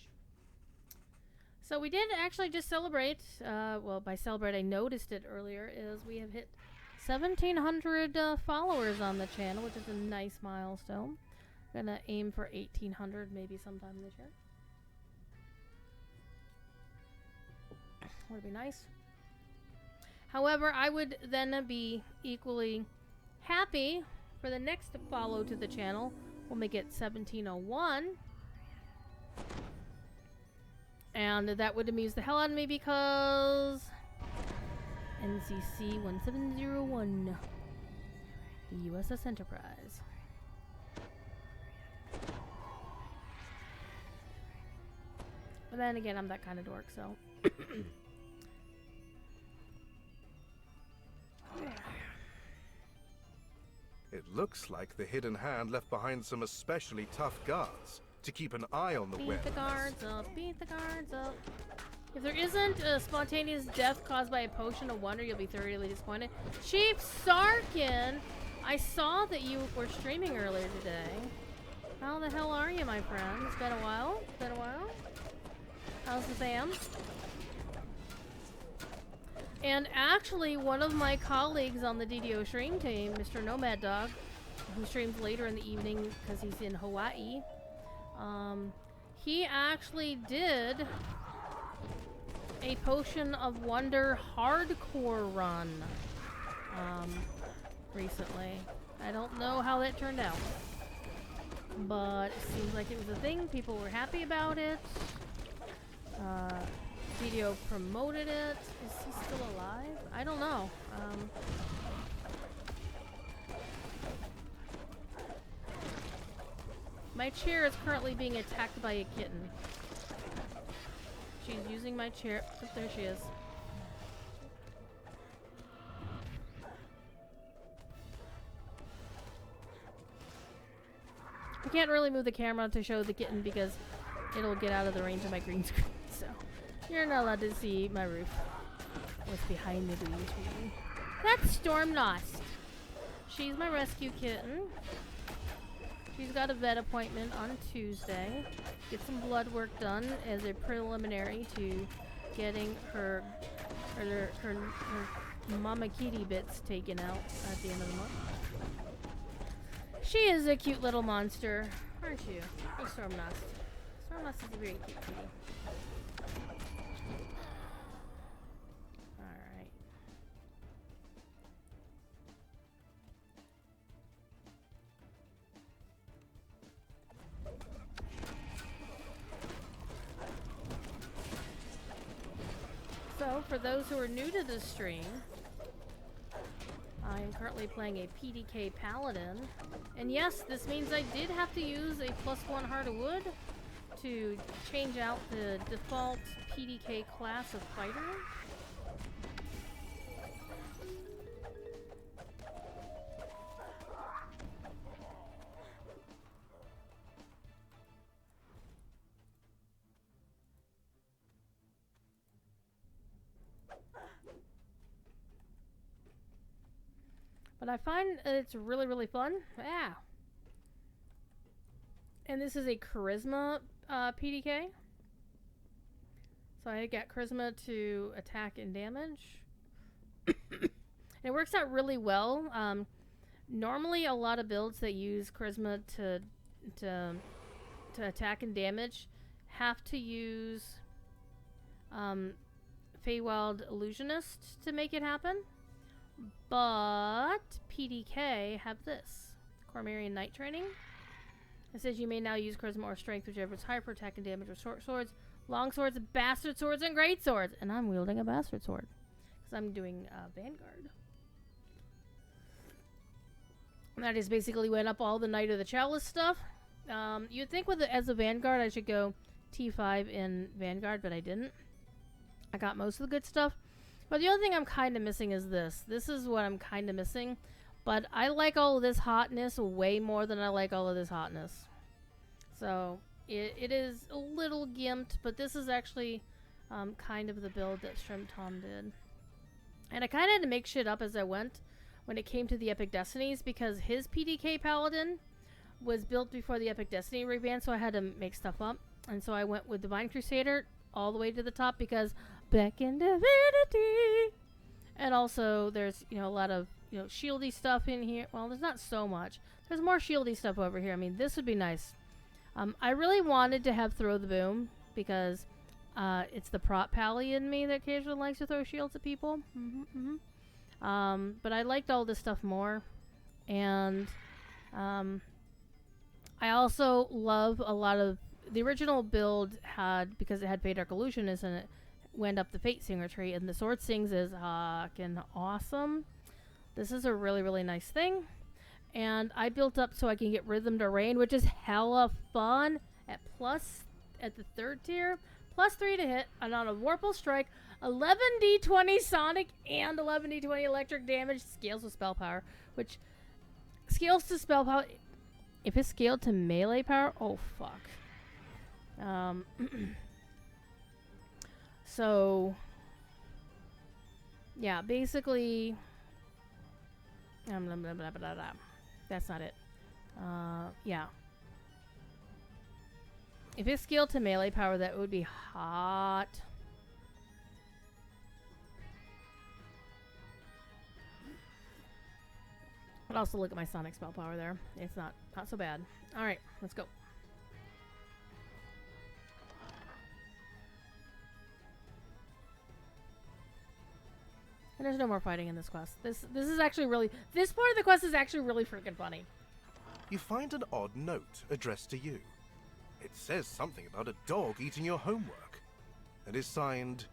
A: So we did actually just celebrate, well, by celebrate I noticed it earlier, is we have hit 1,700 followers on the channel, which is a nice milestone. Gonna aim for 1,800 maybe sometime this year. Would be nice. However, I would then be equally happy for the next follow to the channel when we get 1,701. And that would amuse the hell out of me because NCC 1701, the USS Enterprise. But then again, I'm that kind of dork, so.
B: It looks like the hidden hand left behind some especially tough guards to keep an eye on the
A: Beat the guards up, beat the guards up. If there isn't a spontaneous death caused by a potion of wonder, you'll be thoroughly disappointed. Chief Sarkin, I saw that you were streaming earlier today. How the hell are you, my friend? It's been a while. It's been a while. How's the fam? And actually, one of my colleagues on the DDO stream team, Mr. Nomad Dog, who streams later in the evening because he's in Hawaii, he actually did a Potion of Wonder hardcore run recently. I don't know how that turned out, but it seems like it was a thing. People were happy about it. DDO promoted it. Is he still alive? I don't know. My chair is currently being attacked by a kitten. She's using my chair. Oh, there she is. I can't really move the camera to show the kitten because it'll get out of the range of my green screen. So you're not allowed to see my roof. What's behind the green screen? That's Stormnost. She's my rescue kitten. She's got a vet appointment on Tuesday. Get some blood work done as a preliminary to getting her mama kitty bits taken out at the end of the month. She is a cute little monster, aren't you? Oh, Stormnost. Stormnost is a very cute kitty. Alright. So, for those who are new to this stream, I am currently playing a PDK Paladin. And yes, this means I did have to use a +1 Heart of Wood to change out the default PDK class of fighter. But I find it's really, really fun. Yeah. And this is a Charisma PDK. So I get Charisma to attack and damage. And it works out really well. Normally a lot of builds that use Charisma to attack and damage have to use Feywild Illusionist to make it happen. But PDK have this. Cormarian Night Training. It says you may now use charisma or strength, whichever is higher for attack and damage with short swords, long swords, bastard swords, and great swords. And I'm wielding a bastard sword because I'm doing Vanguard. And that just basically went up all the Knight of the Chalice stuff. You'd think as a Vanguard I should go T5 in Vanguard, but I didn't. I got most of the good stuff. But the only thing I'm kind of missing is this. This is what I'm kind of missing. But I like all of this hotness way more than I like all of this hotness. So, it is a little gimped, but this is actually kind of the build that Shrimp Tom did. And I kind of had to make shit up as I went when it came to the Epic Destinies, because his PDK Paladin was built before the Epic Destiny rebrand, so I had to make stuff up. And so I went with Divine Crusader all the way to the top because back in Divinity. And also there's, a lot of, shieldy stuff in here. Well, there's not so much. There's more shieldy stuff over here. I mean, this would be nice. I really wanted to have Throw the Boom because it's the prop pally in me that occasionally likes to throw shields at people. But I liked all this stuff more. And I also love a lot of the original build had, because it had Fate Dark Illusionist in it, went up the Fate Singer tree, and the Sword Sings is fucking awesome. This is a really, really nice thing. And I built up so I can get Rhythm to Rain, which is hella fun at the 3rd tier. +3 to hit, and on a Warple Strike, 11d20 Sonic and 11d20 electric damage, scales with spell power, which scales to spell power. If it's scaled to melee power, oh fuck. So yeah, basically, that's not it. Yeah. If it's scaled to melee power, that would be hot. But also look at my Sonic spell power there. It's not so bad. All right, let's go. And there's no more fighting in this quest. This is actually really, this part of the quest is actually really freaking funny.
B: You find an odd note addressed to you. It says something about a dog eating your homework, and is signed,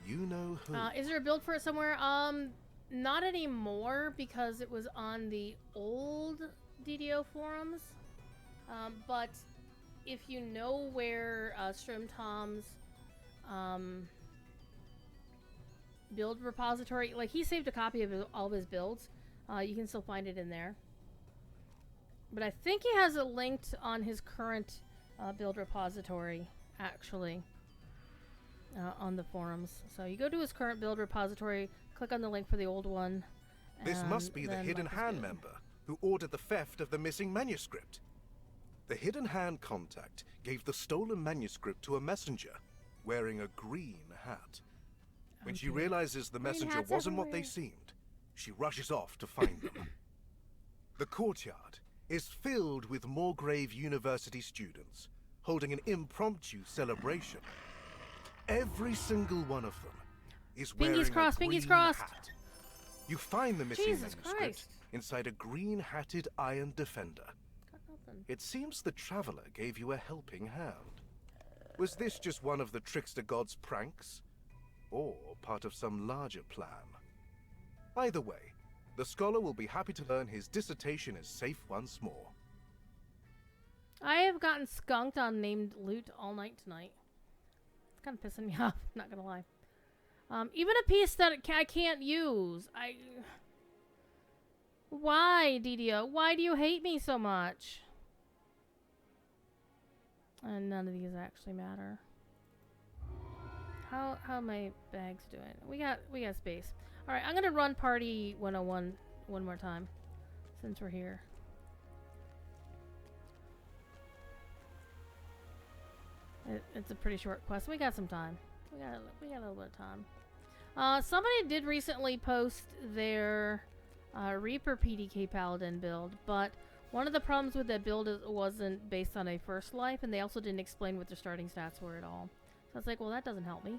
B: you know who.
A: Is there a build for it somewhere? Not anymore, because it was on the old DDO forums. But if you know where Strim Tom's build repository, like he saved a copy of all of his builds, you can still find it in there. But I think he has it linked on his current build repository, actually, on the forums. So you go to his current build repository, click on the link for the old one.
B: This must be the Hidden Hand member who ordered the theft of the missing manuscript. The Hidden Hand contact gave the stolen manuscript to a messenger wearing a green hat. When she realizes the messenger wasn't what they seemed, she rushes off to find them. The courtyard is filled with Moorgrave University students holding an impromptu celebration. Every single one of them is wearing a green hat. You find the missing manuscript inside a green-hatted iron defender. It seems the Traveler gave you a helping hand. Was this just one of the Trickster God's pranks? Or part of some larger plan? Either way, the scholar will be happy to learn his dissertation is safe once more.
A: I have gotten skunked on named Lute all night tonight. It's kind of pissing me off, not gonna lie. Even a piece that I can't use. Why, DDO? Why do you hate me so much? And none of these actually matter. How are my bags doing? We got space. All right, I'm gonna run Party 101 one more time, since we're here. It's a pretty short quest. We got some time. We got a little bit of time. Somebody did recently post their Reaper PDK Paladin build, but one of the problems with that build is it wasn't based on a first life, and they also didn't explain what their starting stats were at all. So I was like, well, that doesn't help me.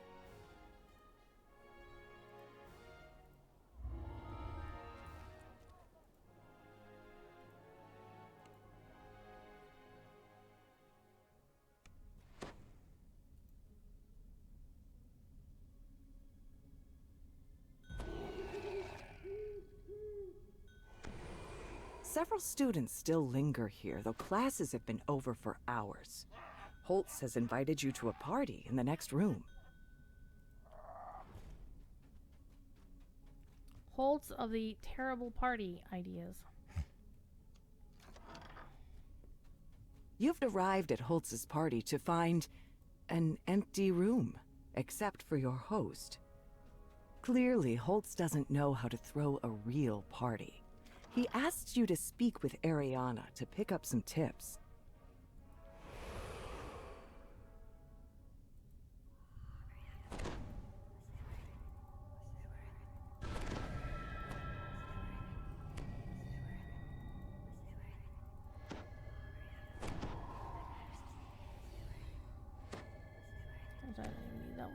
G: Several students still linger here, though classes have been over for hours. Holtz has invited you to a party in the next room.
A: Holtz of the terrible party ideas.
G: You've arrived at Holtz's party to find an empty room, except for your host. Clearly, Holtz doesn't know how to throw a real party. He asks you to speak with Ariana to pick up some tips.
A: I don't even need that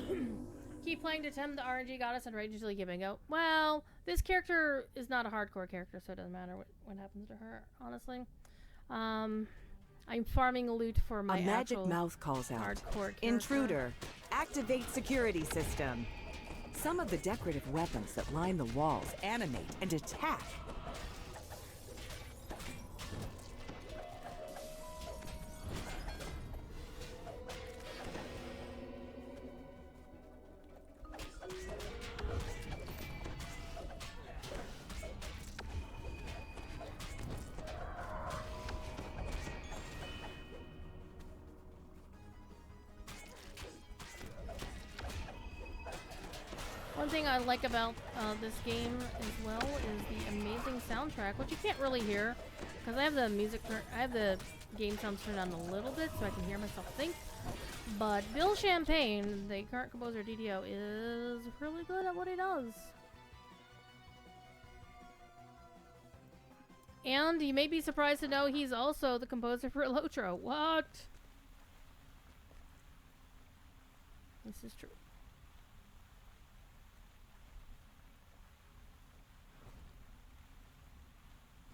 A: one. Keep playing to tempt the RNG goddess and ragingly giving out. Well, this character is not a hardcore character, so it doesn't matter what happens to her, honestly. I'm farming loot for my
G: A magic
A: actual
G: mouth calls out.
A: hardcore character.
G: Intruder, activate security system. Some of the decorative weapons that line the walls animate and attack.
A: One thing I like about this game as well is the amazing soundtrack, which you can't really hear because I have the I have the game sounds turned down a little bit so I can hear myself think. But Bill Champagne, the current composer of DDO, is really good at what he does. And you may be surprised to know he's also the composer for Lotro. What? This is true.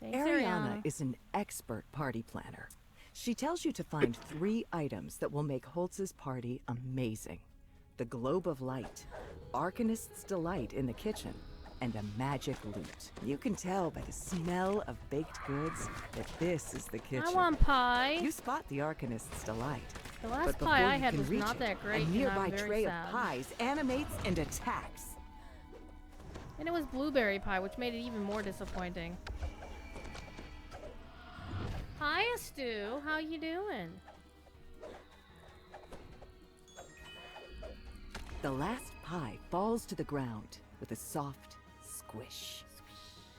A: Thanks,
G: Ariana is an expert party planner. She tells you to find 3 items that will make Holtz's party amazing. The Globe of Light, Arcanist's Delight in the kitchen, and a magic lute. You can tell by the smell of baked goods that this is the kitchen.
A: I want pie.
G: You spot the Arcanist's Delight.
A: The last
G: But
A: pie
G: before
A: I
G: you
A: had
G: can
A: was
G: reach
A: not
G: it,
A: that great,
G: a
A: and
G: nearby
A: I'm very
G: tray
A: sad.
G: of pies animates and attacks.
A: And it was blueberry pie, which made it even more disappointing. Hi, Stu. How you doing?
G: The last pie falls to the ground with a soft squish.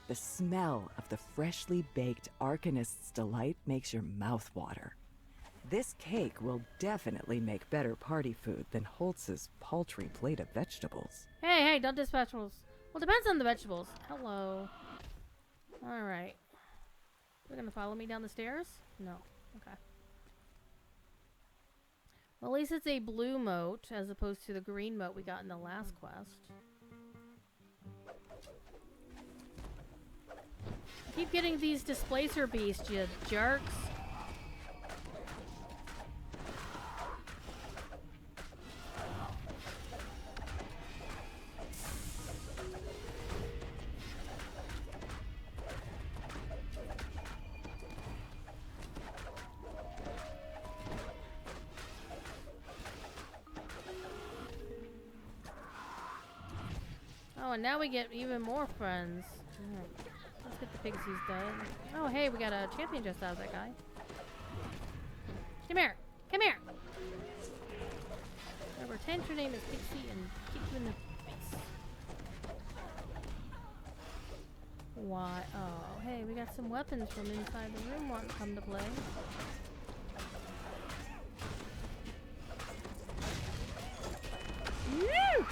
G: The smell of the freshly baked Arcanist's Delight makes your mouth water. This cake will definitely make better party food than Holtz's paltry plate of vegetables.
A: Hey, don't diss vegetables. Well, depends on the vegetables. Hello. Alright. You're gonna follow me down the stairs? No. Okay. Well, at least it's a blue moat as opposed to the green moat we got in the last quest. I keep getting these displacer beasts, you jerks. Oh, and now we get even more friends. Let's get the pixies done. Oh, hey, we got a champion just out of that guy. Come here. Come here. Pretend your name is Pixie and kick you in the face. Why? Oh, hey, we got some weapons from inside the room want to come to play. Woo!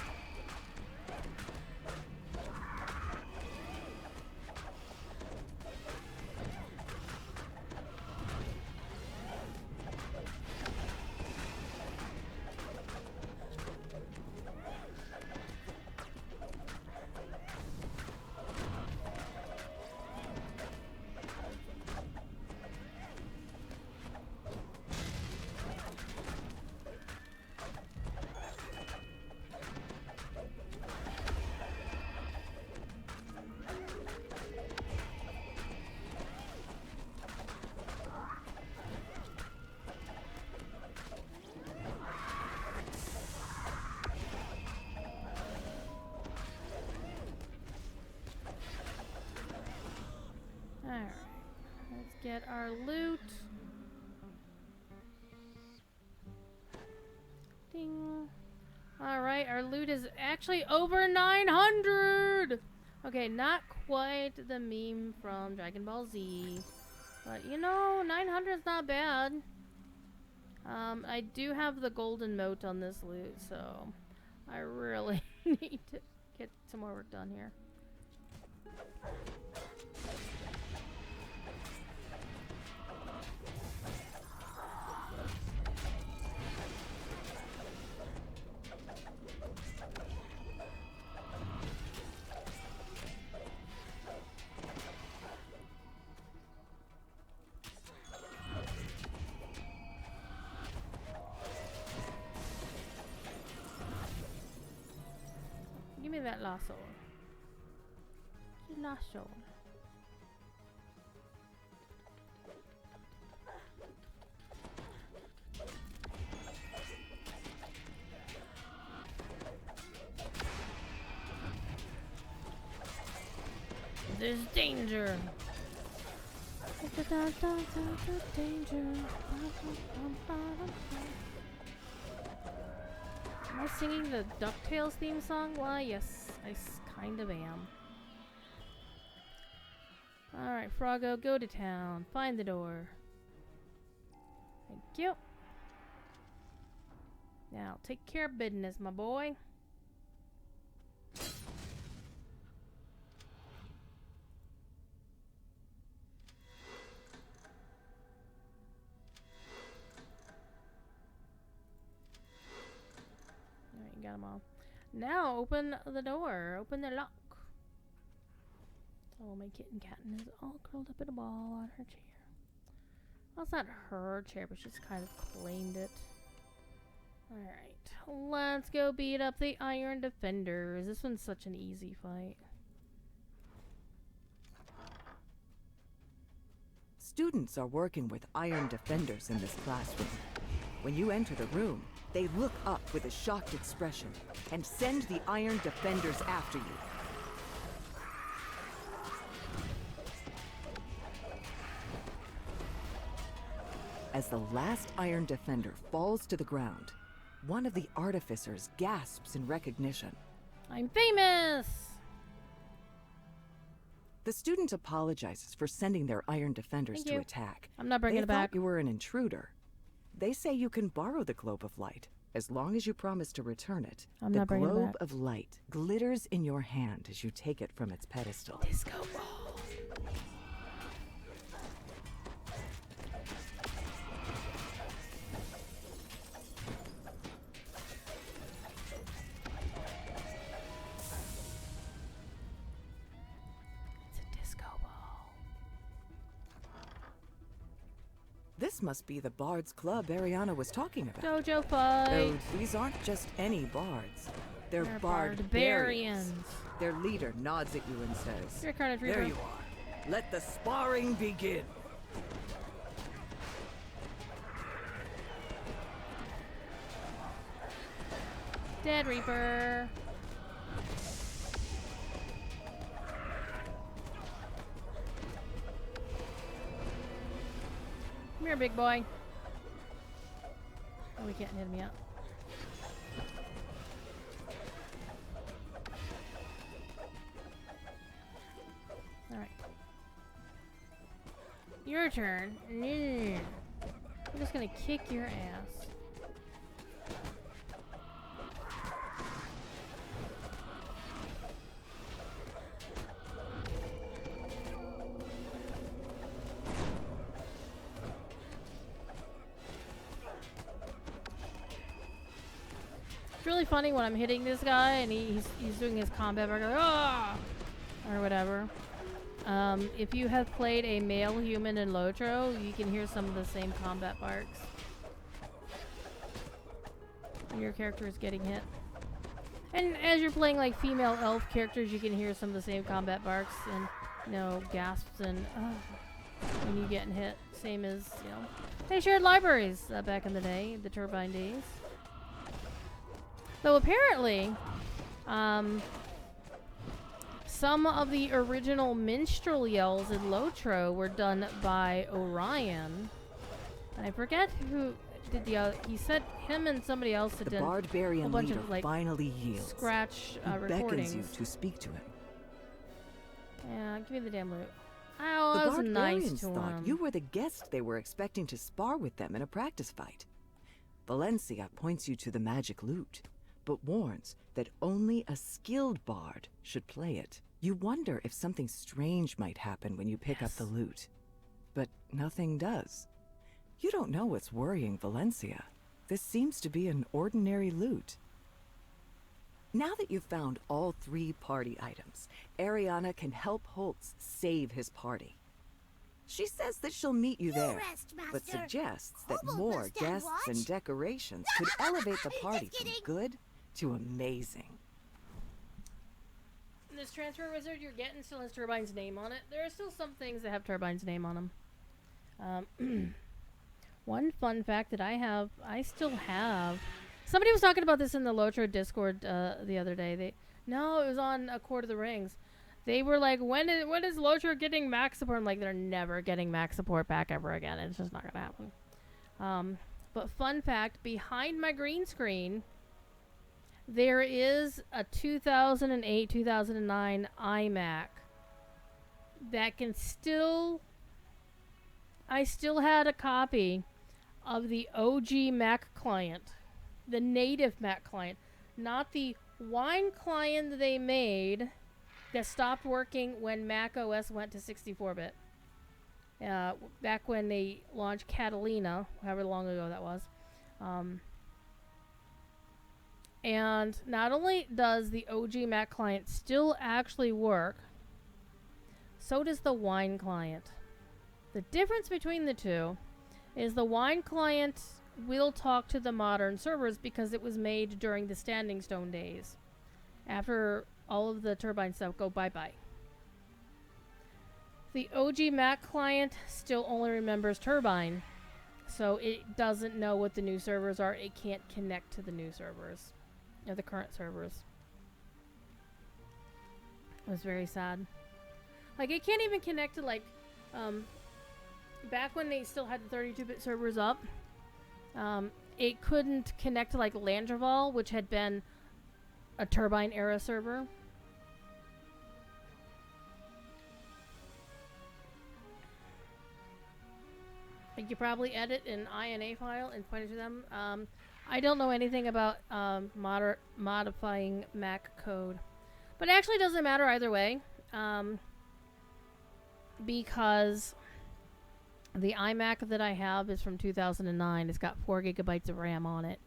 A: get our loot. Ding. Alright, our loot is actually over 900! Okay, not quite the meme from Dragon Ball Z. But, you know, 900 is not bad. I do have the golden moat on this loot, so I really need to get some more work done here. Give me that lasso. Lasso. There's danger. Danger. Am I singing the DuckTales theme song? Why, yes, I kind of am. Alright, Froggo, go to town. Find the door. Thank you. Now, take care of business, my boy. Alright, got them all. Now, open the door. Open the lock. Oh, my kitten Catton is all curled up in a ball on her chair. Well, it's not her chair, but she's kind of claimed it. Alright, let's go beat up the Iron Defenders. This one's such an easy fight.
G: Students are working with Iron Defenders in this classroom. When you enter the room, they look up with a shocked expression and send the Iron Defenders after you. As the last Iron Defender falls to the ground, one of the artificers gasps in recognition.
A: I'm famous!
G: The student apologizes for sending their Iron Defenders
A: Thank
G: to
A: you.
G: attack.
A: I'm not bringing
G: They
A: it back.
G: thought you were an intruder. They say you can borrow the Globe of Light, as long as you promise to return it.
A: I'm
G: the
A: not bringing it
G: Globe
A: back.
G: of Light glitters in your hand as you take it from its pedestal.
A: Disco ball. It's a disco ball.
G: This must be the Bards Club Ariana was talking about.
A: Dojo fight.
G: Though these aren't just any bards. They're
A: They're
G: barbarians.
A: barbarians.
G: Their leader nods at you and says,
A: Your Carnage
G: "There
A: Reaper.
G: you are. Let the sparring begin."
A: Dead Reaper. Come here, big boy. Oh, he can't hit me up. Alright. Your turn. I'm just gonna kick your ass. It's really funny when I'm hitting this guy and he's doing his combat bark, like, ah! Or whatever. If you have played a male human in Lotro, you can hear some of the same combat barks when your character is getting hit. And as you're playing like female elf characters, you can hear some of the same combat barks and, you know, gasps and when you getting hit. Same as, you know, they shared libraries back in the day, the Turbine days. Though apparently, some of the original minstrel yells in Lotro were done by Orion. And I forget who did the he said him and somebody else had
G: The
A: done a
G: barbarian
A: bunch
G: leader
A: of like
G: finally yields.
A: scratch
G: He
A: recordings.
G: beckons you to speak to him.
A: Yeah, give me the damn loot. Oh,
G: The
A: that was nice
G: barbarians
A: to
G: thought
A: him.
G: you were the guest they were expecting to spar with them in a practice fight. Valencia points you to the magic lute, but warns that only a skilled bard should play it. You wonder if something strange might happen when you pick up the lute, but nothing does. You don't know what's worrying Valencia. This seems to be an ordinary lute. Now that you've found all 3 party items, Ariana can help Holtz save his party. She says that she'll meet you there,
D: rest,
G: but
D: Master.
G: suggests that
D: Hobo
G: more
D: must stand
G: guests
D: watch.
G: and decorations could elevate the
D: Just
G: party from
D: kidding.
G: good to amazing.
A: This transfer wizard you're getting still has Turbine's name on it. There are still some things that have Turbine's name on them. One fun fact that I still have. Somebody was talking about this in the Lotro Discord the other day. No, it was on A Court of the Rings. They were like, when is Lotro getting Mac support? I'm like, they're never getting Mac support back ever again. It's just not gonna happen. But fun fact, behind my green screen, there is a 2008-2009 iMac that can still... I still had a copy of the OG Mac client. The native Mac client. Not the wine client they made that stopped working when Mac OS went to 64-bit. Back when they launched Catalina, however long ago that was. And not only does the OG Mac client still actually work, so does the wine client. The difference between the two is the wine client will talk to the modern servers because it was made during the Standing Stone days. After all of the Turbine stuff go bye-bye. The OG Mac client still only remembers Turbine, so it doesn't know what the new servers are. It can't connect to the new servers, or the current servers. It was very sad. Like, it can't even connect to, like, back when they still had the 32-bit servers up, it couldn't connect to, like, Landreval, which had been a Turbine era server. You could probably edit an INA file and point it to them. I don't know anything about modifying Mac code, but it actually doesn't matter either way, because the iMac that I have is from 2009. It's got 4 gigabytes of RAM on it.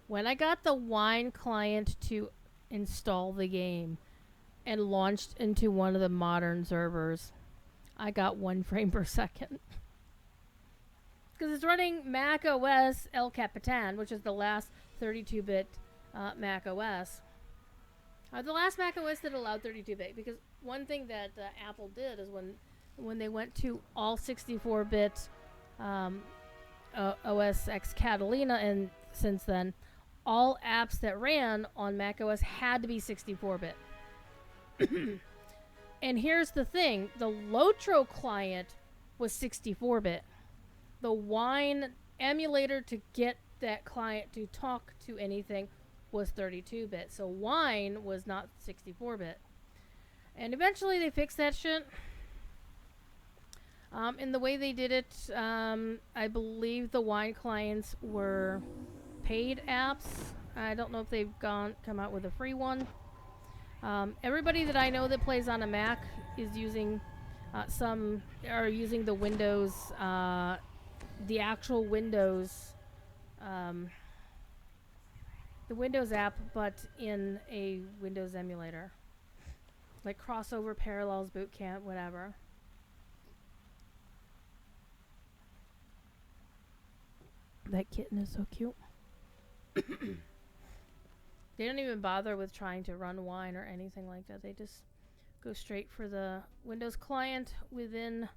A: When I got the Wine client to install the game and launched into one of the modern servers, I got 1 frame per second. Because it's running Mac OS El Capitan, which is the last 32-bit Mac OS. The last Mac OS that allowed 32-bit. Because one thing that Apple did is when they went to all 64-bit OS X Catalina, and since then, all apps that ran on Mac OS had to be 64-bit. And here's the thing, the Lotro client was 64-bit. The Wine emulator to get that client to talk to anything was 32-bit. So Wine was not 64-bit. And eventually they fixed that shit. And the way they did it, I believe the Wine clients were paid apps. I don't know if they've come out with a free one. Everybody that I know that plays on a Mac is using using the Windows, the actual Windows, the Windows app, but in a Windows emulator, like Crossover, Parallels, Boot Camp, whatever. That kitten is so cute. They don't even bother with trying to run Wine or anything like that. They just go straight for the Windows client within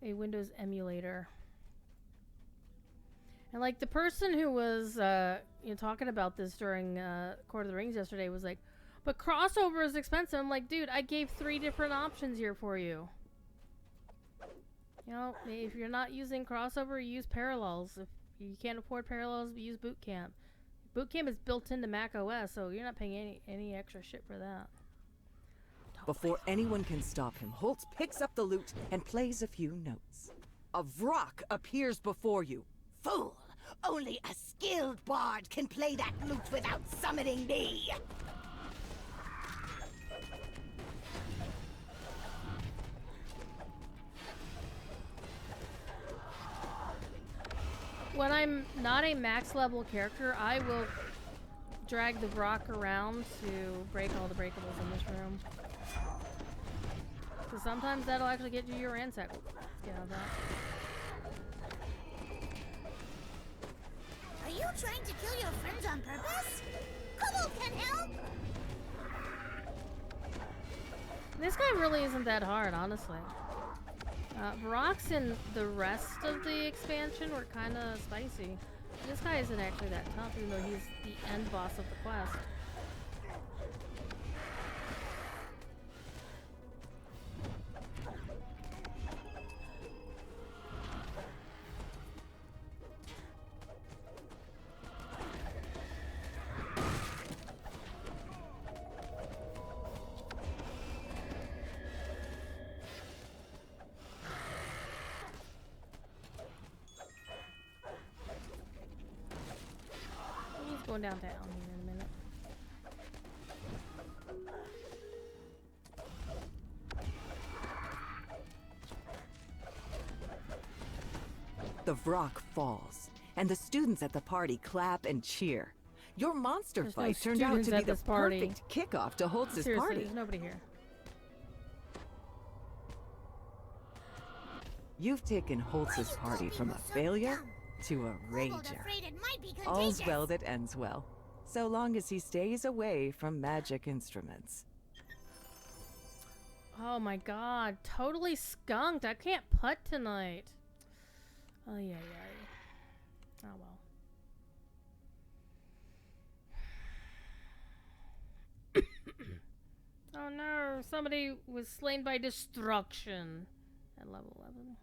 A: a Windows emulator. And like the person who was talking about this during Court of the Rings yesterday was like, But crossover is expensive. I'm like, dude, I gave 3 different options here for you. You know, if you're not using crossover, use parallels. If you can't afford parallels, use boot camp. Boot camp is built into Mac OS, so you're not paying any extra shit for that.
G: Before anyone can stop him, Holtz picks up the lute and plays a few notes. A Vrock appears before you.
D: Fool! Only a skilled bard can play that lute without summoning me!
A: When I'm not a max level character, I will drag the Vrock around to break all the breakables in this room. Because sometimes that'll actually get you your ransack. Get out of that.
D: Are you trying to kill your friends on purpose? Cobalt can help!
A: This guy really isn't that hard, honestly. Vrocks in the rest of the expansion were kind of spicy. This guy isn't actually that tough, even though he's the end boss of the quest. Going downtown here in a minute.
G: The Vrock falls, and the students at the party clap and cheer. Your monster
A: There's
G: fight
A: no
G: turned out to
A: students
G: be
A: at
G: the
A: this party.
G: perfect kickoff to Holtz's
A: Seriously,
G: party.
A: there's nobody here.
G: You've taken Holtz's party from a failure to a rager. All's well that ends well, so long as he stays away from magic instruments.
A: Oh my god, totally skunked. I can't putt tonight. Oh yeah, yeah. Oh well. Oh no, somebody was slain by destruction at level 11.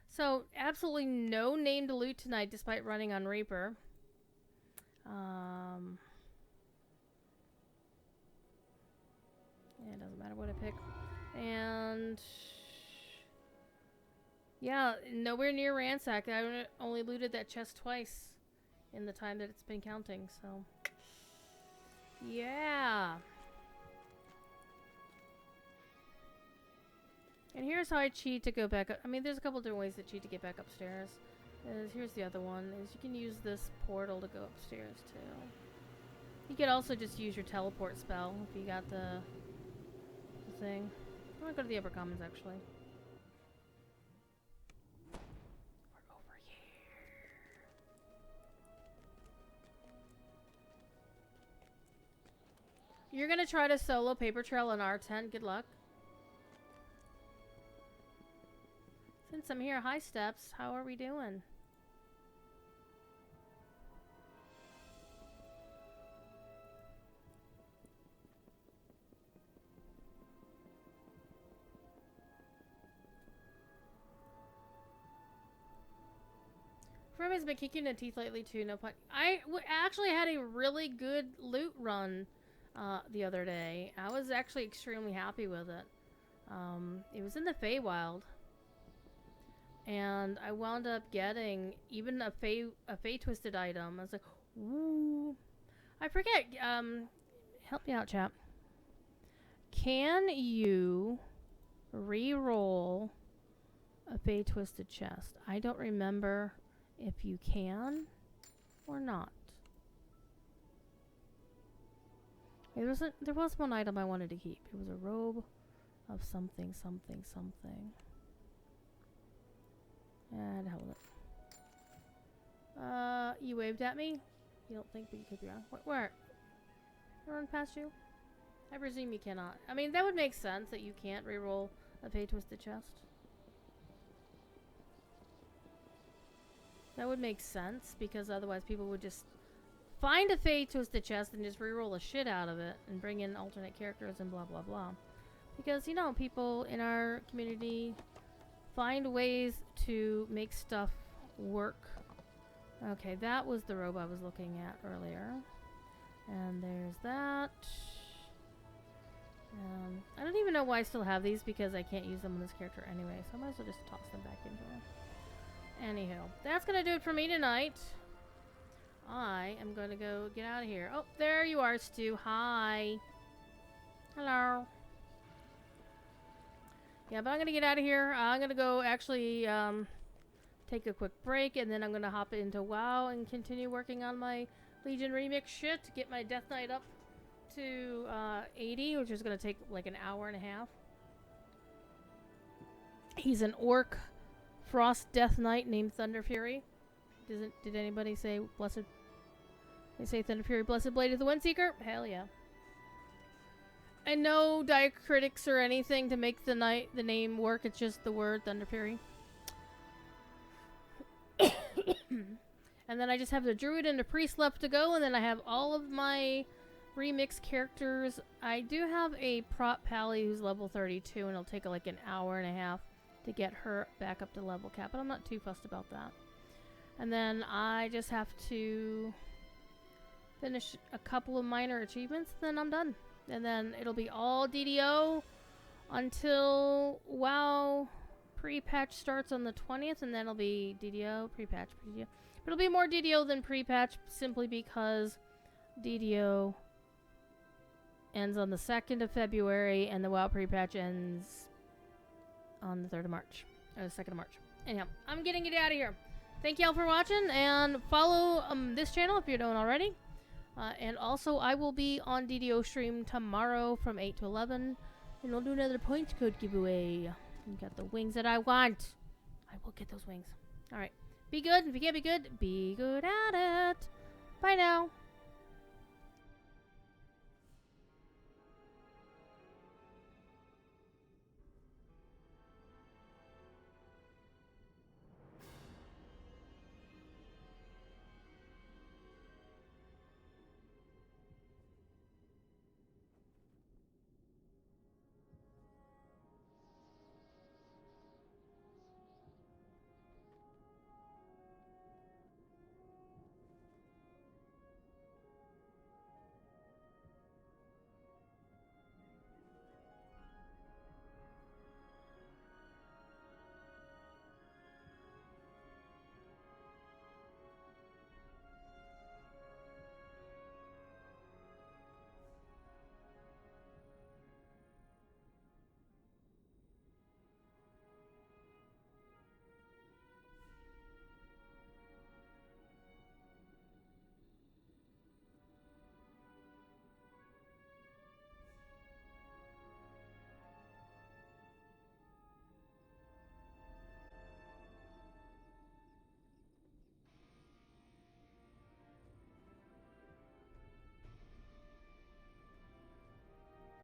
A: So, absolutely no named loot tonight despite running on Reaper. Yeah, it doesn't matter what I pick. And yeah, nowhere near ransack. I only looted that chest twice in the time that it's been counting, so yeah. And here's how I cheat to go back up. I mean, there's a couple different ways to cheat to get back upstairs. Here's the other one, is you can use this portal to go upstairs, too. You could also just use your teleport spell if you got the thing. I'm gonna go to the upper commons, actually. We're over here. You're gonna try to solo Paper Trail on R10. Good luck. Since I'm here, high steps, how are we doing? Furman's been kicking the teeth lately too, no pun. I actually had a really good loot run the other day. I was actually extremely happy with it. It was in the Feywild. And I wound up getting even a Fey Twisted item. I was like, ooh. I forget. Help me out, chap. Can you re-roll a Fey Twisted chest? I don't remember if you can or not. There was one item I wanted to keep. It was a robe of something, something, something. And hell with it. You waved at me? You don't think, but you could be wrong. Where? I run past you? I presume you cannot. I mean, that would make sense that you can't reroll a Fey Twisted chest. That would make sense, because otherwise people would just find a Fate Twisted Chest and just reroll the shit out of it and bring in alternate characters and blah blah blah. Because, you know, people in our community find ways to make stuff work. Okay, that was the robe I was looking at earlier. And there's that. I don't even know why I still have these because I can't use them on this character anyway, so I might as well just toss them back in here. Anywho, that's gonna do it for me tonight. I am gonna go get out of here. Oh, there you are, Stu. Hi. Hello. Yeah, but I'm gonna get out of here. I'm gonna go actually take a quick break, and then I'm gonna hop into WoW and continue working on my Legion remix shit to get my Death Knight up to 80, which is gonna take like an hour and a half. He's an orc frost Death Knight named Thunder Fury. Did anybody say blessed? They say Thunder Fury, blessed blade of the Windseeker? Hell yeah. And no diacritics or anything to make the name work. It's just the word Thunder Fury. And then I just have the druid and the priest left to go, and then I have all of my remix characters. I do have a prop pally who's level 32, and it'll take like an hour and a half to get her back up to level cap, but I'm not too fussed about that. And then I just have to finish a couple of minor achievements, then I'm done. And then it'll be all DDO until WoW pre-patch starts on the 20th, and then it'll be DDO, pre-patch, DDO. But it'll be more DDO than pre-patch simply because DDO ends on the 2nd of February, and the WoW pre-patch ends on the 3rd of March. Or the 2nd of March. Anyhow, I'm getting it out of here. Thank y'all for watching, and follow this channel if you don't already. And also, I will be on DDO stream tomorrow from 8 to 11, and we'll do another points code giveaway. You got the wings that I want. I will get those wings. Alright. Be good. If you can't be good at it. Bye now.